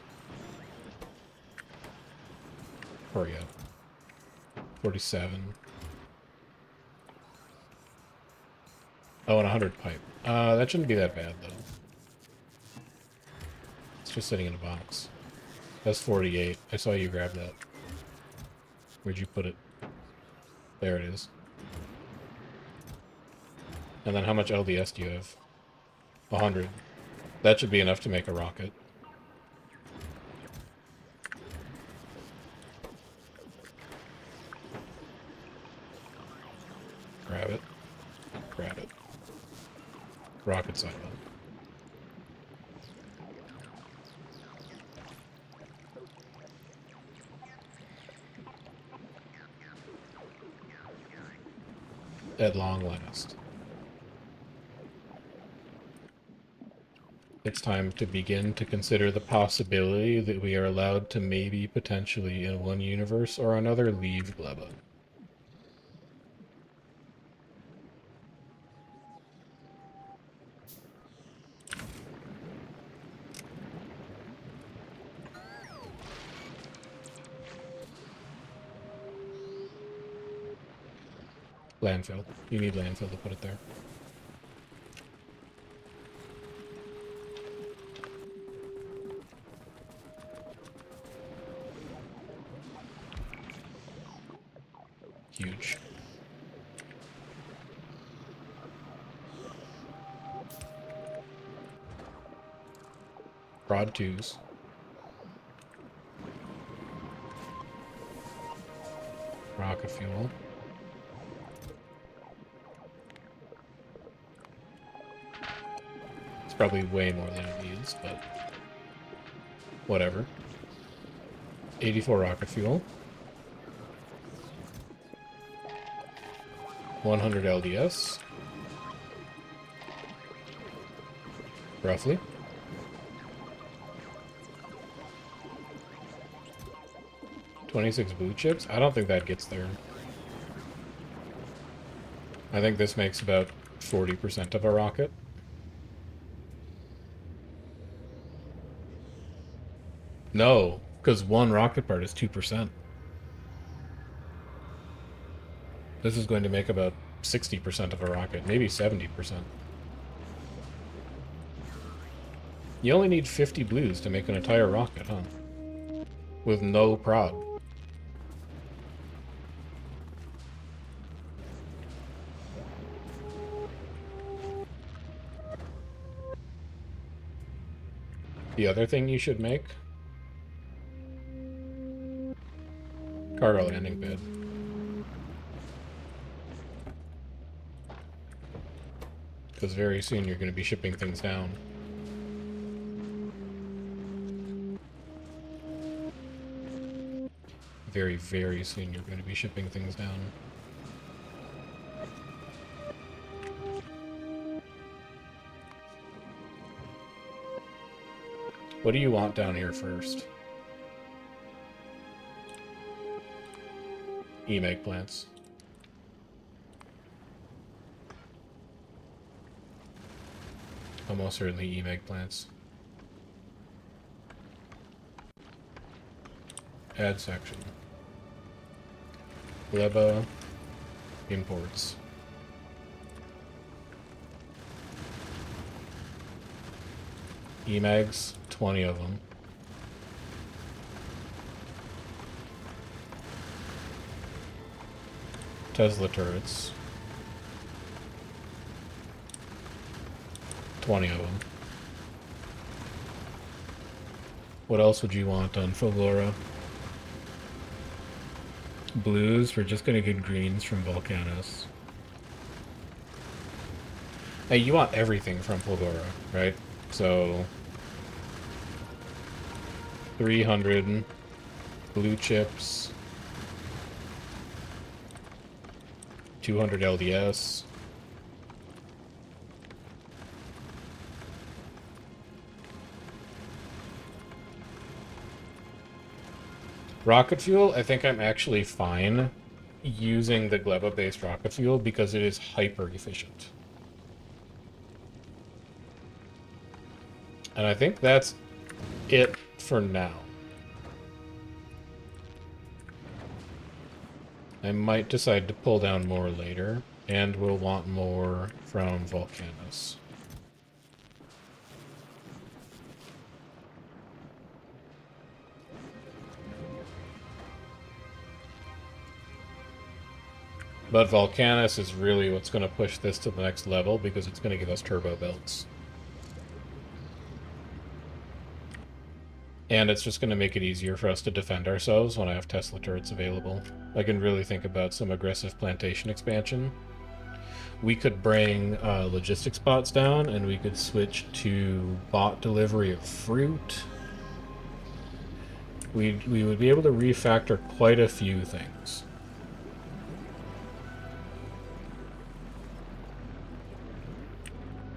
Hurry up. 47. Oh, and 100 pipe. That shouldn't be that bad, though. It's just sitting in a box. That's 48. I saw you grab that. Where'd you put it? There it is. And then how much LDS do you have? 100. That should be enough to make a rocket. Grab it. Grab it. Rocket silo. At long last. It's time to begin to consider the possibility that we are allowed to maybe potentially in one universe or another leave Gleba. Landfill. You need landfill to put it there. Huge. Prod 2s. Rocket fuel. It's probably way more than it needs, but whatever. 84 rocket fuel. 100 LDS. Roughly. $26 blue chips? I don't think that gets there. I think this makes about 40% of a rocket. No. Because one rocket part is 2%. This is going to make about 60% of a rocket, maybe 70%. You only need 50 blues to make an entire rocket, huh? With no prod. The other thing you should make? Cargo landing bed. Because very soon you're going to be shipping things down. Very, very soon you're going to be shipping things down. What do you want down here first? E-meg plants. Almost certainly e-meg plants. Add section. Gleba imports. E-megs, 20 of them. Tesla turrets. 20 of them. What else would you want on Fulgora? Blues, we're just gonna get greens from Volcanus. Hey, you want everything from Fulgora, right? So 300 blue chips, 200 LDS. Rocket fuel, I think I'm actually fine using the Gleba-based rocket fuel because it is hyper efficient. And I think that's it for now. I might decide to pull down more later, and we'll want more from Volcanus. But Volcanus is really what's going to push this to the next level because it's going to give us turbo belts. And it's just going to make it easier for us to defend ourselves when I have Tesla turrets available. I can really think about some aggressive plantation expansion. We could bring logistics bots down, and we could switch to bot delivery of fruit. We would be able to refactor quite a few things.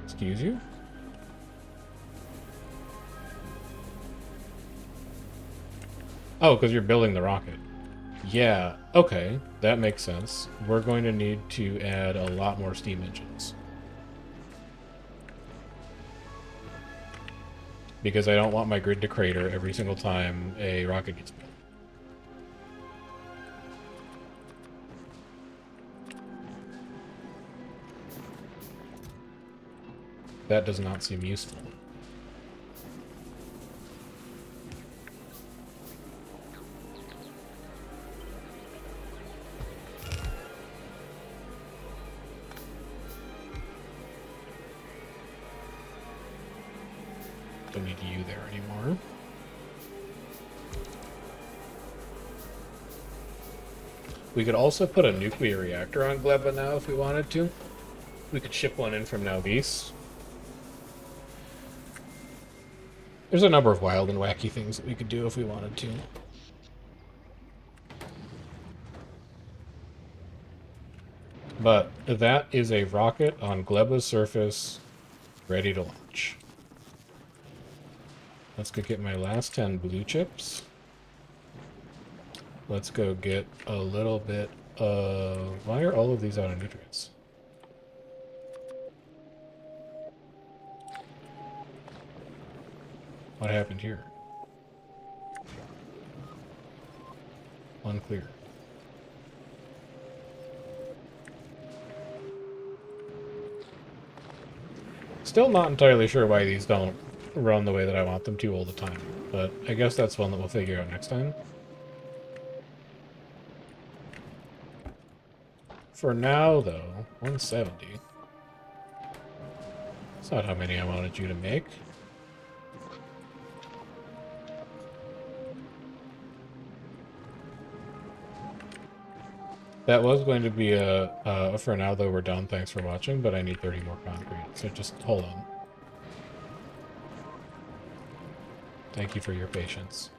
Excuse you? Oh, because you're building the rocket. Yeah, okay, that makes sense. We're going to need to add a lot more steam engines. Because I don't want my grid to crater every single time a rocket gets built. That does not seem useful. Don't need you there anymore. We could also put a nuclear reactor on Gleba now if we wanted to. We could ship one in from Nauvis. There's a number of wild and wacky things that we could do if we wanted to. But that is a rocket on Gleba's surface, ready to launch. Let's go get my last 10 blue chips. Let's go get a little bit of... Why are all of these out of nutrients? What happened here? Unclear. Still not entirely sure why these don't run the way that I want them to all the time, but I guess that's one that we'll figure out next time. For now, though, 170. That's not how many I wanted you to make. That was going to be a for now, though we're done. Thanks for watching, but I need 30 more concrete, so just hold on. Thank you for your patience.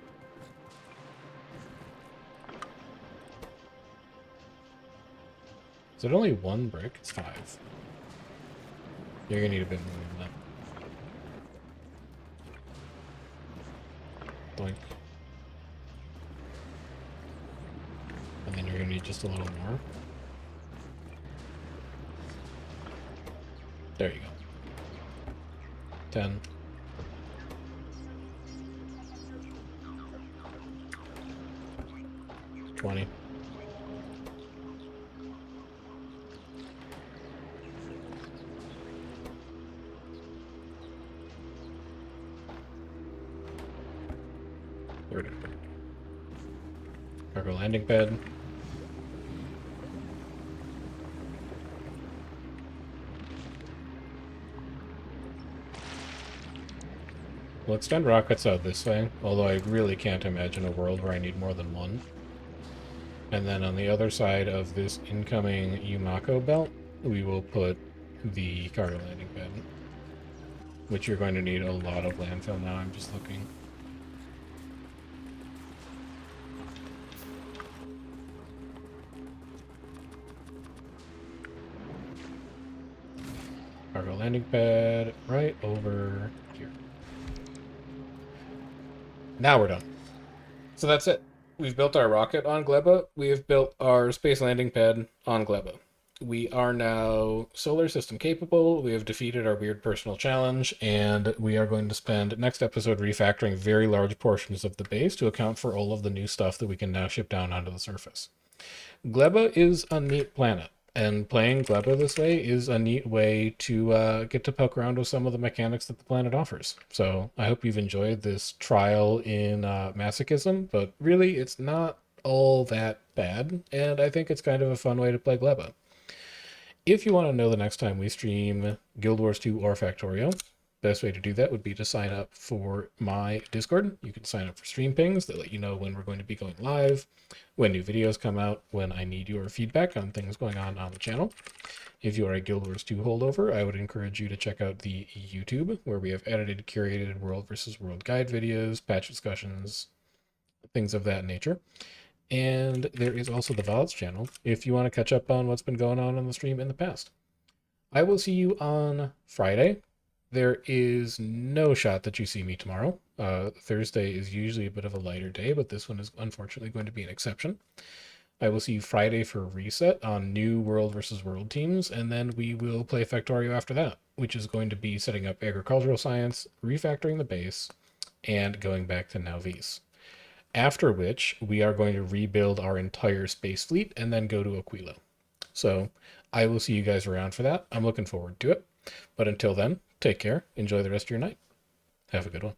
Is it only one brick? It's 5. You're gonna need a bit more than that. Doink. And then you're gonna need just a little more. There you go. 10. 20. Cargo landing pad. We'll extend rockets out this way, although I really can't imagine a world where I need more than one. And then on the other side of this incoming Yumako belt, we will put the cargo landing pad, which you're going to need a lot of landfill now. I'm just looking. Cargo landing pad right over here. Now we're done. So that's it. We've built our rocket on Gleba. We have built our space landing pad on Gleba. We are now solar system capable. We have defeated our weird personal challenge, and we are going to spend next episode refactoring very large portions of the base to account for all of the new stuff that we can now ship down onto the surface. Gleba is a neat planet, and playing Gleba this way is a neat way to get to poke around with some of the mechanics that the planet offers. So I hope you've enjoyed this trial in masochism, but really it's not all that bad, and I think it's kind of a fun way to play Gleba. If you want to know the next time we stream Guild Wars 2 or Factorio, best way to do that would be to sign up for my Discord. You can sign up for stream pings that let you know when we're going to be going live, when new videos come out, when I need your feedback on things going on the channel. If you are a Guild Wars 2 holdover, I would encourage you to check out the YouTube, where we have edited, curated World versus World guide videos, patch discussions, things of that nature. And there is also the VODs channel if you want to catch up on what's been going on the stream in the past. I will see you on Friday. There is no shot that you see me tomorrow. Thursday is usually a bit of a lighter day, but this one is unfortunately going to be an exception. I will see you Friday for Reset on new World versus World teams, and then we will play Factorio after that, which is going to be setting up agricultural science, refactoring the base, and going back to Nauvis. After which, we are going to rebuild our entire space fleet and then go to Aquila. So I will see you guys around for that. I'm looking forward to it. But until then, take care. Enjoy the rest of your night. Have a good one.